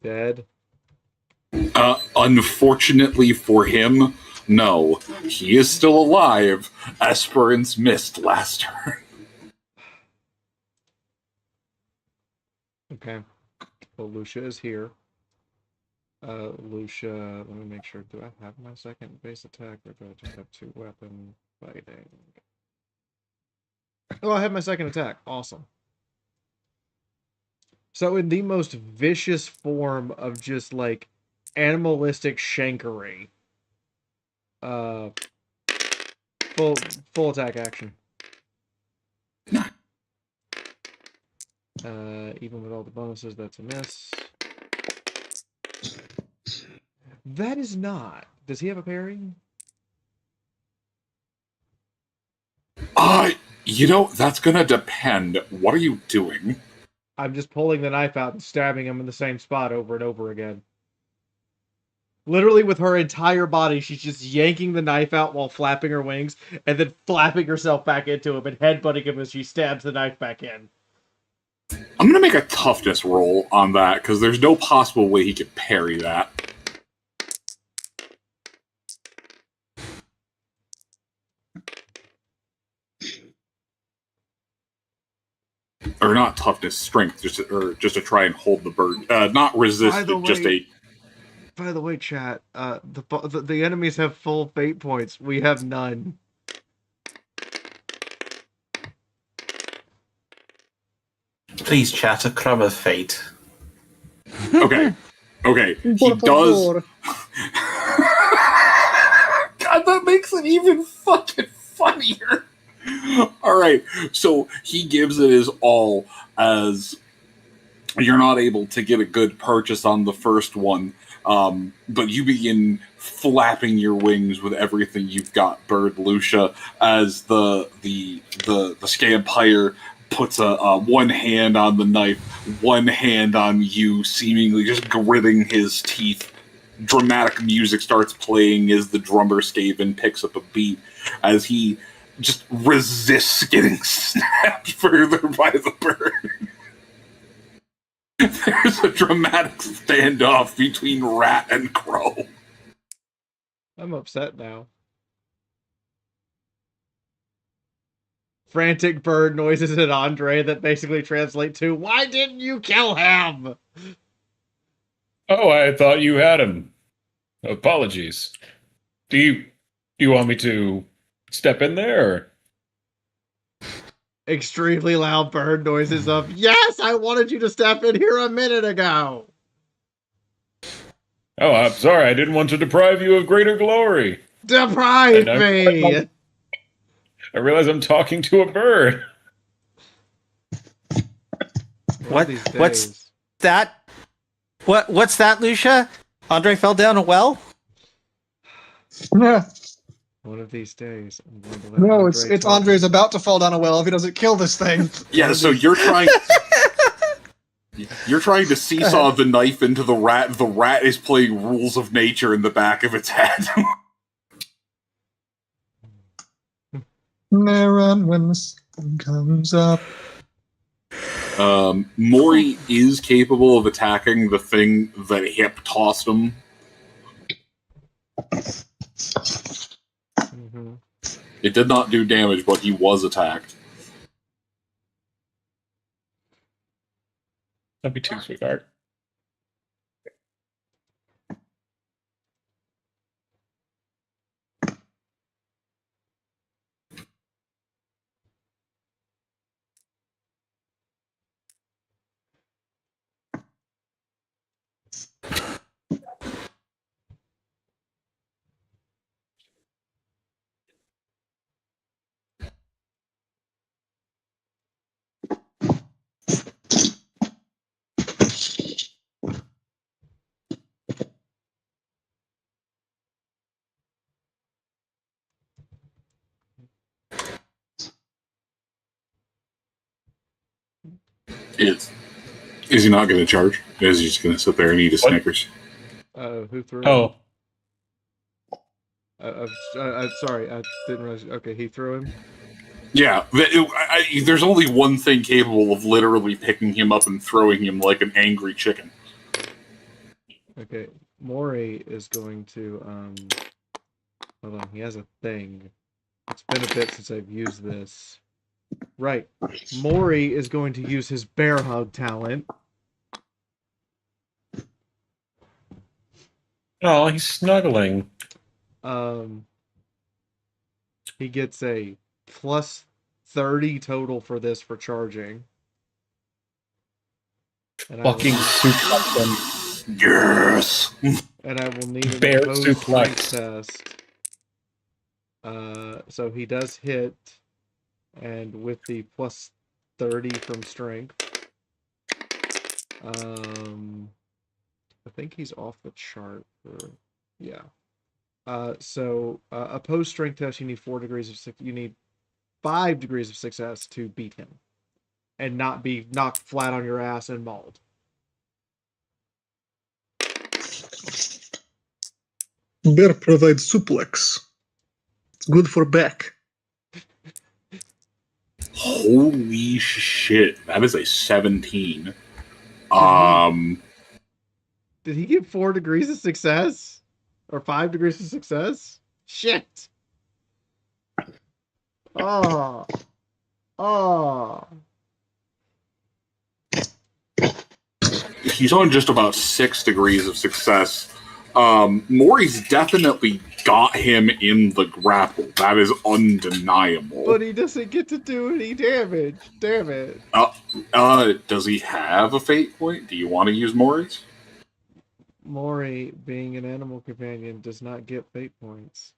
dead? Unfortunately for him, no. He is still alive. Esperance missed last turn. Okay. Well, Lucia is here. Lucia, let me make sure. Do I have my second base attack, or do I just have 2 weapon fighting? Oh, I have my second attack. Awesome. So in the most vicious form of just like animalistic shankery, full attack action. Even with all the bonuses, that's a miss. That is not. Does he have a parry? That's gonna depend. What are you doing? I'm just pulling the knife out and stabbing him in the same spot over and over again. Literally with her entire body, she's just yanking the knife out while flapping her wings, and then flapping herself back into him and headbutting him as she stabs the knife back in. I'm gonna make a toughness roll on that, because there's no possible way he could parry that. Or not toughness, strength, just to try and hold the bird. Not resist, By the way, chat, the enemies have full fate points. We have none. Please, chat, a crumb of fate. Okay. He does. God, that makes it even fucking funnier. All right. So he gives it his all as you're not able to get a good purchase on the first one, but you begin flapping your wings with everything you've got, Bird Lucia, as the Scampire puts a one hand on the knife, one hand on you, seemingly just gritting his teeth. Dramatic music starts playing as the drummer Skaven picks up a beat as he just resists getting snapped further by the bird. There's a dramatic standoff between Rat and Crow. I'm upset now. Frantic bird noises at Andre that basically translate to, "Why didn't you kill him?" Oh, I thought you had him. Apologies. Do you want me to step in there? Or? Extremely loud bird noises of, "Yes, I wanted you to step in here a minute ago." Oh, I'm sorry. I didn't want to deprive you of greater glory. Deprive me! I realize I'm talking to a bird. What's that? What's that, Lucia? Andre fell down a well? Yeah. One of these days, I'm going to let No, Andre it's talk. Andre's about to fall down a well if he doesn't kill this thing. Yeah, so you're trying. You're trying to seesaw the knife into the rat. The rat is playing Rules of Nature in the back of its head. Run when the sun comes up. Mori is capable of attacking the thing that hip tossed him. Mm-hmm. It did not do damage, but he was attacked. That'd be too sweetheart. Is he not going to charge? Is he just going to sit there and eat his Snickers? Who threw him? Oh, I'm sorry, I didn't realize. Okay, he threw him. Yeah, there's only one thing capable of literally picking him up and throwing him like an angry chicken. Okay, Mori is going to, hold on, he has a thing. It's been a bit since I've used this. Right, Mori is going to use his bear hug talent. oh, he's snuggling. He gets a plus 30 total for this for charging. And Fucking suplex him. Yes! And I will need an Bear opposed suplex. strength test. So he does hit, and with the plus 30 from strength, I think he's off the chart for, yeah. So opposed strength test, you need 4 degrees of you need 5 degrees of success to beat him, and not be knocked flat on your ass and mauled. Bear provides suplex. It's good for back. Holy shit, that is a 17. Did he get 4 degrees of success? Or 5 degrees of success? Shit! Oh. He's on just about 6 degrees of success. Maury's definitely got him in the grapple. That is undeniable. But he doesn't get to do any damage. Damn it. Does he have a fate point? Do you want to use Maury's? Mori, being an animal companion, does not get fate points.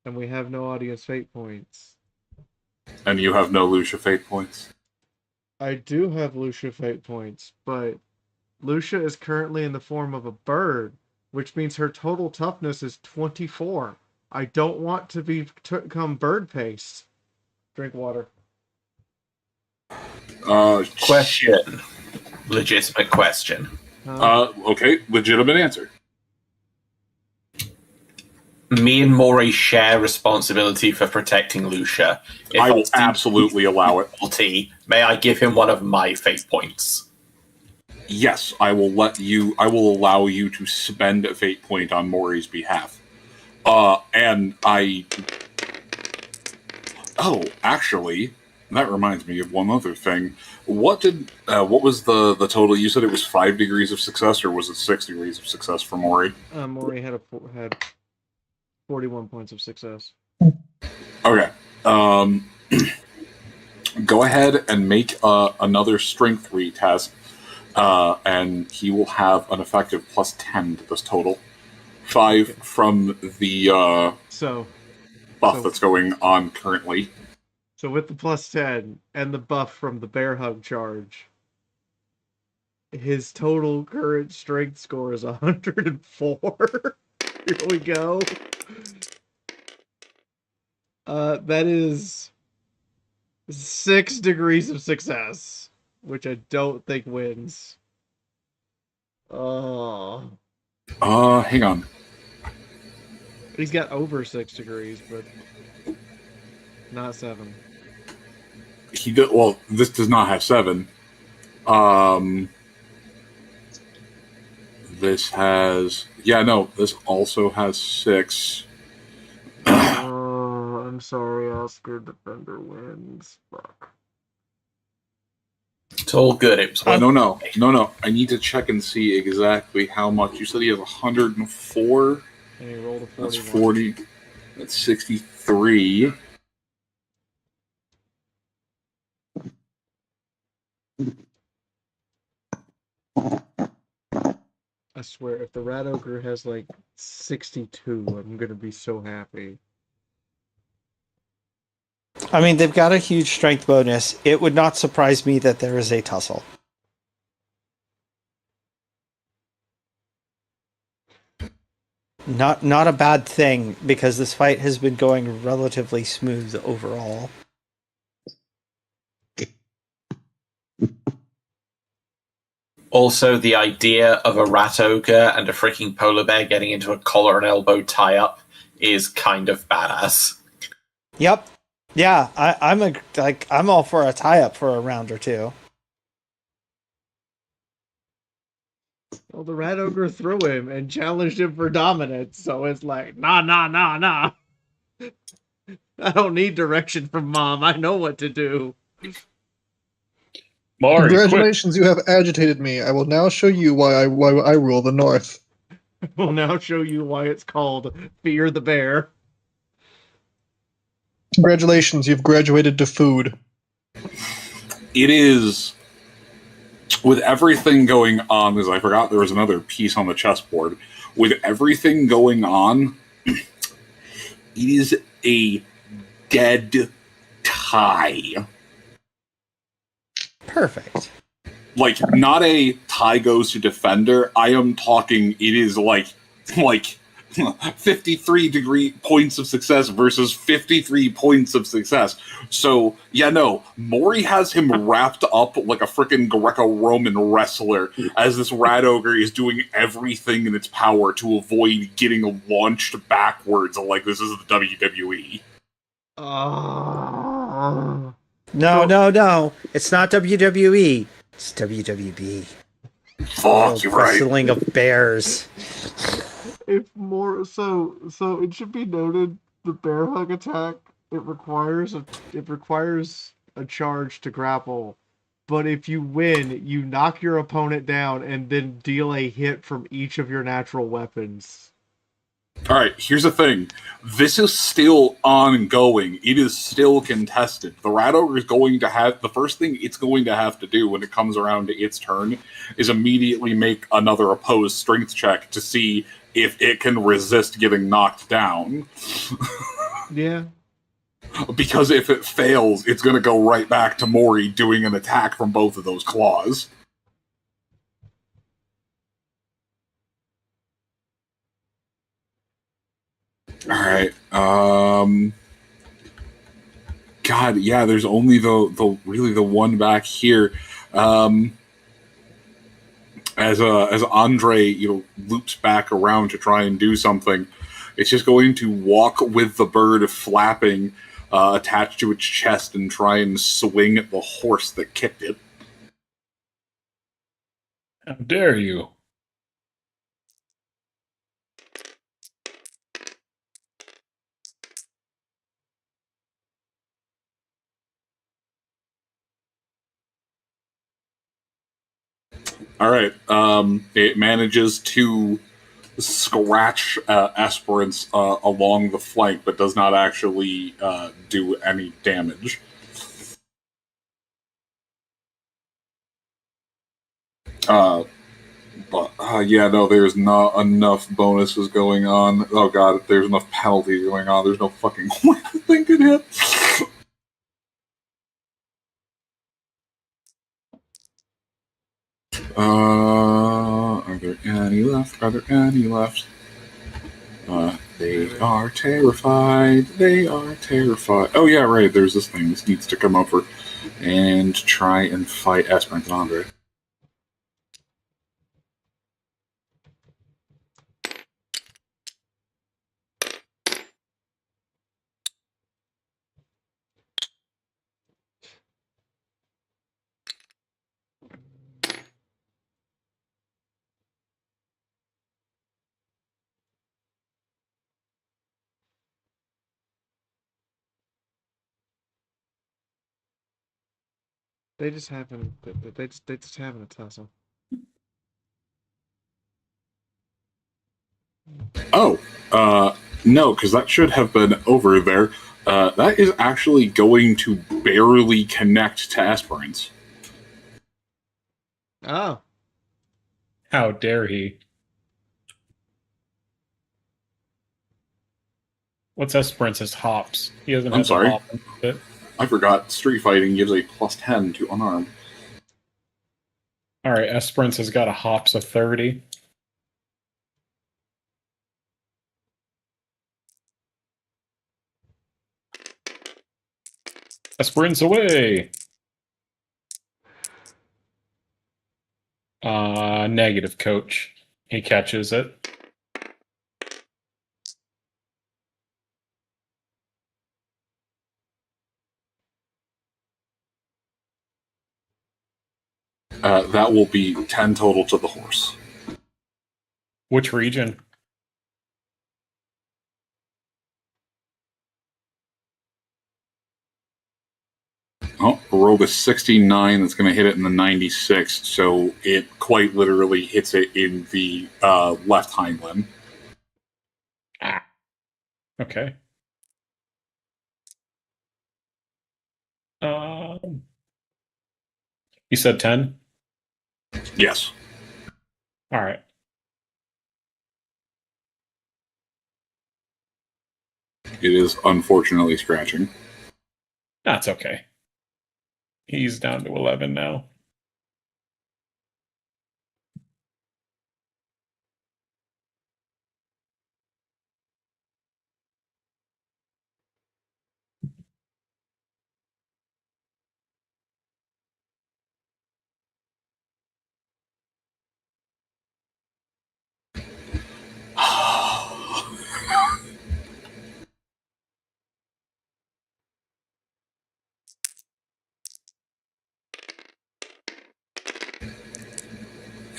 and we have no audience fate points. And you have no Lucia fate points. I do have Lucia fate points, but Lucia is currently in the form of a bird, which means her total toughness is 24. I don't want to become bird paste. Drink water. Question. Legitimate question. Okay, legitimate answer. Me and Maury share responsibility for protecting Lucia. If I will see absolutely allow it. difficulty, may I give him one of my fate points? Yes, I will allow you to spend a fate point on Maury's behalf. And I... Oh, actually, that reminds me of one other thing. What was the total? You said it was 5 degrees of success, or was it 6 degrees of success for Maury? Maury had 41 points of success. Okay. Go ahead and make another strength retest, and he will have an effective plus 10 to this total. 5 from the buff that's going on currently. So with the plus 10 and the buff from the bear hug charge, his total current strength score is 104. Here we go. That is 6 degrees of success, which I don't think wins. Oh. Hang on. He's got over 6 degrees, but not 7. Well, this does not have 7. This has... Yeah, no, this also has 6. Oh, I'm sorry, Oscar. Defender wins. Fuck. It's all good. It was No. I need to check and see exactly how much. You said he has 104? And he rolled a 41. That's 40. That's 63. I swear, if the Rat Ogre has like 62, I'm gonna be so happy. I mean, they've got a huge strength bonus. It would not surprise me that there is a tussle. Not a bad thing, because this fight has been going relatively smooth overall. Also, the idea of a rat ogre and a freaking polar bear getting into a collar and elbow tie-up is kind of badass. Yep. Yeah, I'm all for a tie-up for a round or two. Well, the Rat Ogre threw him and challenged him for dominance, so it's like, nah. I don't need direction from Mom. I know what to do. Maury, Congratulations, you have agitated me. I will now show you why I rule the North. I will now show you why it's called Fear the Bear. Congratulations, you've graduated to food. It is... With everything going on, because I forgot there was another piece on the chessboard. With everything going on, it is a dead tie. Perfect. Like, not a tie goes to defender. I am talking, it is like 53 degree points of success versus 53 points of success. So, yeah, no, Maury has him wrapped up like a freaking Greco-Roman wrestler as this Rat Ogre is doing everything in its power to avoid getting launched backwards like this is the WWE. No. It's not WWE. It's WWB. Fuck, you're right. Wrestling of bears. If more so it should be noted the bear hug attack it requires a charge to grapple, but if you win you knock your opponent down and then deal a hit from each of your natural weapons. Alright, here's the thing. This is still ongoing. It is still contested. The Rat Ogre is going to have... The first thing it's going to have to do when it comes around to its turn is immediately make another opposed strength check to see if it can resist getting knocked down. Yeah. Because if it fails, it's going to go right back to Mori doing an attack from both of those claws. Alright, God, yeah, there's only the one back here. As Andre, loops back around to try and do something, it's just going to walk with the bird flapping attached to its chest and try and swing at the horse that kicked it. How dare you? All right. It manages to scratch Esperance along the flank, but does not actually do any damage. Yeah, no, there's not enough bonuses going on. Oh god, there's enough penalties going on. There's no fucking way the thing can hit. Are there any left? Are there any left? They are terrified. They are terrified. Oh yeah, right. There's this thing. This needs to come over and try and fight Esperance and Andre. They just having they just having a tussle. Oh, no, because that should have been over there. That is actually going to barely connect to Esperance. Oh. How dare he? What's Esperance's hops? He doesn't I'm have sorry. a hop in it. I forgot Street Fighting gives a +10 to unarmed. Alright, Esperance has got a hops of 30. Esperance away! Negative, coach. He catches it. That will be 10 total to the horse. Which region? Oh, rolled a 69. That's going to hit it in the 96. So it quite literally hits it in the left hind limb. Ah. Okay. You said 10? Yes. Alright. It is unfortunately scratching. That's okay. He's down to 11 now.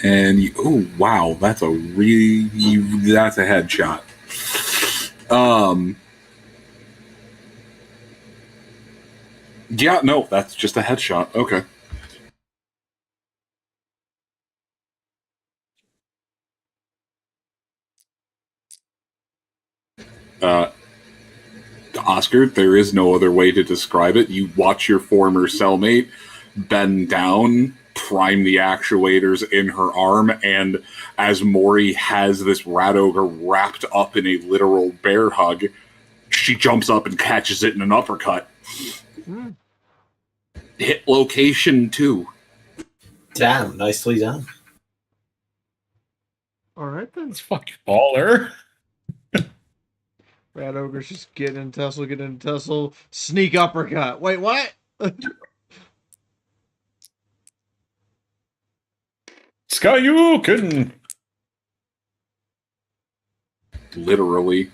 And oh wow, that's a headshot. Yeah, no, that's just a headshot. Okay. Oscar, there is no other way to describe it. You watch your former cellmate bend down, prime the actuators in her arm, and as Mori has this rat ogre wrapped up in a literal bear hug, She jumps up and catches it in an uppercut. Hit location 2. Damn, nicely done. All right then. It's fucking baller. Rat Ogre's just getting in tussle, sneak uppercut. Wait, what? Skyuken! Literally.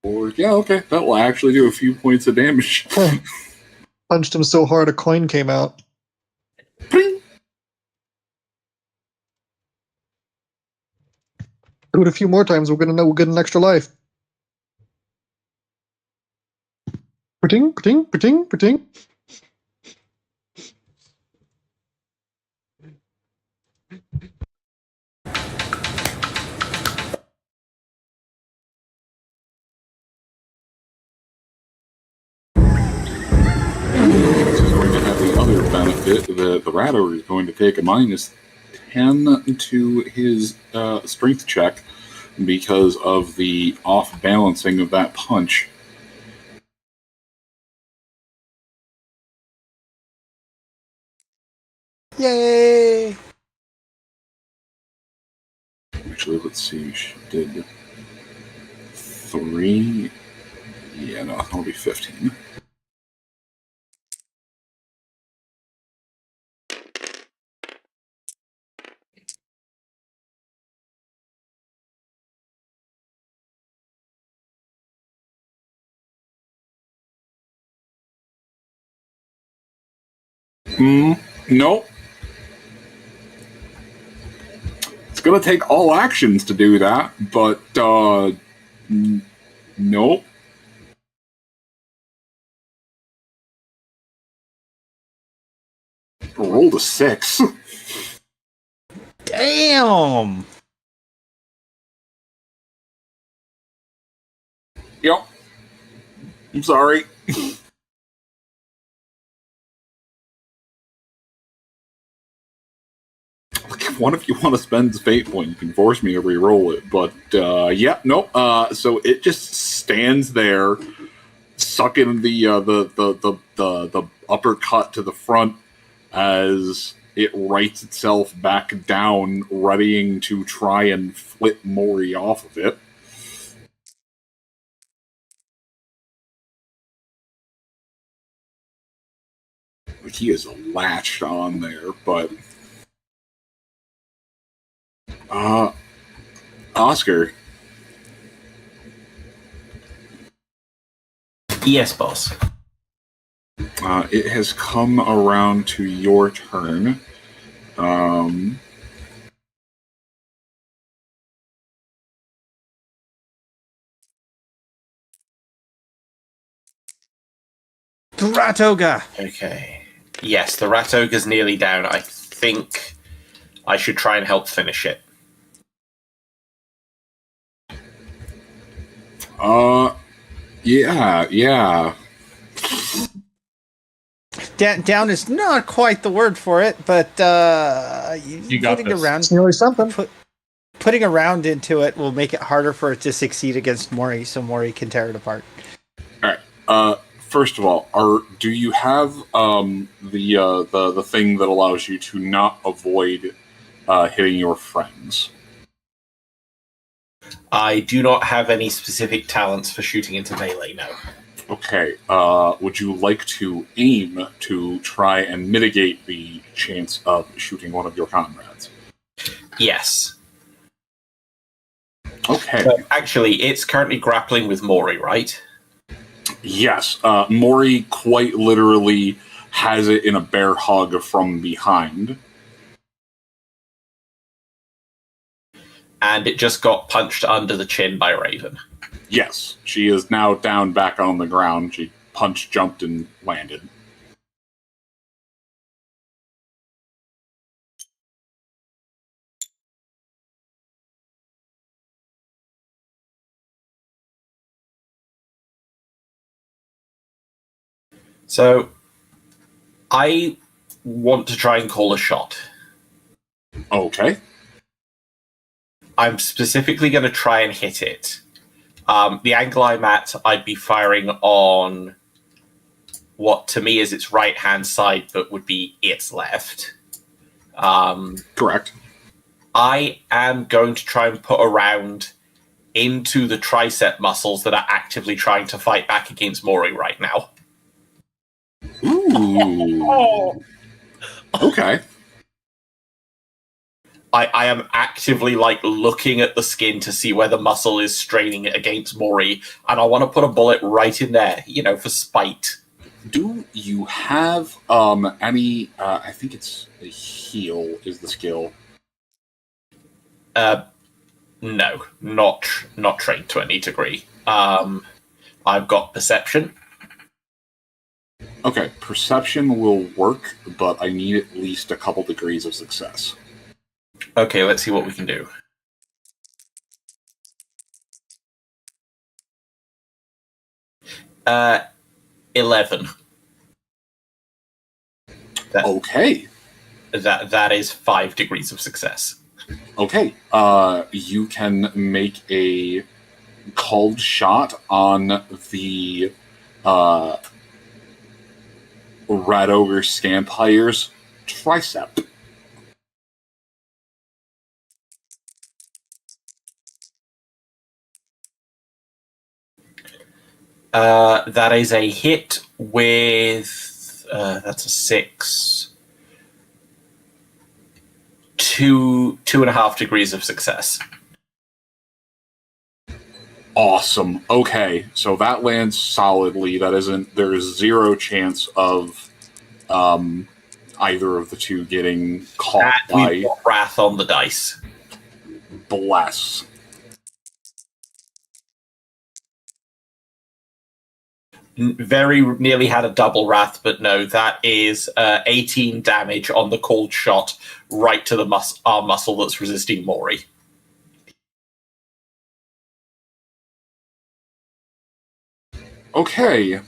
Or, yeah, okay. That will actually do a few points of damage. Punched him so hard a coin came out. Pling! Do it a few more times, we'll get an extra life. Pating, pating, pating, pating. This is going to have the other benefit that the rat ogre is going to take a -10 to his strength check because of the off balancing of that punch. Yay! Actually, let's see. She did 3. Yeah, no, that'll be 15. Nope. It's gonna take all actions to do that, but nope. Rolled a 6. Damn! Yep. I'm sorry. Look, if one of you want to spend the fate point, you can force me to re-roll it. But yeah, nope. So it just stands there, sucking the uppercut to the front as it rights itself back down, readying to try and flip Mori off of it. He is latched on there, but Oscar. Yes, boss. It has come around to your turn. The Rat Ogre! Okay. Yes, the Rat Ogre's nearly down. I think I should try and help finish it. Yeah. Down is not quite the word for it, but You got putting this. around It's nearly something. putting a round into it will make it harder for it to succeed against Mori, so Mori can tear it apart. All right. First of all, do you have the thing that allows you to not avoid hitting your friends? I do not have any specific talents for shooting into melee, no. Okay. Would you like to aim to try and mitigate the chance of shooting one of your comrades? Yes. Okay. But actually, it's currently grappling with Mori, right? Yes. Mori quite literally has it in a bear hug from behind. And it just got punched under the chin by Raven. Yes. She is now down back on the ground. She punched, jumped, and landed. So, I want to try and call a shot. Okay. I'm specifically going to try and hit it. The angle I'm at, I'd be firing on what to me is its right-hand side, but would be its left. Correct. I am going to try and put a round into the tricep muscles that are actively trying to fight back against Mori right now. Ooh. Okay. I am actively looking at the skin to see where the muscle is straining it against Mori, and I want to put a bullet right in there, for spite. Do you have any? I think it's a heal is the skill. No, not trained to any degree. I've got perception. Okay, perception will work, but I need at least a couple degrees of success. Okay, let's see what we can do. Uh, 11. Okay. That is 5 degrees of success. Okay. You can make a called shot on the Rat Ogre Scampire's tricep. That is a hit with that's a 6. 2.5 degrees of success. Awesome. Okay, so that lands solidly. There's 0 chance of either of the two getting caught by We've got wrath on the dice. Bless. Very nearly had a double wrath, but no, that is 18 damage on the cold shot right to the arm muscle that's resisting Mori. Okay.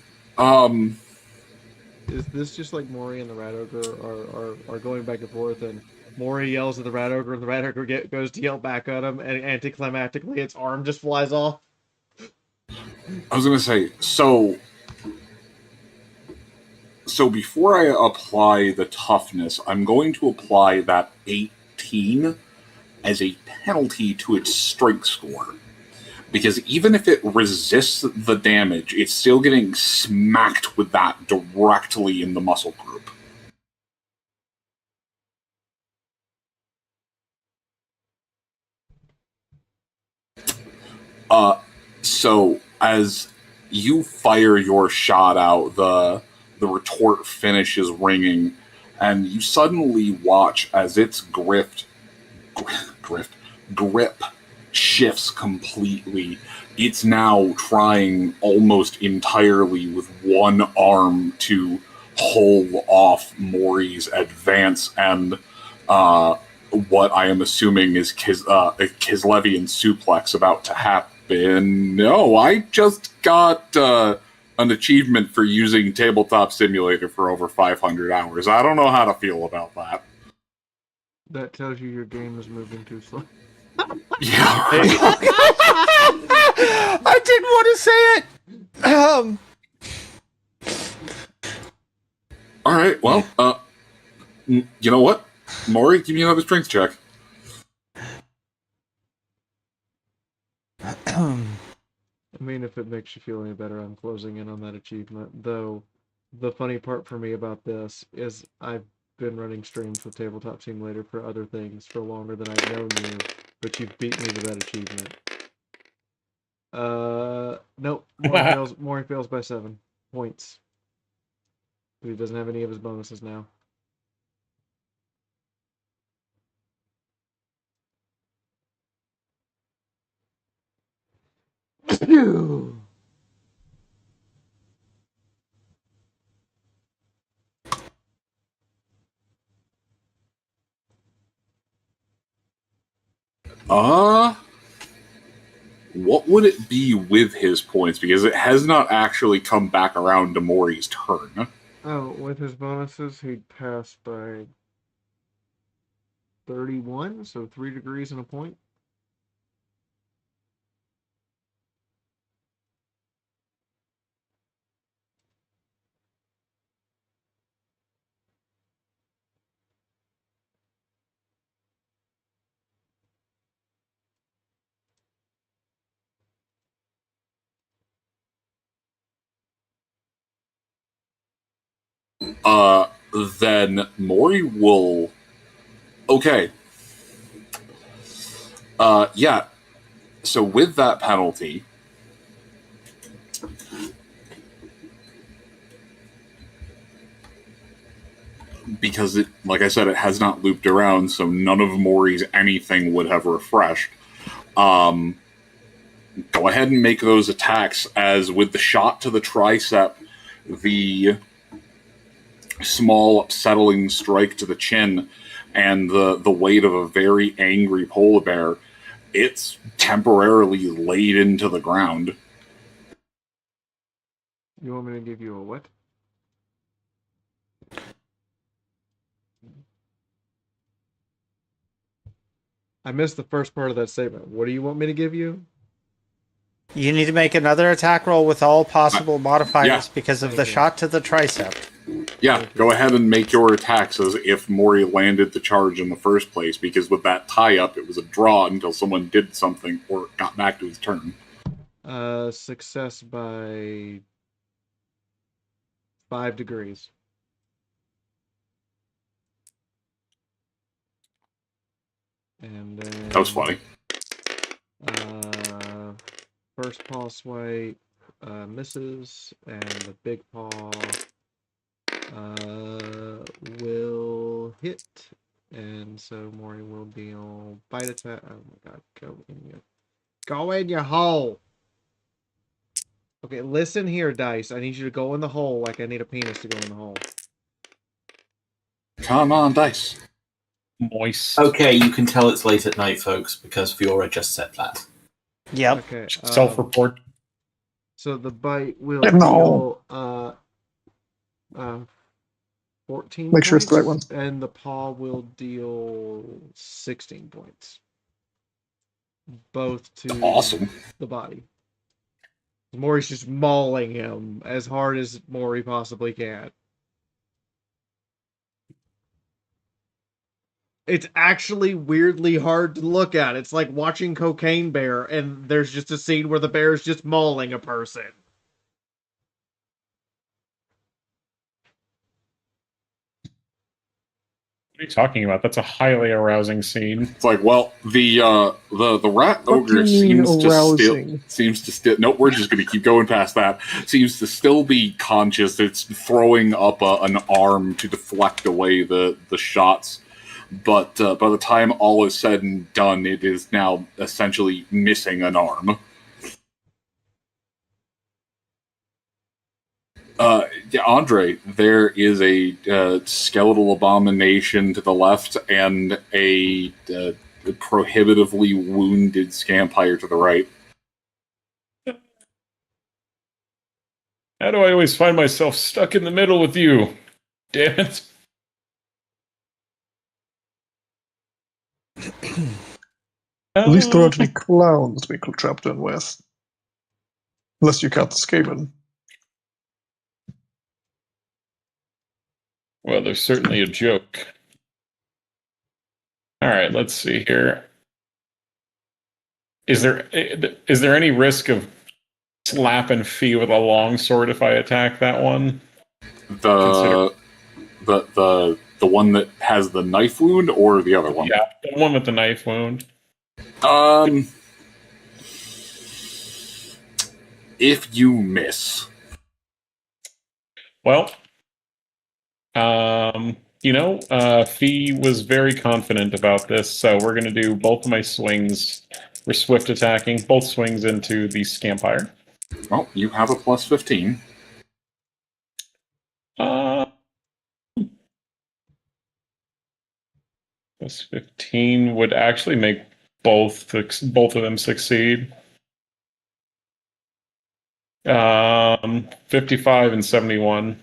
Is this just like Mori and the Rat Ogre are going back and forth, and Mori yells at the Rat Ogre, and the Rat Ogre goes to yell back at him, and anticlimactically its arm just flies off? I was going to say, so before I apply the toughness, I'm going to apply that 18 as a penalty to its strength score. Because even if it resists the damage, it's still getting smacked with that directly in the muscle group. So as you fire your shot out, the retort finishes ringing, and you suddenly watch as its grip shifts completely. It's now trying almost entirely with one arm to hold off Mori's advance, and what I am assuming is Kislevian suplex about to happen. No, I just got an achievement for using Tabletop Simulator for over 500 hours. I don't know how to feel about that. That tells you your game is moving too slow. Yeah, right. I didn't want to say it. All right, well, you know what? Mori, give me another strength check. I mean, if it makes you feel any better, I'm closing in on that achievement. Though, the funny part for me about this is I've been running streams with Tabletop Simulator for other things for longer than I've known you, but you've beat me to that achievement. Nope. Mori fails by 7 points. He doesn't have any of his bonuses now. What would it be with his points? Because it has not actually come back around to Mori's turn. Oh, with his bonuses, he'd pass by 31, so 3 degrees and a point. Then Maury will. Okay. Yeah. So with that penalty, because it, like I said, it has not looped around, so none of Maury's anything would have refreshed. Go ahead and make those attacks as with the shot to the tricep, the small settling strike to the chin, and the weight of a very angry polar bear. It's temporarily laid into the ground. You want me to give you a what? I missed the first part of that statement. What do you want me to give you? You need to make another attack roll with all possible modifiers yeah. because of the shot to the tricep. Yeah, go ahead and make your attacks as if Maury landed the charge in the first place, because with that tie-up, it was a draw until someone did something or got back to his turn. Success by 5 degrees. And then... That was funny. First paw swipe misses, and the big paw will hit, and so Maury will deal bite attack. Oh my god, go in your hole. Okay, listen here, Dice. I need you to go in the hole like I need a penis to go in the hole. Come on, Dice. Moist. Okay, you can tell it's late at night, folks, because Fiora just said that. Yep. Okay. Self-report. So the bite will No. deal 14 Make sure it's the right points, and the paw will deal 16 points. Both to Awesome. the body. Maury's just mauling him as hard as Maury possibly can. It's actually weirdly hard to look at. It's like watching Cocaine Bear, and there's just a scene where the bear is just mauling a person. What are you talking about? That's a highly arousing scene. It's like, well, the rat What ogre do you mean seems arousing? to still. Nope, we're just going to keep going past that. Seems to still be conscious. It's throwing up an arm to deflect away the shots. But by the time all is said and done, it is now essentially missing an arm. Yeah, Andre, there is a skeletal abomination to the left and a prohibitively wounded scampire to the right. How do I always find myself stuck in the middle with you? Damn it. At least there aren't any clowns we could trap in with. Unless you count the Skaven. Well, there's certainly a joke. All right, let's see here. Is there any risk of slapping Fee with a longsword if I attack that one? The one that has the knife wound, or the other one? Yeah, the one with the knife wound. If you miss. Well, Fee was very confident about this, so we're going to do both of my swings. We're swift attacking, both swings into the Scampire. Well, you have a plus 15. Plus 15 would actually make both of them succeed. 55 and 71.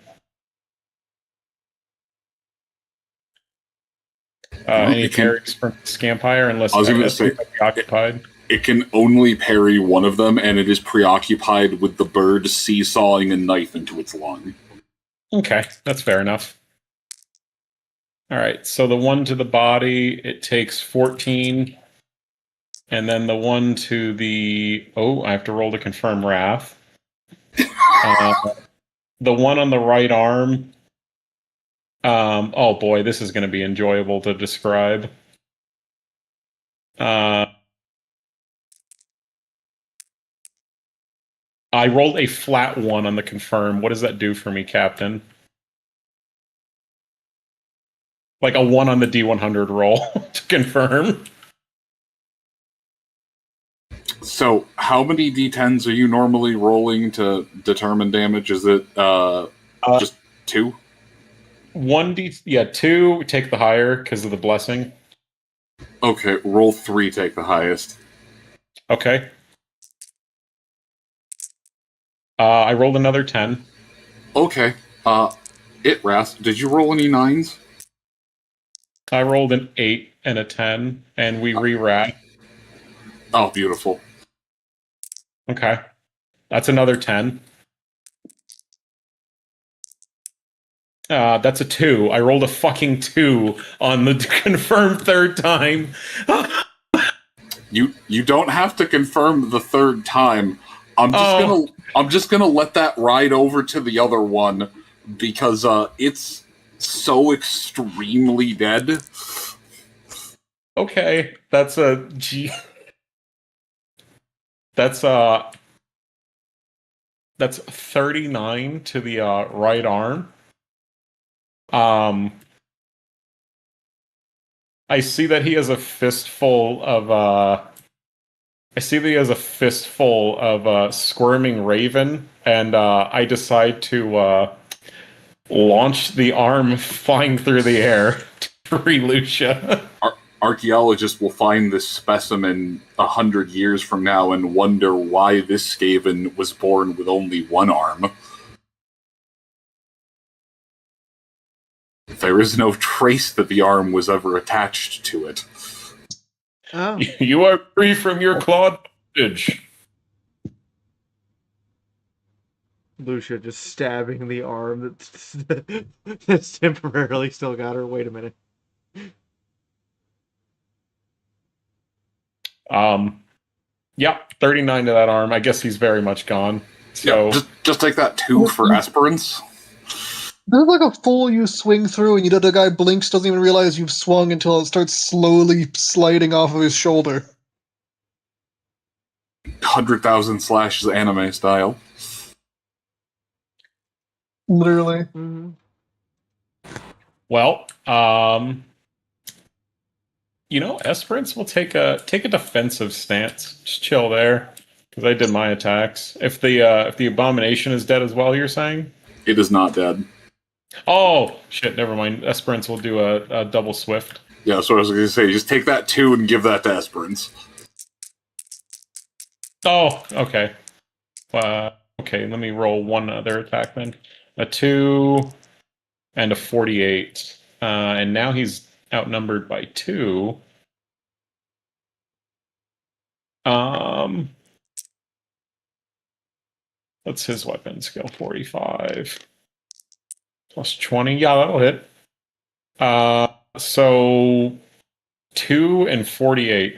Any it can- parries from Scampire unless I was gonna it's say- preoccupied. It can only parry one of them, and it is preoccupied with the bird seesawing a knife into its lung. Okay, that's fair enough. All right, so the one to the body, it takes 14. And then the one to the... Oh, I have to roll to confirm Wrath. The one on the right arm... oh boy, this is going to be enjoyable to describe. I rolled a flat 1 on the confirm. What does that do for me, Captain? Like a 1 on the D100 roll to confirm. So, how many d10s are you normally rolling to determine damage? Is it just 2? 2, take the higher because of the blessing. Okay, roll 3, take the highest. Okay. I rolled another 10. Okay, Wrath, did you roll any 9s? I rolled an 8 and a 10, and we re-rat. Oh, beautiful. Okay. That's another 10. That's a 2. I rolled a fucking 2 on the confirmed third time. You don't have to confirm the third time. I'm just gonna let that ride over to the other one because it's so extremely dead. Okay, that's a G. That's 39 to the right arm. I see that he has a fistful of squirming raven, and I decide to launch the arm flying through the air to free Lucia. Archaeologists will find this specimen 100 years from now and wonder why this Skaven was born with only one arm. There is no trace that the arm was ever attached to it. Oh. You are free from your clawed bondage. Lucia just stabbing the arm that's temporarily still got her. Wait a minute. Yep, 39 to that arm. I guess he's very much gone. So yeah, just take that 2 for Esperance. There's like a full you swing through, and the guy blinks, doesn't even realize you've swung until it starts slowly sliding off of his shoulder. 100,000 slashes anime style. Literally. Mm-hmm. well, Esperance will take a defensive stance. Just chill there, because I did my attacks. If the abomination is dead as well, you're saying? It is not dead. Oh shit! Never mind. Esperance will do a double swift. Yeah, that's what I was going to say. Just take that 2 and give that to Esperance. Oh, okay. Okay, let me roll one other attack then. A 2 and a 48. And now he's outnumbered by 2. What's his weapon skill? 45. Plus 20. Yeah, that'll hit. So 2 and 48.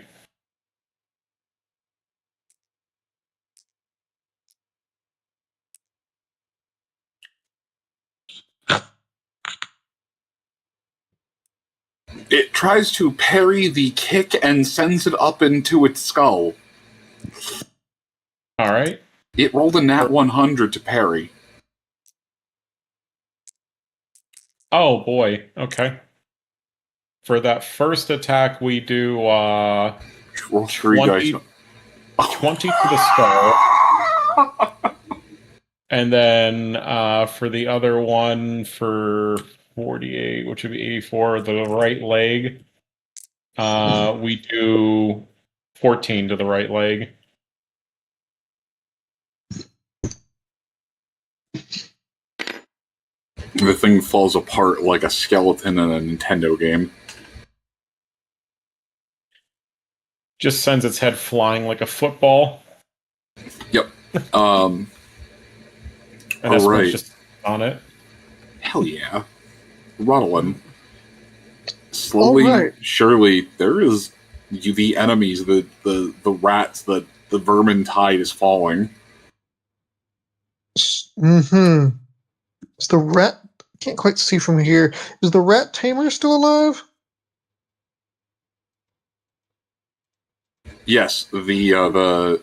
It tries to parry the kick and sends it up into its skull. All right. It rolled a nat 100 to parry. Oh boy. Okay. For that first attack, we do Roll 3 20, dice. 20 to the skull. And then for the other one, for 48, which would be 84, the right leg, we do 14 to the right leg. The thing falls apart like a skeleton in a Nintendo game. just sends its head flying like a football. Yep. And that's All right. just on it. Hell yeah. Rodolin. Slowly, All right. surely, there is the enemies, the rats, the Vermintide is falling. Mm-hmm. Is the rat... Can't quite see from here. Is the rat tamer still alive? Yes, the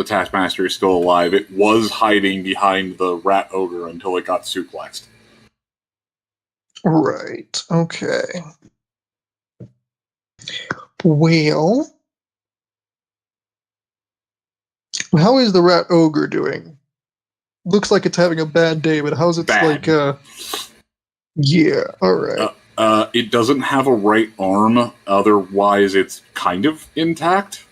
Taskmaster is still alive. It was hiding behind the rat ogre until it got suplexed. Right. Okay. Well... How is the rat ogre doing? Looks like it's having a bad day, but how's it Bad. Yeah, alright. It doesn't have a right arm, otherwise it's kind of intact.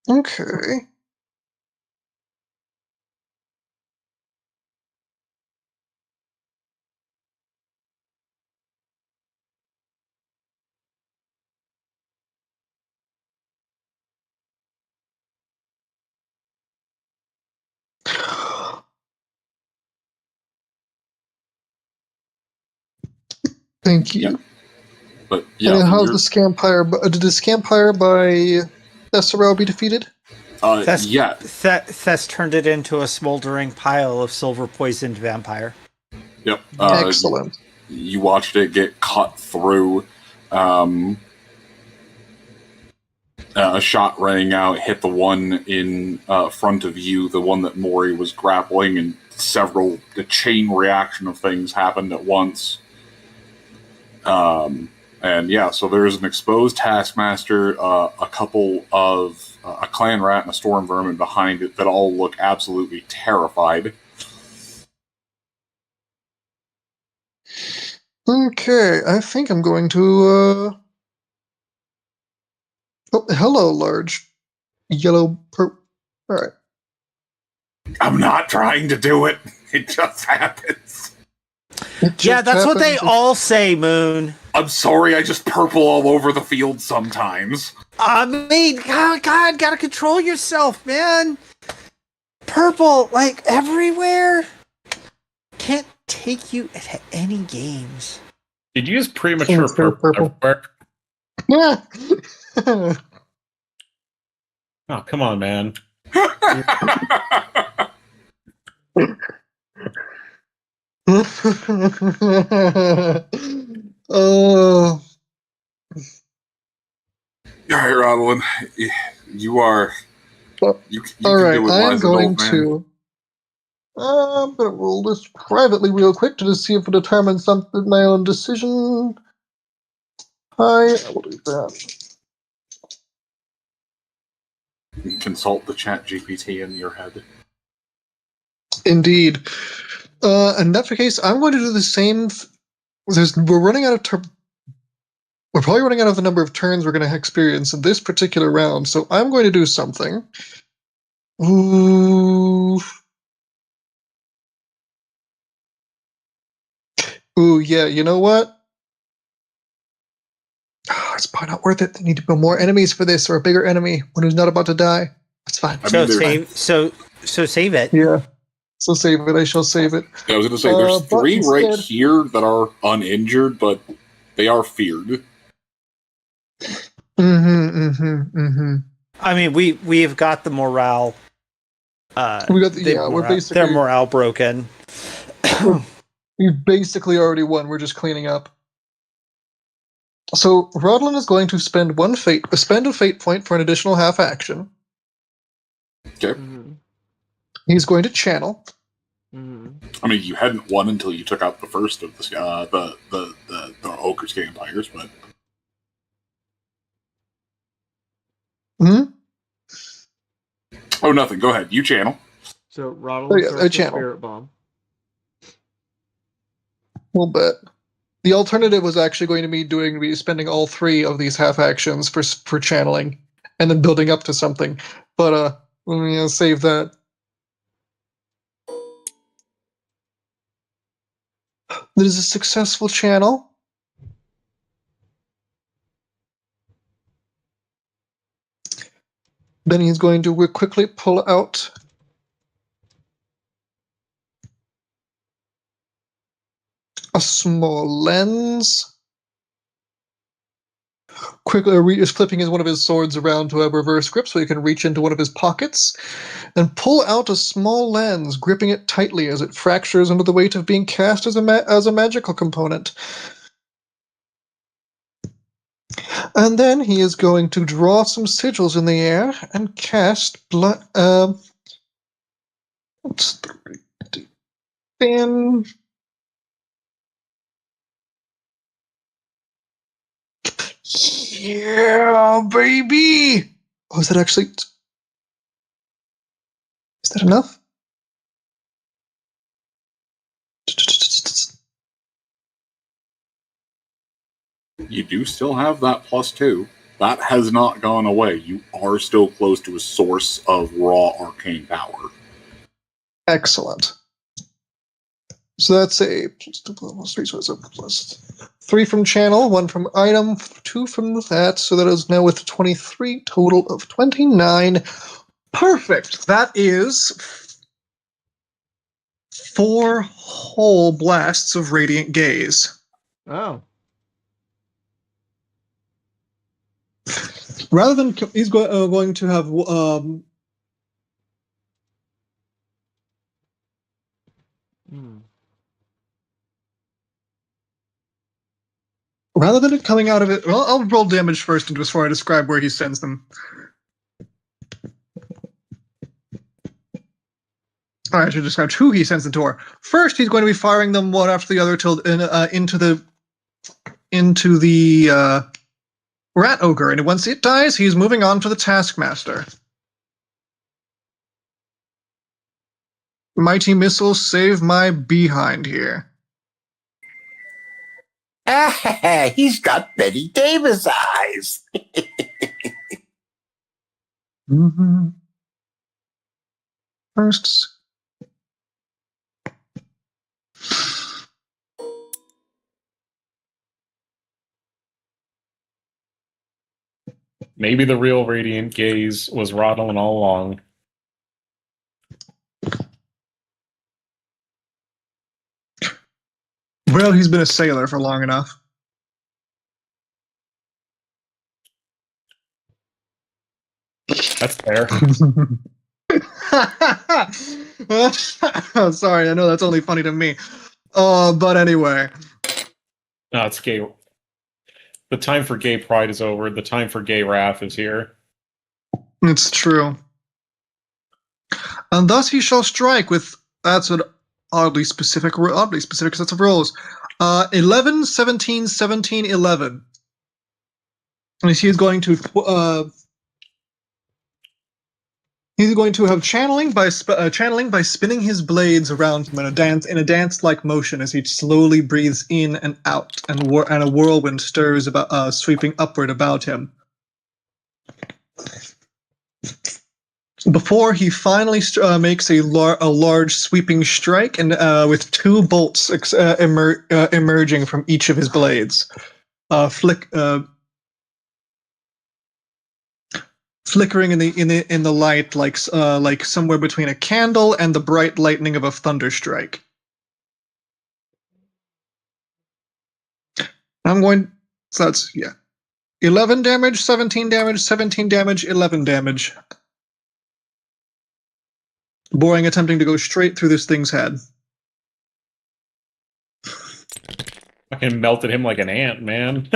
Okay. Thank you. Yeah. But yeah, And how's you're- the Scampire? Did the Scampire by Thesserel be defeated? yeah. Thess turned it into a smoldering pile of silver poisoned vampire. Yep. Excellent. You watched it get cut through. A shot rang out, hit the one in front of you, the one that Mori was grappling, and the chain reaction of things happened at once. And yeah, so there's an exposed Taskmaster, a couple of a clan rat and a storm vermin behind it that all look absolutely terrified. Okay, I think I'm going to, Oh, hello, large yellow Alright. I'm not trying to do it. It just happens. Yeah, that's what they all say, Moon. I'm sorry, I just purple all over the field sometimes. I mean, God, gotta control yourself, man. Purple, like, everywhere. Can't take you to any games. Did you use premature purple everywhere? Yeah. Oh, come on, man. Oh. All right, Rodolin, you are. You All can right, do it, I am wise going old man. to. I'm gonna roll this privately real quick to just see if it determines something my own decision. I will do that. Consult the chat GPT in your head. Indeed. In that case, I'm going to do the same. We're running out of we're probably running out of the number of turns we're going to experience in this particular round, so I'm going to do something. Ooh, yeah. You know what? It's probably not worth it. They need to build more enemies for this, or a bigger enemy, one who's not about to die. That's fine. So save it. Yeah. So save it. I shall save it. I was going to say, there's but three right instead- here that are uninjured, but they are feared. I mean, we've got the morale. We got we're basically their morale broken. We've basically already won. We're just cleaning up. So Rodlin is going to spend a fate point for an additional half action. Okay. He's going to channel. I mean, you hadn't won until you took out the first of the ogre's vampires, but. Oh, nothing. Go ahead. You channel. So Rodlin starts the channel. Spirit Bomb. We'll bet. The alternative was actually going to be spending all three of these half actions for channeling, and then building up to something. But let me save that. That is a successful channel. Then he's going to quickly pull out a small lens. Quickly is flipping one of his swords around to a reverse grip so he can reach into one of his pockets and pull out a small lens, gripping it tightly as it fractures under the weight of being cast as a magical component. And then he is going to draw some sigils in the air and cast thin. Yeah, baby! Oh, is that actually... Is that enough? You do still have that +2. That has not gone away. You are still close to a source of raw arcane power. Excellent. So that's a +2 +3, so it's a +3 from channel, 1 from item, 2 from that, so that is now with 23, total of 29. Perfect! That is 4 whole blasts of Radiant Gaze. Oh. Rather than... He's going to have... Rather than it coming out of it... Well, I'll roll damage first before I describe where he sends them. Alright, I should describe who he sends them to. First, he's going to be firing them one after the other into the Rat Ogre, and once it dies, he's moving on to the Taskmaster. Mighty Missile, save my behind here. Ah, he's got Betty Davis eyes. Mm-hmm. First... Maybe the real Radiant Gaze was Rottling all along. Well, he's been a sailor for long enough. That's fair. Sorry, I know that's only funny to me. But anyway. No, it's gay. The time for gay pride is over. The time for gay wrath is here. It's true. And thus he shall strike with... That's an oddly specific sets of rolls. 11, 17, 17, 11. And he is going to... He's going to have channeling by spinning his blades around him in a dance-like motion as he slowly breathes in and out, and a whirlwind stirs about, sweeping upward about him. Before he finally makes a large sweeping strike, and with 2 bolts emerging from each of his blades, flickering in the light like somewhere between a candle and the bright lightning of a thunderstrike. I'm going. So that's 11 damage, 17 damage, 17 damage, 11 damage. Boring, attempting to go straight through this thing's head. Fucking melted him like an ant, man.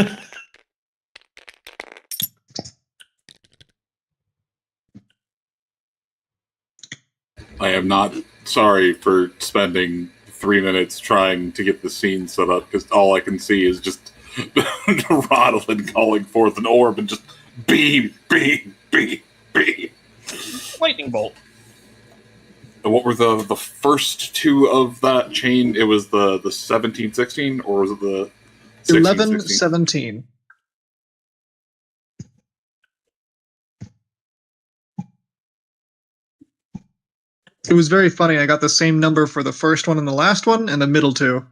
I am not sorry for spending 3 minutes trying to get the scene set up, because all I can see is just Rodolin calling forth an orb and just beam, beam, beam, beam. Lightning bolt. And what were the first 2 of that chain? It was the 17, 16, or was it the 16, 11, 16? 17. It was very funny. I got the same number for the first one and the last one, and the middle 2.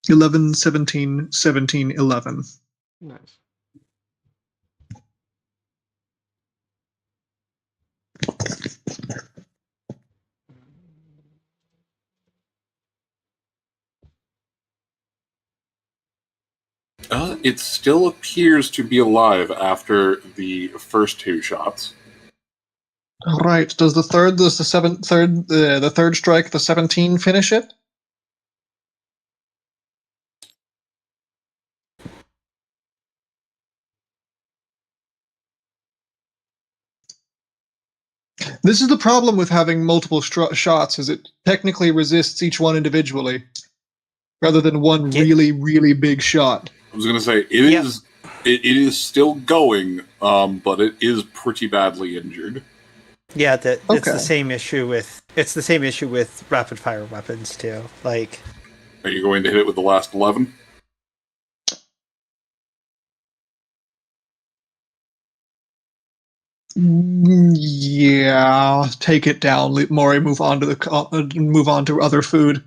11, 17, 17, 11. Nice. It still appears to be alive after the first two shots. All right. Does the third strike, the 17, finish it? This is the problem with having multiple shots, is it technically resists each one individually, rather than one really, really big shot. I was going to say, it is still going, but it is pretty badly injured. Yeah, it's the same issue with rapid fire weapons too. Like, are you going to hit it with the last 11? Yeah, take it down. Let Mori move on to other food.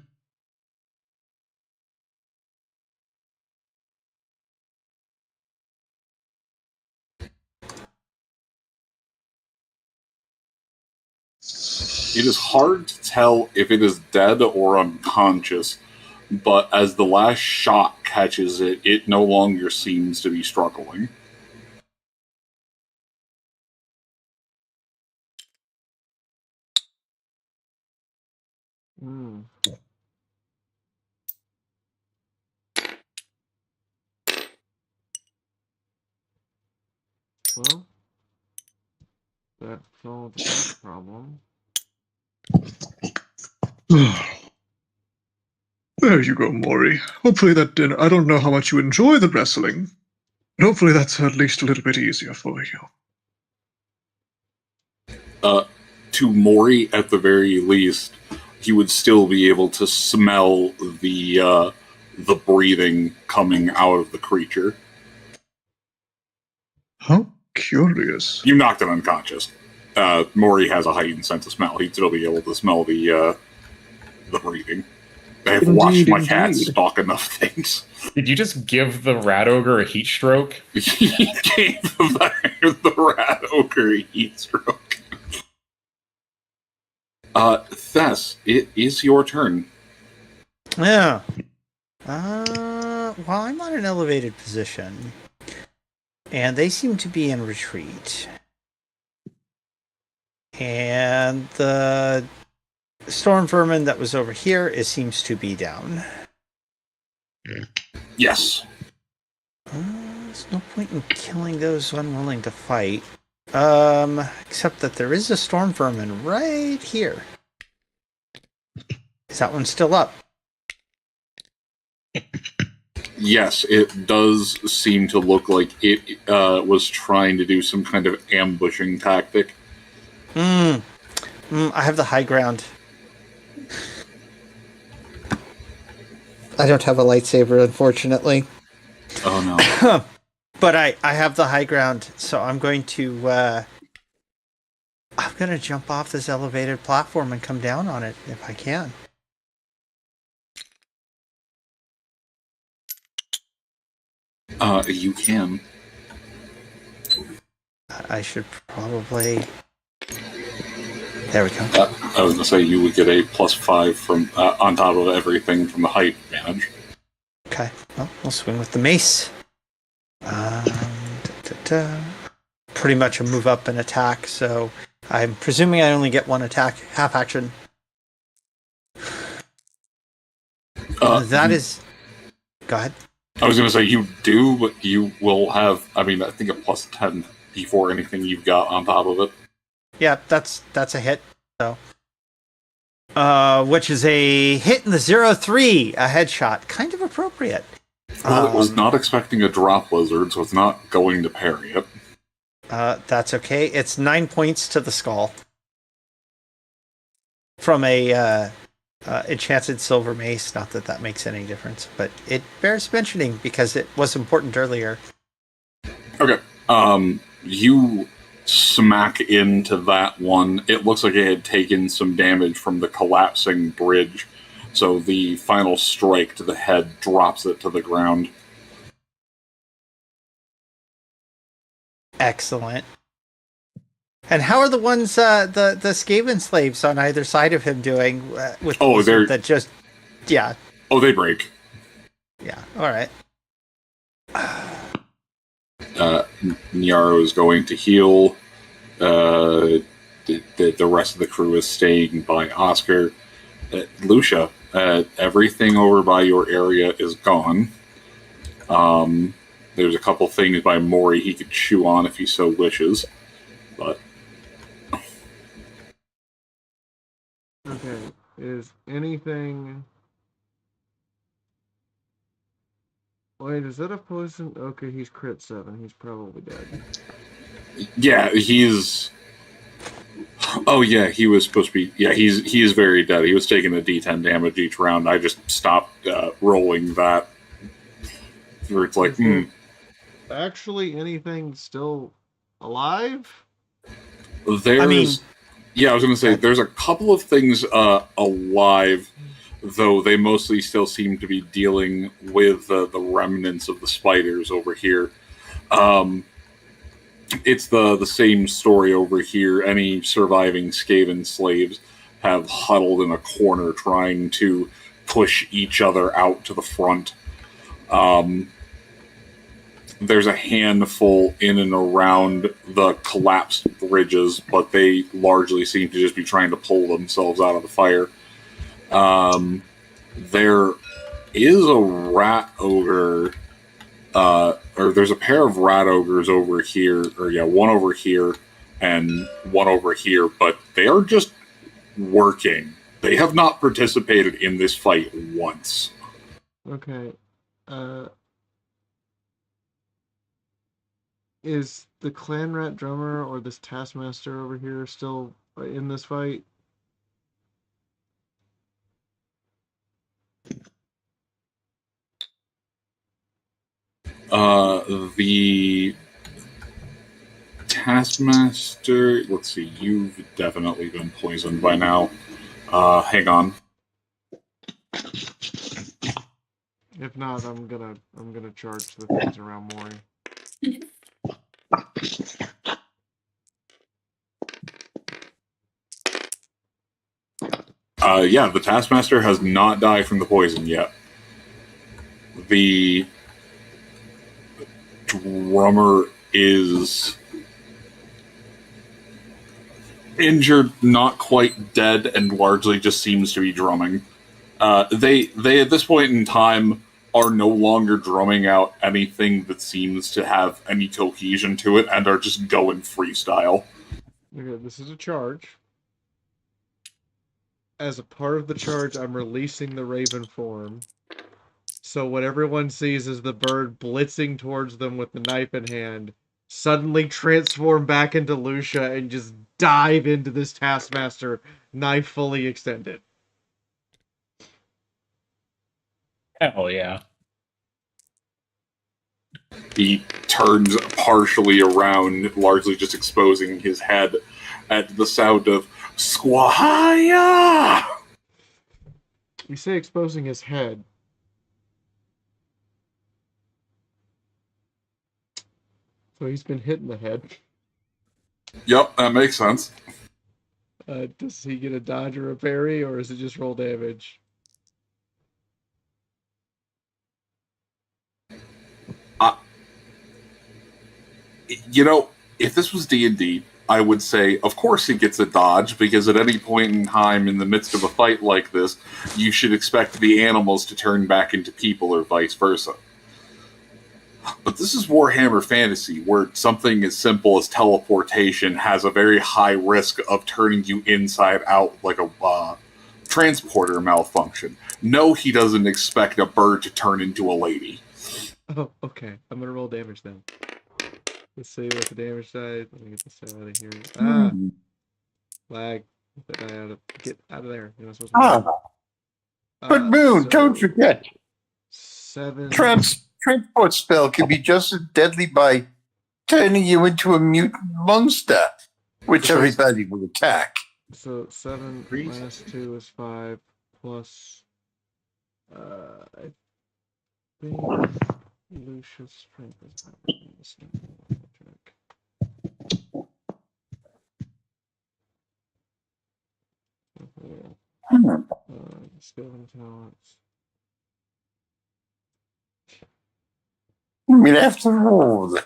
It is hard to tell if it is dead or unconscious, but as the last shot catches it, it no longer seems to be struggling. Hmm. Well, that solves that problem. There you go, Mori. Hopefully that dinner. I don't know how much you enjoy the wrestling, but hopefully that's at least a little bit easier for you. To Mori, at the very least, he would still be able to smell the breathing coming out of the creature. How curious. You knocked it unconscious. Mori has a heightened sense of smell. He'd still be able to smell the breathing. I've watched my cat stalk enough things. Did you just give the rat ogre a heat stroke? He gave the rat ogre a heat stroke. Thess, it is your turn. Yeah. Well, I'm on an elevated position, and they seem to be in retreat. And the storm vermin that was over here, it seems to be down. Yes. There's no point in killing those unwilling to fight. Except that there is a storm vermin right here. Is that one still up? Yes, it does seem to look like it was trying to do some kind of ambushing tactic. I have the high ground. I don't have a lightsaber, unfortunately. Oh no. But I have the high ground, so I'm going to jump off this elevated platform and come down on it if I can. You can. I should probably... There we go. I was going to say you would get a +5 from on top of everything from the height advantage. Okay, well, we'll swing with the mace. Pretty much a move up and attack, so I'm presuming I only get one attack, half action. That is... Go ahead. I was going to say you do, but you will have, I think a +10 before anything you've got on top of it. Yeah, that's a hit. So, which is a hit in the 0-3, a headshot, kind of appropriate. Well, it was not expecting a drop lizard, so it's not going to parry it. That's okay. It's 9 points to the skull from a enchanted silver mace. Not that that makes any difference, but it bears mentioning because it was important earlier. Okay. You smack into that one. It looks like it had taken some damage from the collapsing bridge, So the final strike to the head drops it to the ground. Excellent. And how are the ones, the Skaven slaves on either side of him doing with the wizard that just, yeah. Oh, they break. Yeah, alright. Nyaro is going to heal. The rest of the crew is staying by Oscar. Lucia, everything over by your area is gone. There's a couple things by Mori he could chew on if he so wishes. But okay, is anything... Wait, is that a poison? Okay, he's crit 7. He's probably dead. yeah, he's... Oh yeah, he was supposed to be... Yeah, he is very dead. He was taking a d10 damage each round. I just stopped rolling that. Where it's like, Actually, anything still alive? There's... Yeah, I was going to say, there's a couple of things alive, though they mostly still seem to be dealing with the remnants of the spiders over here. It's the same story over here. Any surviving Skaven slaves have huddled in a corner trying to push each other out to the front. There's a handful in and around the collapsed bridges, but they largely seem to just be trying to pull themselves out of the fire. There is a rat ogre, or there's a pair of rat ogres over here, one over here and one over here, but they are just working. They have not participated in this fight once. Okay. Is the clan rat drummer or this taskmaster over here still in this fight? The taskmaster, let's see, you've definitely been poisoned by now. Hang on. If not, I'm gonna charge the things around Mori. Yeah, the taskmaster has not died from the poison yet. The drummer is injured, not quite dead, and largely just seems to be drumming. They at this point in time are no longer drumming out anything that seems to have any cohesion to it, and are just going freestyle. Okay, this is a charge. As a part of the charge, I'm releasing the raven form. So what everyone sees is the bird blitzing towards them with the knife in hand, suddenly transform back into Lucia and just dive into this taskmaster, knife fully extended. Hell yeah. He turns partially around, largely just exposing his head at the sound of Squahaya! You say exposing his head. So he's been hit in the head. Yep, that makes sense. Does he get a dodge or a parry, or is it just roll damage? You know, if this was D&D, I would say, of course he gets a dodge, because at any point in time in the midst of a fight like this, you should expect the animals to turn back into people or vice versa. But this is Warhammer Fantasy, where something as simple as teleportation has a very high risk of turning you inside out like a transporter malfunction. No, he doesn't expect a bird to turn into a lady. Oh, okay. I'm gonna roll damage then. Let's see what the damage side. Let me get this out of here. Lag. Get out of there. You're not supposed to But Moon, don't forget. 7. Transport spell can be just as deadly by turning you into a mutant monster, which everybody will attack. So 7 minus 2 is 5, plus I think Lucius strength is not the same check. Skill and talents. I mean, after all,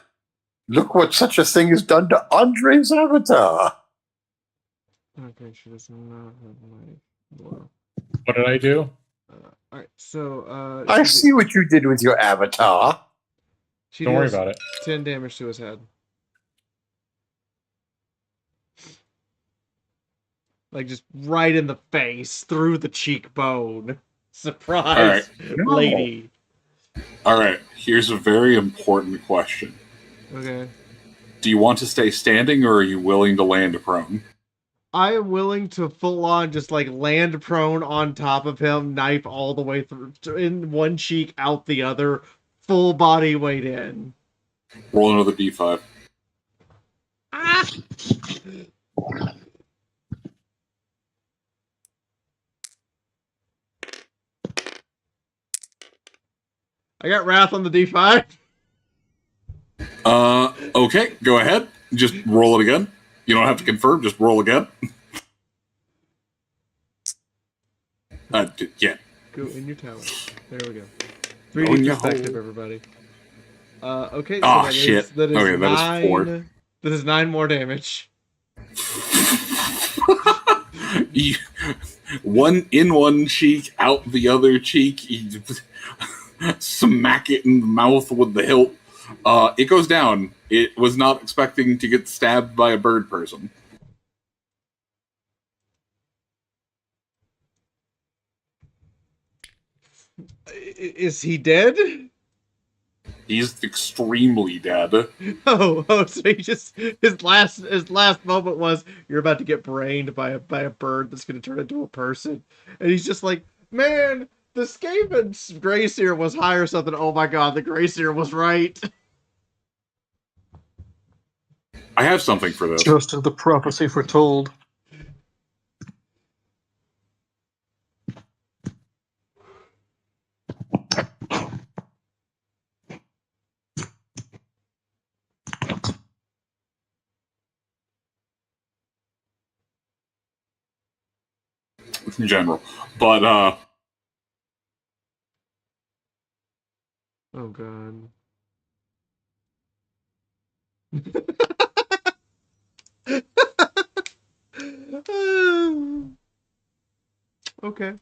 look what such a thing has done to Andre's avatar. Okay, she does not have my blow. What did I do? Alright, so I see what you did with your avatar. she Don't worry deals about it. 10 damage to his head. Like just right in the face, through the cheekbone. Surprise, All lady. All right, here's a very important question. Okay. Do you want to stay standing, or are you willing to land prone? I am willing to full on just like land prone on top of him, knife all the way through, in one cheek, out the other, full body weight in. Roll another d5. Ah! I got wrath on the d5. Okay, go ahead. Just roll it again. You don't have to confirm, just roll again. Yeah. Go in your tower. There we go. 3D Oh, no. perspective, everybody. Okay. So Oh, that shit. Is, that is Okay, that is 9. 4. That is 9 more damage. One in one cheek, out the other cheek. You smack it in the mouth with the hilt. It goes down. It was not expecting to get stabbed by a bird person. Is he dead? He's extremely dead. Oh, so he just his last moment was you're about to get brained by a bird that's gonna turn into a person, and he's just like, man, the Skaven's Grayseer was high or something. Oh my god, the Grayseer was right. I have something for this. Just as the prophecy foretold. In general. But, Oh god. Okay.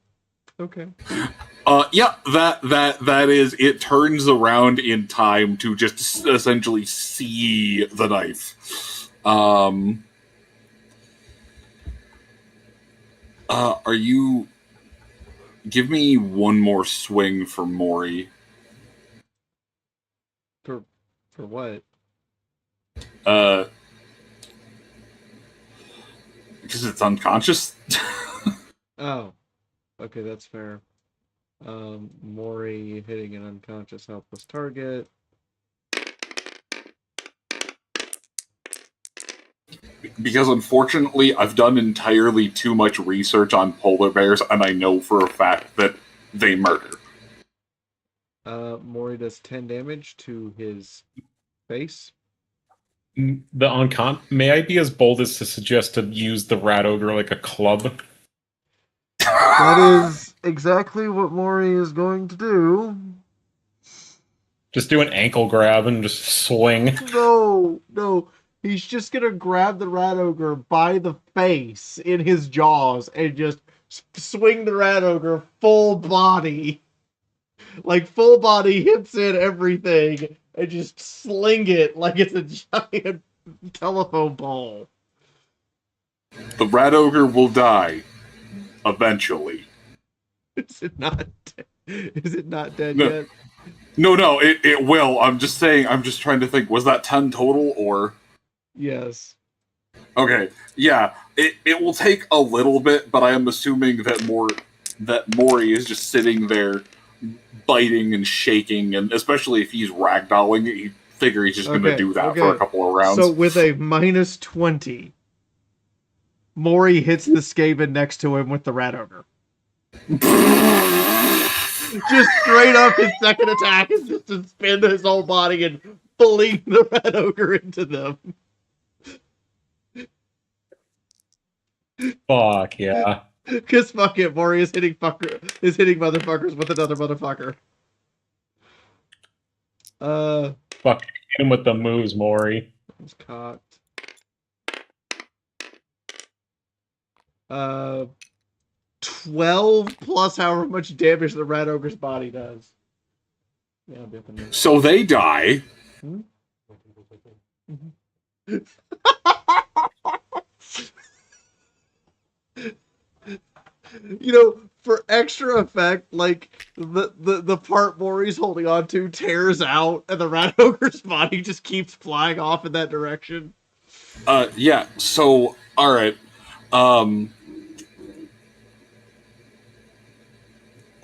yeah, that is, it turns around in time to just essentially see the knife. Are you... Give me one more swing for Mori. For what? Because it's unconscious. Oh. Okay, that's fair. Mori hitting an unconscious helpless target. Because unfortunately, I've done entirely too much research on polar bears, and I know for a fact that they murder. Mori does 10 damage to his face. May I be as bold as to suggest to use the rat ogre like a club? That is exactly what Mori is going to do. Just do an ankle grab and just swing. No. He's just gonna grab the rat ogre by the face in his jaws and just swing the rat ogre full body. Like full body hits in everything and just sling it like it's a giant telephone pole. The rat ogre will die. Eventually. Is it not dead No. yet? No, it will. I'm just saying, I'm just trying to think, was that 10 total, or... Yes. Okay, yeah, it will take a little bit, but I am assuming that Mori is just sitting there biting and shaking, and especially if he's ragdolling, you figure he's just going to do that for a couple of rounds. So with a minus 20, Mori hits the Skaven next to him with the rat ogre. Just straight up, his second attack is just to spin his whole body and fling the rat ogre into them. Fuck yeah. Cause fuck it, Mori is hitting motherfuckers with another motherfucker. Fuck him with the moves, Maury. It's cocked. 12 plus however much damage the rat ogre's body does. Yeah, I'll be up in there. So they die. You know, for extra effect, like the part Maury's holding on to tears out, and the rat ogre's body just keeps flying off in that direction. Yeah. So, all right.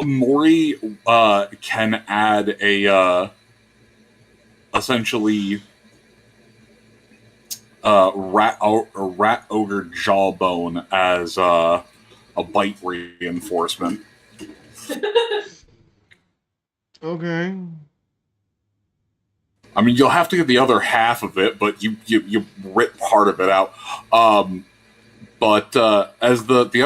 Mori can add a essentially rat ogre jawbone as a bite reinforcement. Okay. I mean, you'll have to get the other half of it, but you rip part of it out. But as the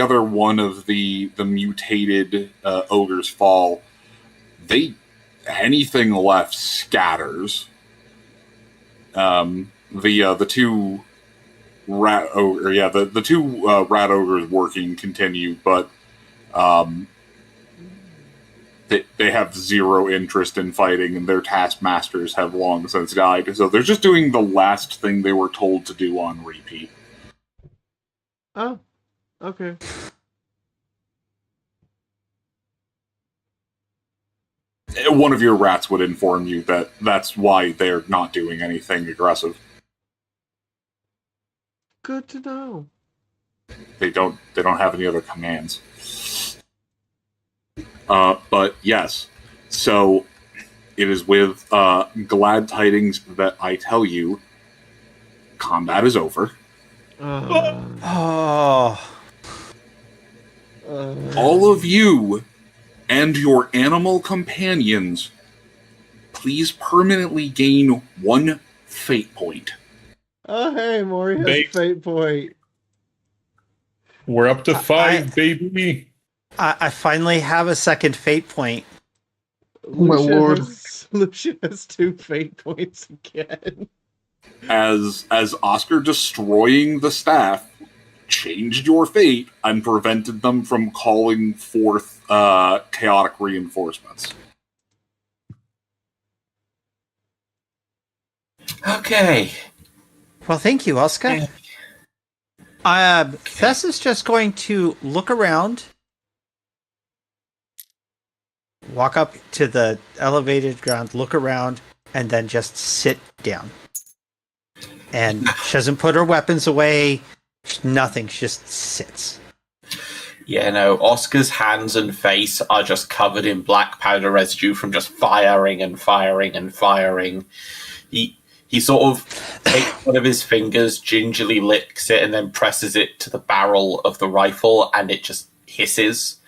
other one of the mutated ogres fall, anything left scatters. The two rat ogre, the two rat ogres working continue, but they have zero interest in fighting, and their taskmasters have long since died. So they're just doing the last thing they were told to do on repeat. Oh, okay. One of your rats would inform you that that's why they're not doing anything aggressive. Good to know. They don't have any other commands. But yes, so it is with glad tidings that I tell you, combat is over. Oh. All of you and your animal companions, please permanently gain 1 fate point. Oh, hey, Maury has a fate point. We're up to 5, baby. I finally have a second fate point. My lord. Lucian has 2 fate points again. As Oscar destroying the staff changed your fate and prevented them from calling forth chaotic reinforcements. Okay. Well, thank you, Oscar. Thess is just going to look around, walk up to the elevated ground, look around, and then just sit down. And she doesn't put her weapons away, nothing, she just sits. Yeah, no, Oscar's hands and face are just covered in black powder residue from just firing and firing and firing. He sort of takes one of his fingers, gingerly licks it, and then presses it to the barrel of the rifle, and it just hisses.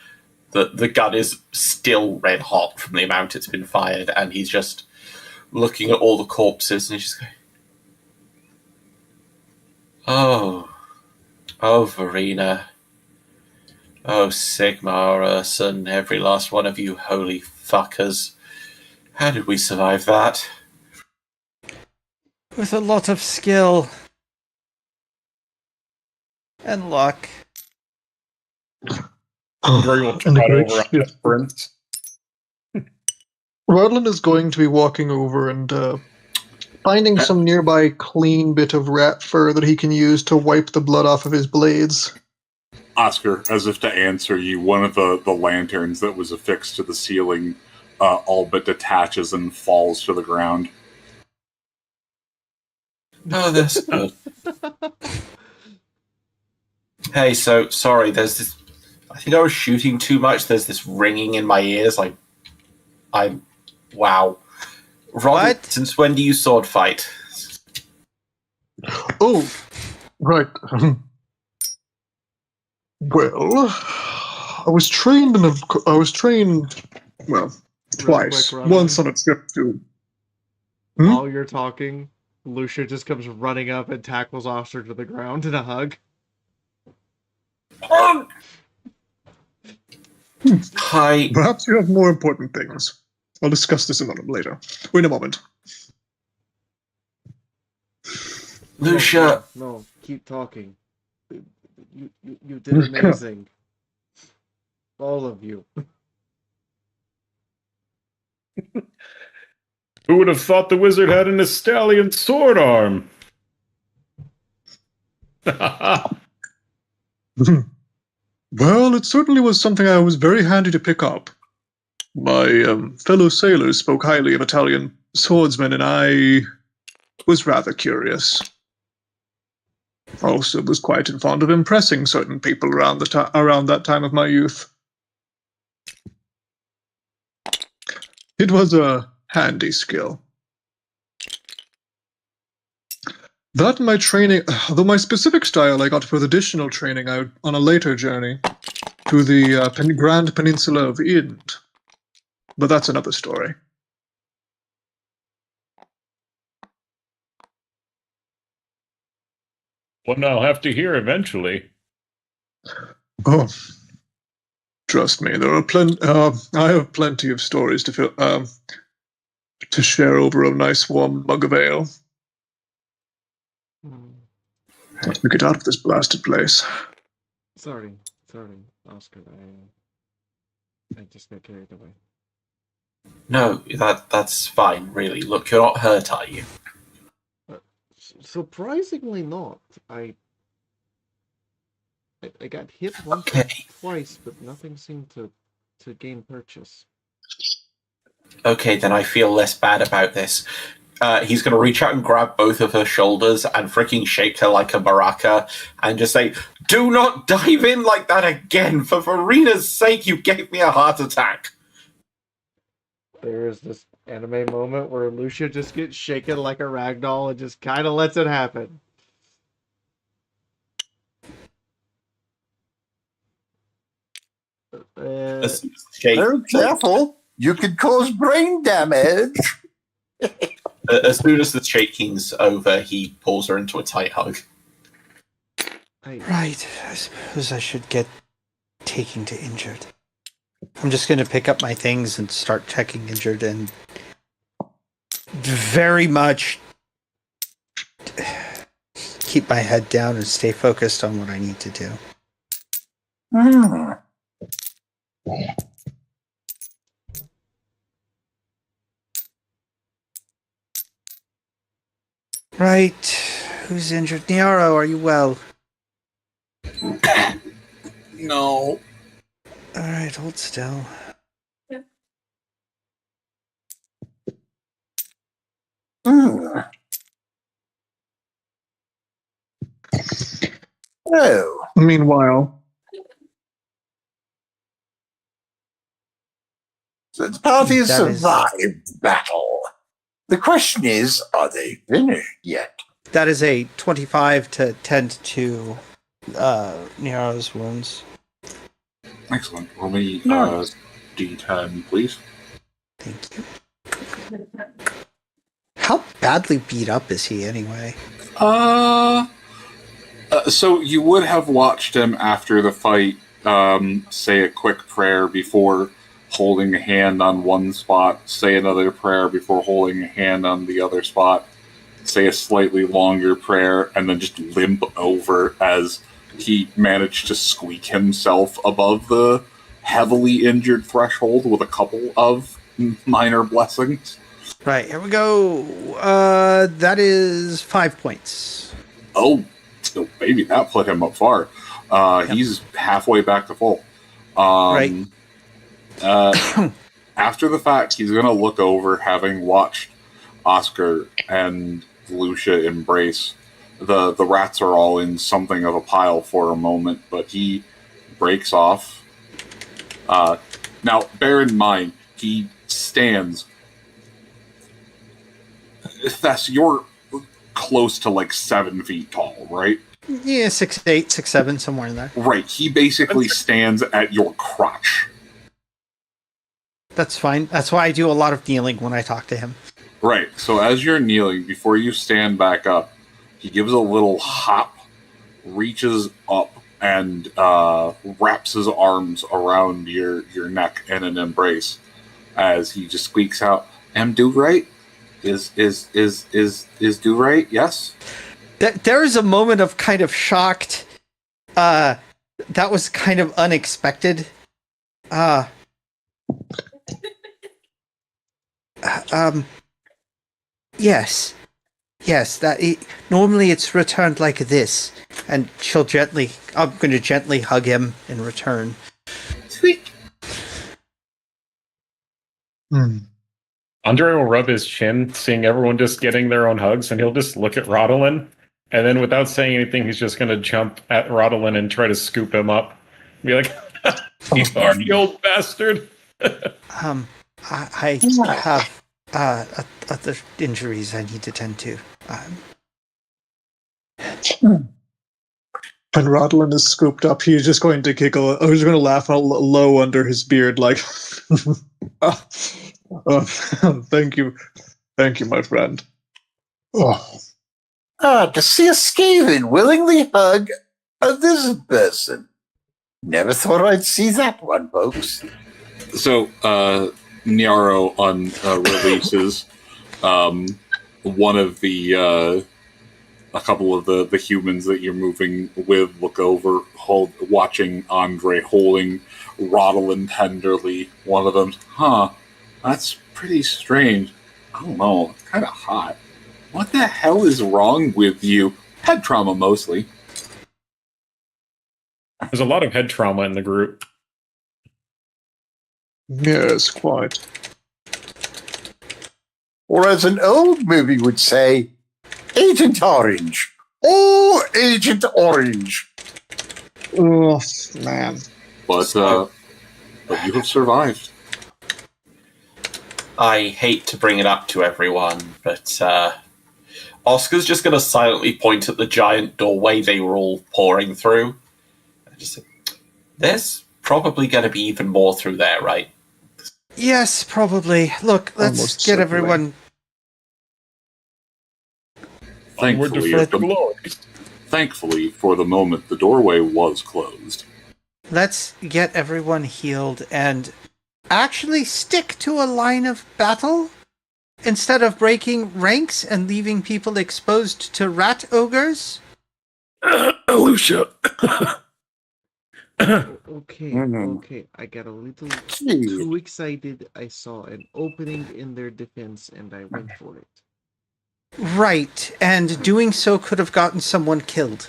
The gun is still red hot from the amount it's been fired, and he's just looking at all the corpses, and he's just going, Oh, Verena. Oh, Sigmar, Urson, every last one of you holy fuckers. How did we survive that? With a lot of skill. And luck. Gray will trot over on the sprint. Rodlin is going to be walking over and finding some nearby clean bit of rat fur that he can use to wipe the blood off of his blades. Oscar, as if to answer you, one of the lanterns that was affixed to the ceiling all but detaches and falls to the ground. Oh, that's good. Hey, so, sorry, there's this... I think I was shooting too much. There's this ringing in my ears. Wow. Robert, since when do you sword fight? Oh, right. Well, I was trained well, twice. quick, Ronald. Once on a trip to. While you're talking, Lucia just comes running up and tackles Oscar to the ground in a hug. Hi. Perhaps you have more important things. I'll discuss this later. Wait a moment. Lucia. No, keep talking. You did amazing. All of you. Who would have thought the wizard had an Estalian sword arm? Well, it certainly was something I was very handy to pick up. My fellow sailors spoke highly of Italian swordsmen, and I was rather curious. Also was quite fond of impressing certain people around that time of my youth. It was a handy skill. That and my training, though my specific style I got with additional training on a later journey to the Grand Peninsula of Ind. But that's another story. One I'll have to hear eventually. Oh, trust me, there are I have plenty of stories to share over a nice warm mug of ale. Let me get out of this blasted place. Sorry, Oscar. I just got carried away. No, that's fine, really. Look, you're not hurt, are you? Surprisingly not. I got hit once Okay. or twice, but nothing seemed to gain purchase. Okay, then I feel less bad about this. He's going to reach out and grab both of her shoulders and freaking shake her like a maraca and just say, "Do not dive in like that again! For Verina's sake, you gave me a heart attack!" There is this anime moment where Lucia just gets shaken like a ragdoll and just kind of lets it happen. Very careful. You could cause brain damage. As soon as the shaking's over, he pulls her into a tight hug. Right. I suppose I should get taking to injured. I'm just going to pick up my things and start checking injured and very much keep my head down and stay focused on what I need to do. Right. Who's injured? Niaro, are you well? No. Alright, hold still. Oh. Meanwhile, So the party has That is- survived battle. The question is, are they finished yet? That is a 25 to tend to Niaro's wounds. Excellent. Roll me D10, please. Thank you. How badly beat up is he anyway? So you would have watched him after the fight say a quick prayer before holding a hand on one spot, say another prayer before holding a hand on the other spot, say a slightly longer prayer, and then just limp over as he managed to squeak himself above the heavily injured threshold with a couple of minor blessings. Right, here we go. That is 5 points. Oh, baby, that put him up far. He's halfway back to full. Right. After the fact, he's going to look over, having watched Oscar and Lucia embrace. The rats are all in something of a pile for a moment, but he breaks off. Now, bear in mind, he stands. Thess, you're close to like 7 feet tall, right? Yeah, 6'8", 6'7", somewhere in there. Right. He basically stands at your crotch. That's fine. That's why I do a lot of kneeling when I talk to him. Right. So as you're kneeling, before you stand back up, he gives a little hop, reaches up, and wraps his arms around your neck in an embrace as he just squeaks out, "Am do right? Is do right? Yes." There is a moment of kind of shocked. That was kind of unexpected. Yes. Normally it's returned like this, and I'm going to gently hug him in return. Sweet. Andre will rub his chin, seeing everyone just getting their own hugs, and he'll just look at Rodolin, and then without saying anything, he's just going to jump at Rodolin and try to scoop him up. Be like, "You hard, you old bastard." I have other injuries I need to tend to. When Rodlin is scooped up, he's just going to giggle. Oh, he's going to laugh low under his beard, like, thank you, my friend. To see a Skaven willingly hug this person. Never thought I'd see that one, folks. So, Nyaro releases one of the a couple of the humans that you're moving with look over, watching Andre holding Rodolin tenderly. One of them's, that's pretty strange. I don't know, it's kind of hot. What the hell is wrong with you? Head trauma, mostly. There's a lot of head trauma in the group. Yes, quite. Or as an old movie would say, Agent Orange. Oh, Agent Orange. Oh, man. But you have survived. I hate to bring it up to everyone, but Oscar's just going to silently point at the giant doorway they were all pouring through. And just say, "There's probably going to be even more through there, right?" Yes, probably. Look, let's Almost get certainly. everyone. Thankfully, for the moment, the doorway was closed. Let's get everyone healed and actually stick to a line of battle instead of breaking ranks and leaving people exposed to rat ogres. Lucia. Okay. I got a little too excited. I saw an opening in their defense and I went for it. Right, and doing so could have gotten someone killed.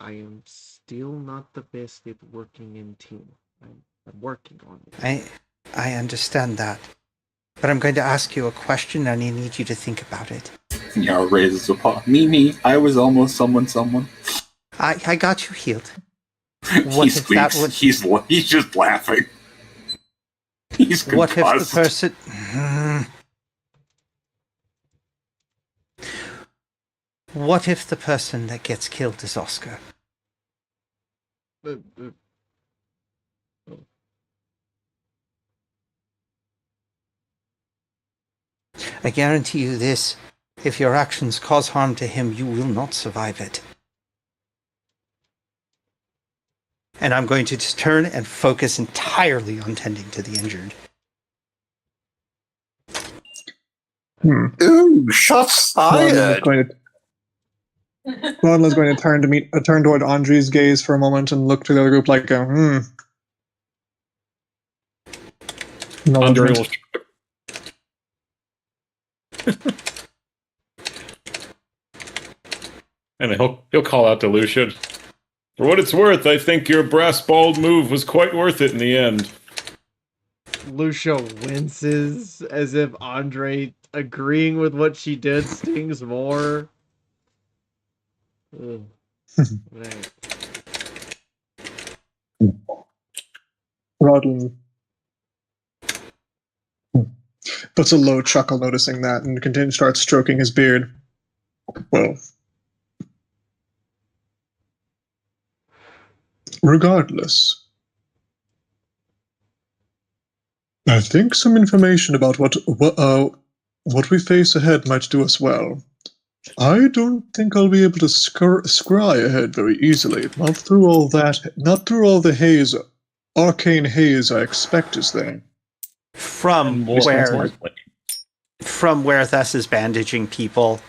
I am still not the best at working in team. I'm working on it. I understand that. But I'm going to ask you a question and I need you to think about it. Nyaro raises a paw. Me, I was almost someone. I got you healed. He squeaks. He's just laughing. He's concussed. What if the person... What if the person that gets killed is Oscar? I guarantee you this. If your actions cause harm to him, you will not survive it. And I'm going to just turn and focus entirely on tending to the injured. Ooh, shots fired. Rodlin's going to turn toward Andre's gaze for a moment and look to the other group like, Andre will... And he'll call out to Lucian. "For what it's worth, I think your brass balled move was quite worth it in the end." Lucia winces as if Andre agreeing with what she did stings more. Right. Rodlin puts a low chuckle noticing that and starts stroking his beard. Well, Regardless, I think some information about what we face ahead might do us well. I don't think I'll be able to scry ahead very easily. Not through all the haze, arcane haze I expect is there. From More where importantly, Thess is bandaging people.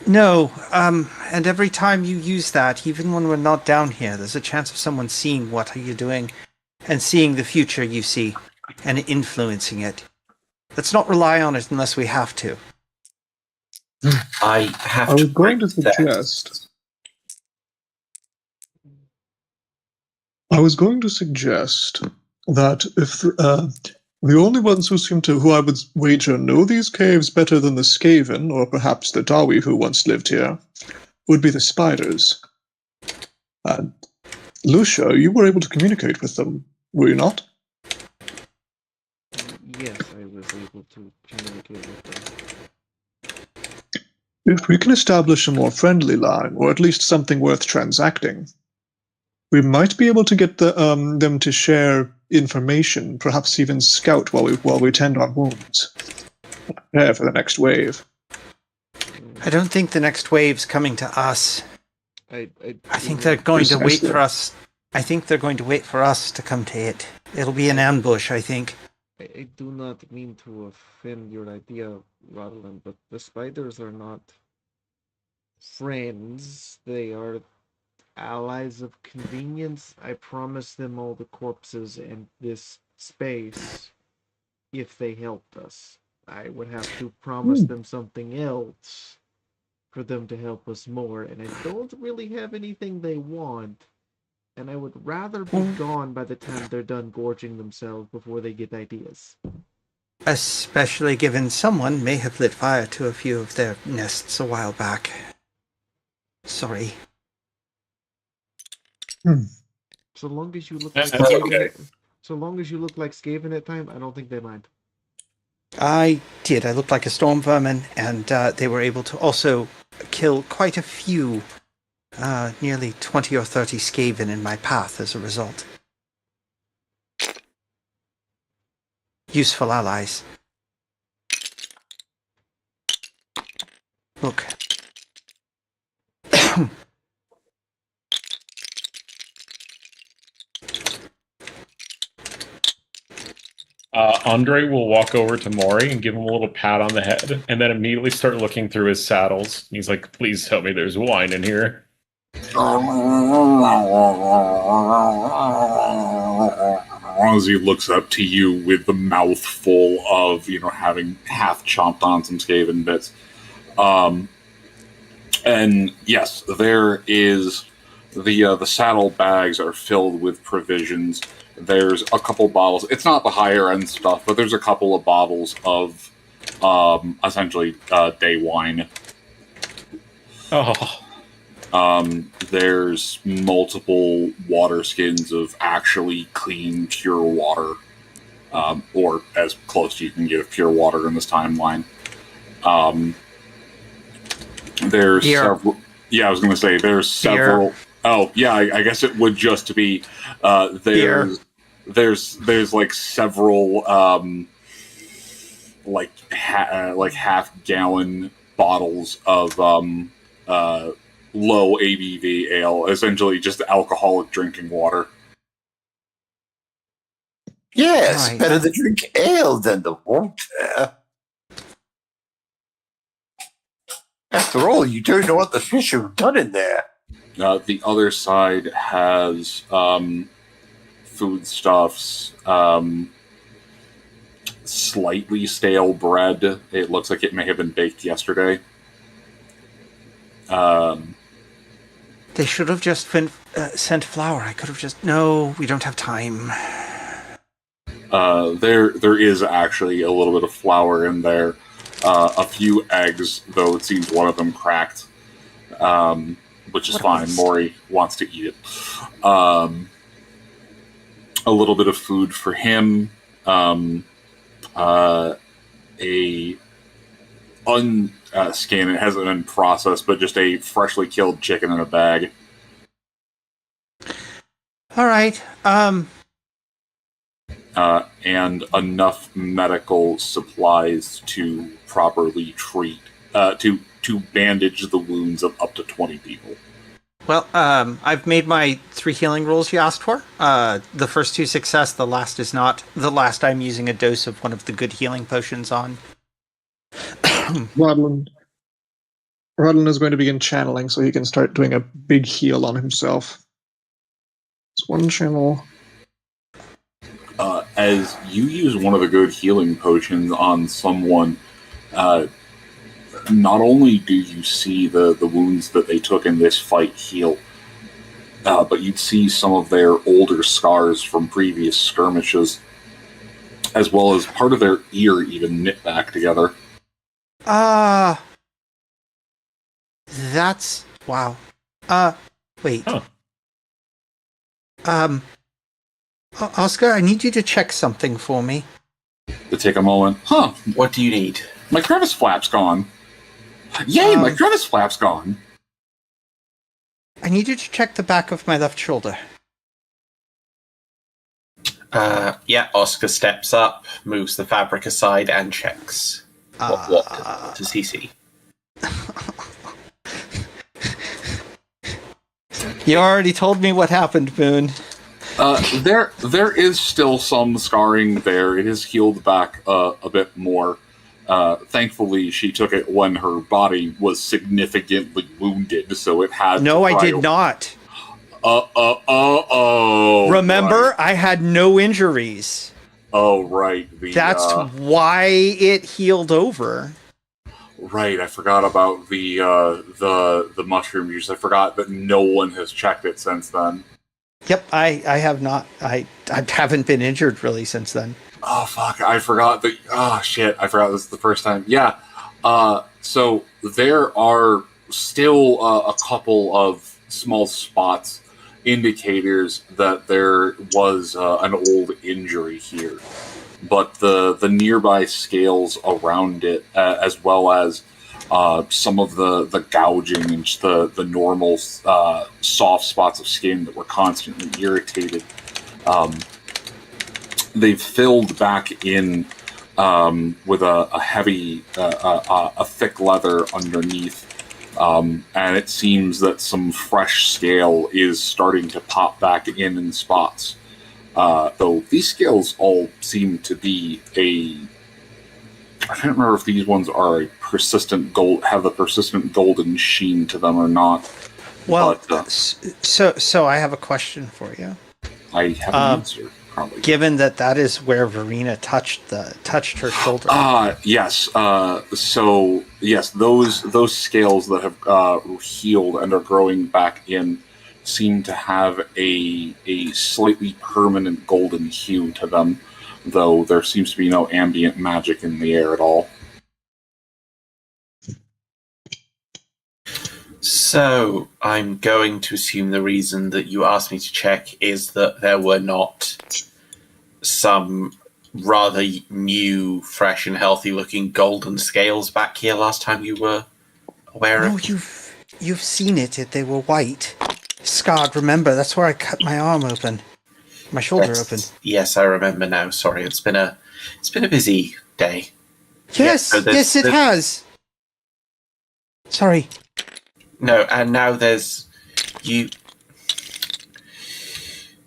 No, and every time you use that, even when we're not down here, there's a chance of someone seeing what you're doing and seeing the future you see and influencing it. Let's not rely on it unless we have to. I have I was to going to break that. suggest. I was going to suggest that if the only ones who I would wager know these caves better than the Skaven, or perhaps the Dawi who once lived here, would be the spiders. And Lucia, you were able to communicate with them, were you not? Yes, I was able to communicate with them. If we can establish a more friendly line, or at least something worth transacting, we might be able to get them to share information, perhaps even scout while we tend our wounds. Prepare for the next wave. I don't think the next wave's coming to us. I think they're going to wait for us. I think they're going to wait for us to come to it. It'll be an ambush, I think. I do not mean to offend your idea, Rodland, but the spiders are not friends. They are allies of convenience. I promised them all the corpses and this space if they helped us. I would have to promise them something else for them to help us more, and I don't really have anything they want, and I would rather be gone by the time they're done gorging themselves before they get ideas. Especially given someone may have lit fire to a few of their nests a while back. Sorry. So long as you look That's like okay. Skaven, so long as you look like Skaven at time, I don't think they mind. I did. I looked like a storm vermin, and they were able to also kill quite a few, nearly 20 or 30 Skaven in my path as a result. Useful allies. Look. Andre will walk over to Maury and give him a little pat on the head, and then immediately start looking through his saddles. He's like, "Please tell me there's wine in here." As he looks up to you with the mouth full of, having half chomped on some Skaven bits. And yes, there is the saddle bags are filled with provisions. There's a couple bottles. It's not the higher end stuff, but there's a couple of bottles of essentially day wine. Oh, There's multiple water skins of actually clean, pure water, or as close as you can get of pure water in this timeline. There's Beer. several. Yeah, I was going to say there's several. Beer. Oh, yeah, I guess it would just be Beer. there's like several like half gallon bottles of low ABV ale, essentially just alcoholic drinking water. Yes, Right. better to drink ale than the water. After all, you don't know what the fish have done in there. The other side has foodstuffs, slightly stale bread. It looks like it may have been baked yesterday. They should have just sent flour. I could have just... No, we don't have time. There is actually a little bit of flour in there. A few eggs, though it seems one of them cracked. Which is fine. Maury wants to eat it. A little bit of food for him. A unscanned, it hasn't been processed, but just a freshly killed chicken in a bag. All right. And enough medical supplies to properly treat, to bandage the wounds of up to 20 people. Well, I've made my 3 healing rolls you asked for. The first 2 success, the last is not. The last I'm using a dose of one of the good healing potions on. Rodlin is going to begin channeling so he can start doing a big heal on himself. It's one channel. As you use one of the good healing potions on someone, not only do you see the wounds that they took in this fight heal, but you'd see some of their older scars from previous skirmishes, as well as part of their ear even knit back together. That's... wow. Wait. Huh. Oscar, I need you to check something for me. To take a moment. Huh, What do you need? my crevice flap's gone. Yay, my crevice flap's gone. I need you to check the back of my left shoulder. Yeah, Oscar steps up, moves the fabric aside, and checks. What does he see? You already told me what happened, Boone. There is still some scarring there. It has healed back a bit more. Thankfully, she took it when her body was significantly wounded, so it had. No, I did not. Remember, right. I had no injuries. Oh, right. That's why it healed over. Right, I forgot about the mushroom use. I forgot that no one has checked it since then. Yep, I have not. I haven't been injured really since then. Oh, fuck, I forgot that. Oh, shit, I forgot this is the first time. Yeah, so there are still a couple of small spots, indicators that there was an old injury here. But the nearby scales around it, as well as some of the gouging and the normal soft spots of skin that were constantly irritated, they've filled back in with a heavy, a thick leather underneath, and it seems that some fresh scale is starting to pop back in spots. Though these scales all seem to be I can't remember if these ones are a persistent gold, have the persistent golden sheen to them or not. Well, but, so I have a question for you. I have an answer, probably. Given that is where Verena touched her shoulder. Yes. So yes, those scales that have healed and are growing back in seem to have a slightly permanent golden hue to them, though there seems to be no ambient magic in the air at all. So, I'm going to assume the reason that you asked me to check is that there were not some rather new, fresh and healthy looking golden scales back here last time you were aware of? No, you've seen it. They were white. Scarred, remember, that's where I cut my arm open. My shoulder open. Yes, I remember now. Sorry, it's been a busy day. Yes, yes, it has. Sorry. No, and now there's you.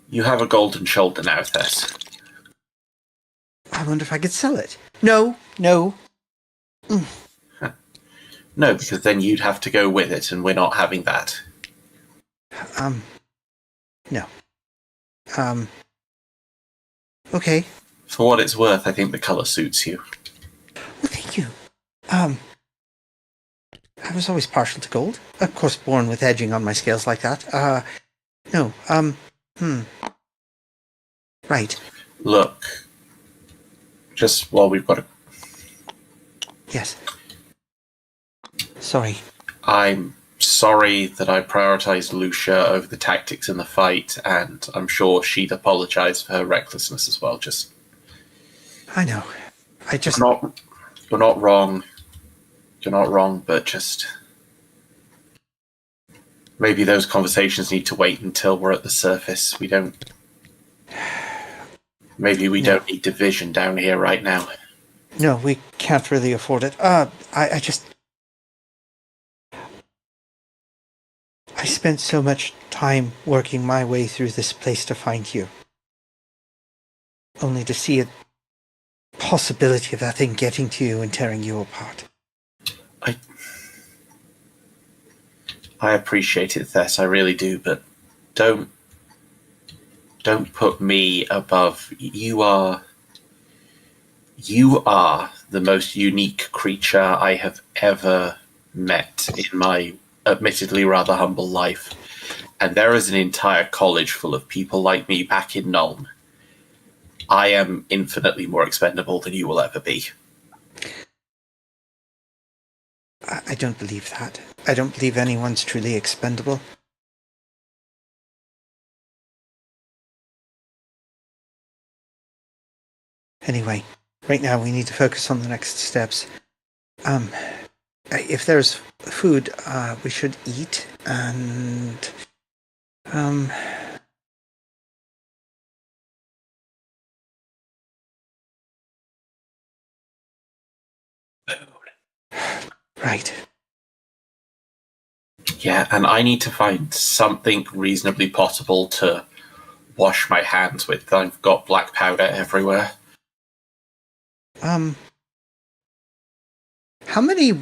You have a golden shoulder now, Tess. I wonder if I could sell it. No. No, because then you'd have to go with it, and we're not having that. No. Okay. For what it's worth, I think the colour suits you. Well, thank you. I was always partial to gold. Of course, born with edging on my scales like that. No. Right. Look, just while we've got a... Yes. Sorry. I'm sorry that I prioritised Lucia over the tactics in the fight, and I'm sure she'd apologise for her recklessness as well. Just... I know. You're not wrong. You're not wrong, but just... Maybe those conversations need to wait until we're at the surface. Maybe we don't need division down here right now. No, we can't really afford it. I spent so much time working my way through this place to find you. Only to see a possibility of that thing getting to you and tearing you apart. I appreciate it, Thess, I really do, but don't put me above. You are the most unique creature I have ever met in my admittedly rather humble life. And there is an entire college full of people like me back in Nuln. I am infinitely more expendable than you will ever be. I don't believe that. I don't believe anyone's truly expendable. Anyway, right now we need to focus on the next steps. If there's food, we should eat, and right. Yeah, and I need to find something reasonably potable to wash my hands with. I've got black powder everywhere. How many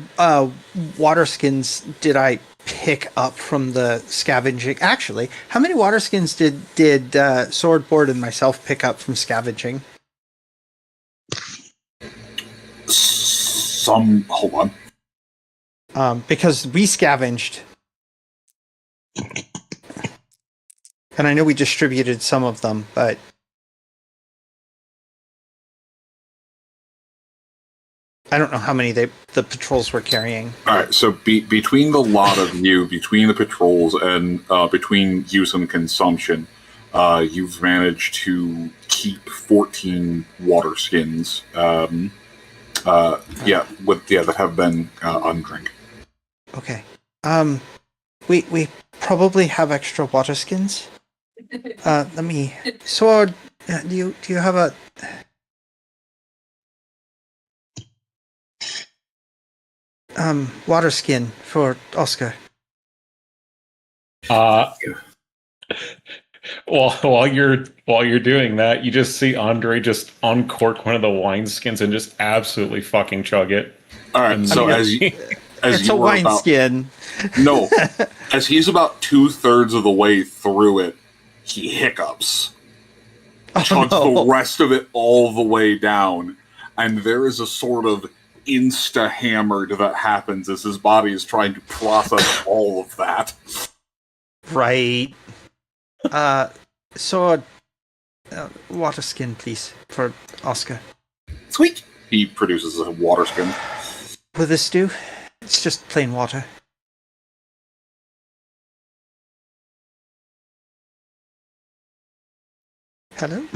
water skins did I pick up from the scavenging? Actually, how many water skins did Swordboard and myself pick up from scavenging? Hold on. Because we scavenged. And I know we distributed some of them, but I don't know how many the patrols were carrying. All right, so between the lot of you, between the patrols, and between use and consumption, you've managed to keep 14 water skins. That have been undrink. Okay. We probably have extra water skins. Let me. Sword. Do you have a? Water skin for Oscar. While you're doing that, you just see Andre just uncork one of the wine skins and just absolutely fucking chug it. All right, It's a wine skin. No, as he's about 2/3 of the way through it, he hiccups, chugs the rest of it all the way down, and there is a sort of insta-hammered that happens as his body is trying to process all of that. Right. Water skin, please, for Oscar. Sweet. He produces a water skin. Will this do? It's just plain water. Hello?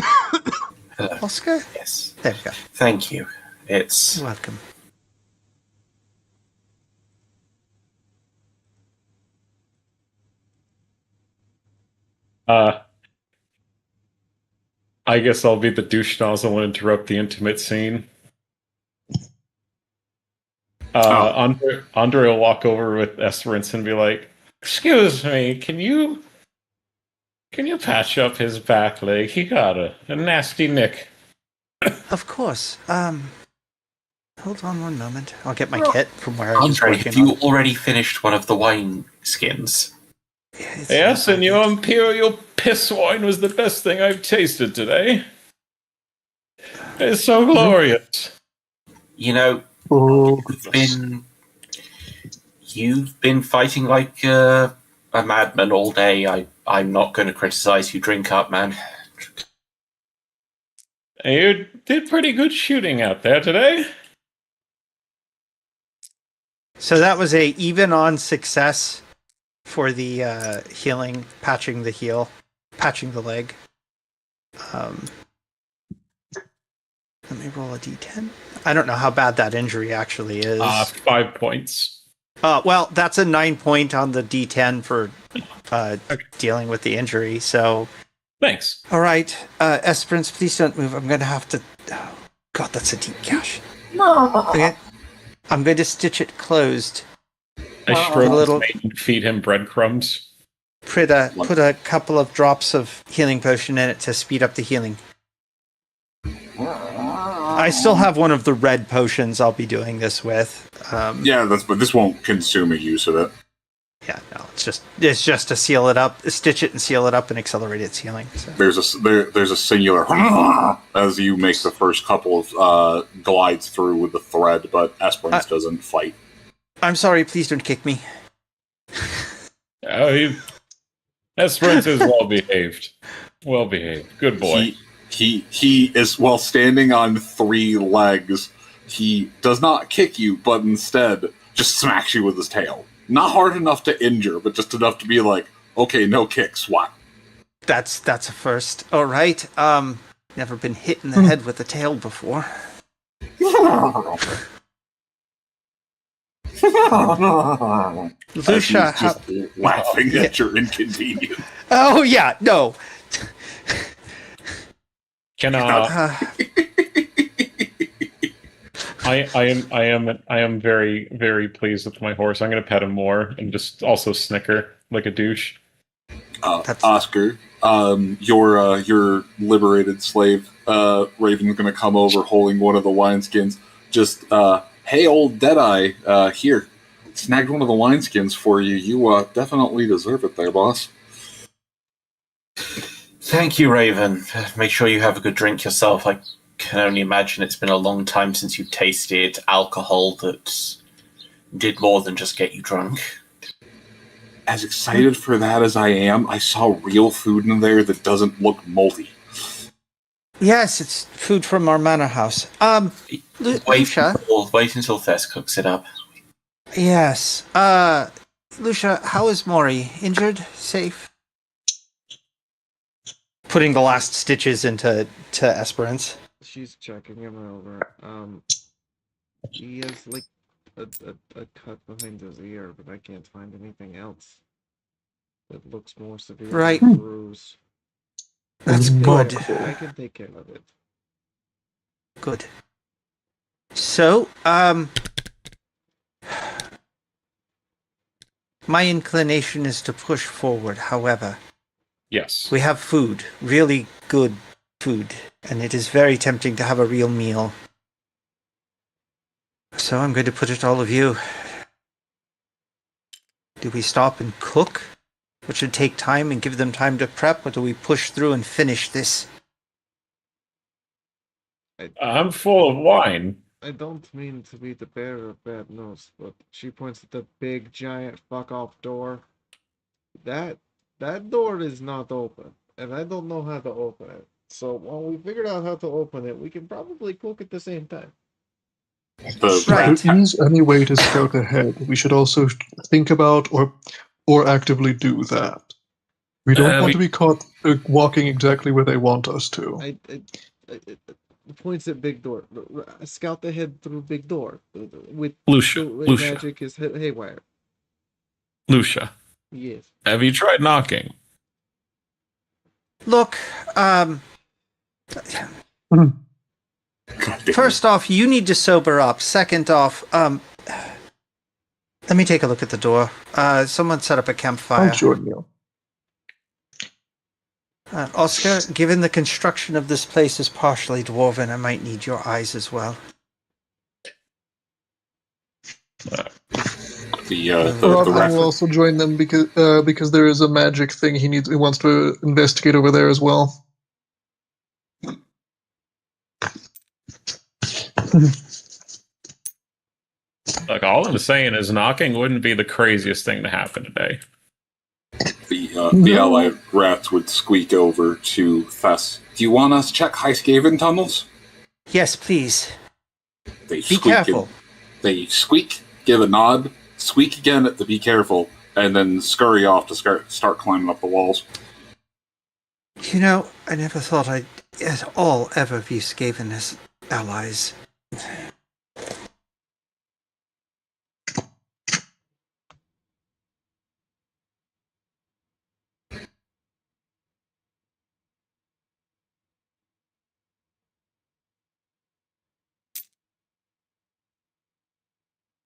Hello. Oscar? Yes. There we go. Thank you. It's... Welcome. I guess I'll be the douche nozzle and interrupt the intimate scene. Andre will walk over with Esperance and be like, "Excuse me, can you patch up his back leg? He got a nasty nick." Of course. Hold on one moment. I'll get my kit from where I was Andre, working have you on. already finished one of the wine skins? Yes, and your imperial piss wine was the best thing I've tasted today. It's so glorious. You know, you've been fighting like a madman all day. I'm not going to criticize you. Drink up, man. You did pretty good shooting out there today. So that was a even on success for the healing, patching the leg. Let me roll a d10. I don't know how bad that injury actually is. 5 points. Well, that's a 9 point on the D10 for dealing with the injury. So, Thanks. all right, Esperance, please don't move. I'm going to have to. Oh, God, that's a deep gash. Okay, I'm going to stitch it closed. I stroke a little- his mane and feed him breadcrumbs. Put a couple of drops of healing potion in it to speed up the healing. I still have one of the red potions I'll be doing this with. but this won't consume a use of it. Yeah, no, it's just to seal it up, stitch it and seal it up and accelerate its healing. So. There's a singular as you make the first couple of glides through with the thread, but Esperance doesn't fight. I'm sorry, please don't kick me. Esperance is well behaved. Well behaved. Good boy. He is, while standing on 3 legs, he does not kick you, but instead just smacks you with his tail. Not hard enough to injure, but just enough to be like, okay, no kick, swat. That's a first. All right. Never been hit in the head with a tail before. Lucia, just laughing at your inconvenience. Oh yeah, no. Can I am very, very pleased with my horse. I'm gonna pet him more and just also snicker like a douche. Oscar, your liberated slave, Raven's gonna come over holding one of the wineskins. Just, hey, old Deadeye, here, snagged one of the wineskins for you. You definitely deserve it there, boss. Thank you, Raven. Make sure you have a good drink yourself. I can only imagine it's been a long time since you tasted alcohol that did more than just get you drunk. As excited for that as I am, I saw real food in there that doesn't look moldy. Yes, it's food from our manor house. Lucia. Wait until Thess cooks it up. Yes. Lucia, how is Maury? Injured? Safe? Putting the last stitches into Esperance. She's checking him over. He has like a cut behind his ear, but I can't find anything else that looks more severe right. than a bruise. That's good. I can take care of it. Good. So, my inclination is to push forward, however. Yes. We have food, really good food, and it is very tempting to have a real meal. So I'm going to put it to all of you. Do we stop and cook, which should take time and give them time to prep, or do we push through and finish this? I'm full of wine. I don't mean to be the bearer of bad news, but she points at the big, giant, fuck-off door. That door is not open, and I don't know how to open it. So when we figured out how to open it, we can probably cook at the same time. If there is any way to scout ahead, we should also think about or actively do that. We don't want to be caught walking exactly where they want us to. I points at big door. Scout ahead through big door. With Lucia. Magic is haywire. Lucia. Yes. Have you tried knocking? Look, first off, you need to sober up. Second off, let me take a look at the door. Someone set up a campfire. I'll join you. Oscar, given the construction of this place is partially dwarven, I might need your eyes as well. I will also join them because there is a magic thing he wants to investigate over there as well. Like, all I'm saying is knocking wouldn't be the craziest thing to happen today. The allied rats would squeak over to Thess. Do you want us to check High Skaven tunnels? Yes, please. Be careful. They squeak, give a nod, squeak again at the be careful, and then scurry off to start climbing up the walls. You know, I never thought I'd at all ever view Skaven as allies.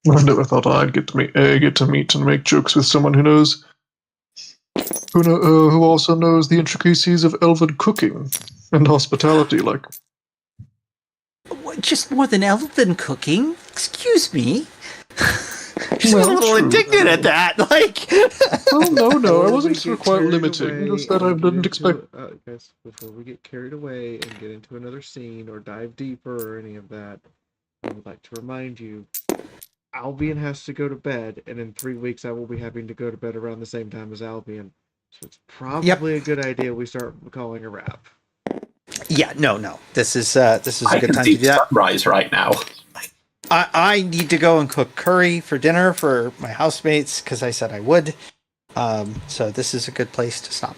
I never thought I'd get to meet and make jokes with someone who also knows the intricacies of elven cooking and hospitality. Like, What, just more than elven cooking? Excuse me. She's Well, a little true. indignant at that. Like, oh no, I Before wasn't we sort of get quite carried limiting. away Just that I and get didn't expect. guys, before we get carried away and get into another scene or dive deeper or any of that, I would like to remind you, Albion has to go to bed, and in 3 weeks I will be having to go to bed around the same time as Albion. So it's probably a good idea we start calling a wrap. yeah, no. This is a I good can time see to do that. sunrise right now. I need to go and cook curry for dinner for my housemates because I said I would. So this is a good place to stop.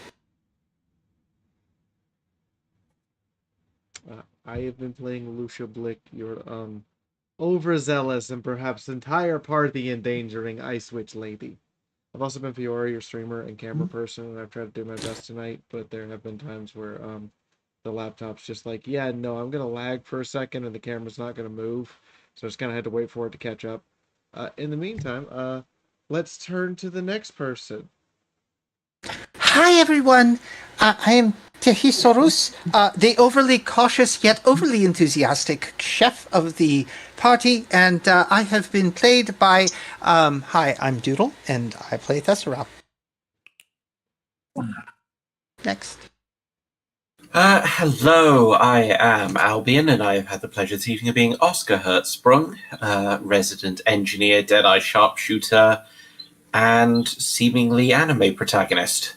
I have been playing Lucia Blick, your overzealous and perhaps entire party endangering Ice Witch lady. I've also been Fiora, your streamer and camera person, and I've tried to do my best tonight, but there have been times where the laptop's just like, yeah, no, I'm gonna lag for a second and the camera's not gonna move. So I just kinda had to wait for it to catch up. In the meantime, let's turn to the next person. Hi, everyone. I am Tehisorus, the overly cautious yet overly enthusiastic chef of the party, and I have been played by. Hi, I'm Doodle, and I play Thesserop. Next. Hello, I am Albion, and I have had the pleasure this evening of being Oscar Hertzsprung, resident engineer, Deadeye sharpshooter, and seemingly anime protagonist.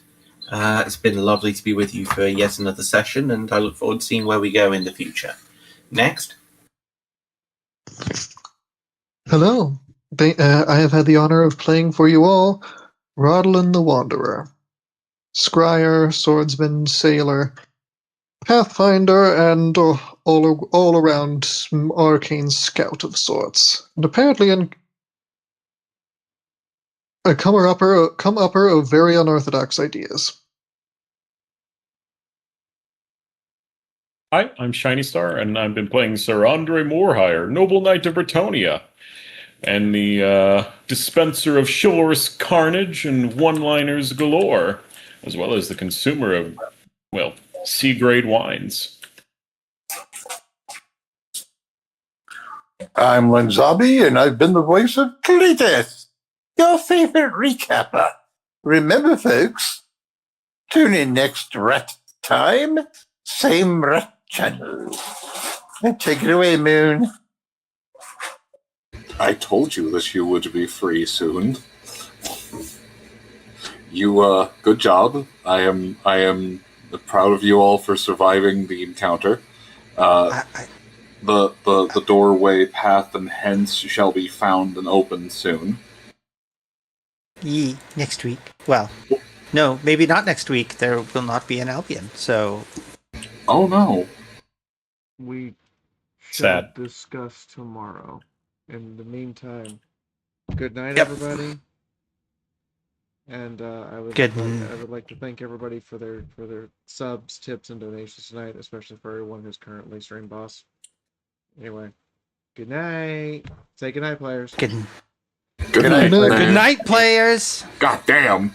It's been lovely to be with you for yet another session, and I look forward to seeing where we go in the future. Next. Hello. I have had the honor of playing for you all Rodlin the Wanderer. Scryer, swordsman, sailor, pathfinder, and all around arcane scout of sorts. And apparently a come-upper of very unorthodox ideas. Hi, I'm Shiny Star, and I've been playing Sir Andre Morehire, Noble Knight of Bretonia, and the dispenser of chivalrous carnage and one-liners galore, as well as the consumer of, well, C-grade wines. I'm Lenzabi, and I've been the voice of Cletus, your favorite recapper. Remember, folks, tune in next rat time, same rat channel. Take it away, Moon. I told you that you would be free soon. You, good job. I am proud of you all for surviving the encounter. The doorway path and hence shall be found and open soon. Next week. Well, no, maybe not next week. There will not be an Albion, so... Oh, no. We shall Sad. discuss tomorrow. In the meantime, good night, Yep. everybody. And I would like to thank everybody for their subs, tips, and donations tonight, especially for everyone who's currently stream boss. Anyway, good night. Say good night, players. Good night. Good night, players. God damn.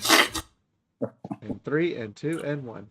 And 3 and 2 and 1.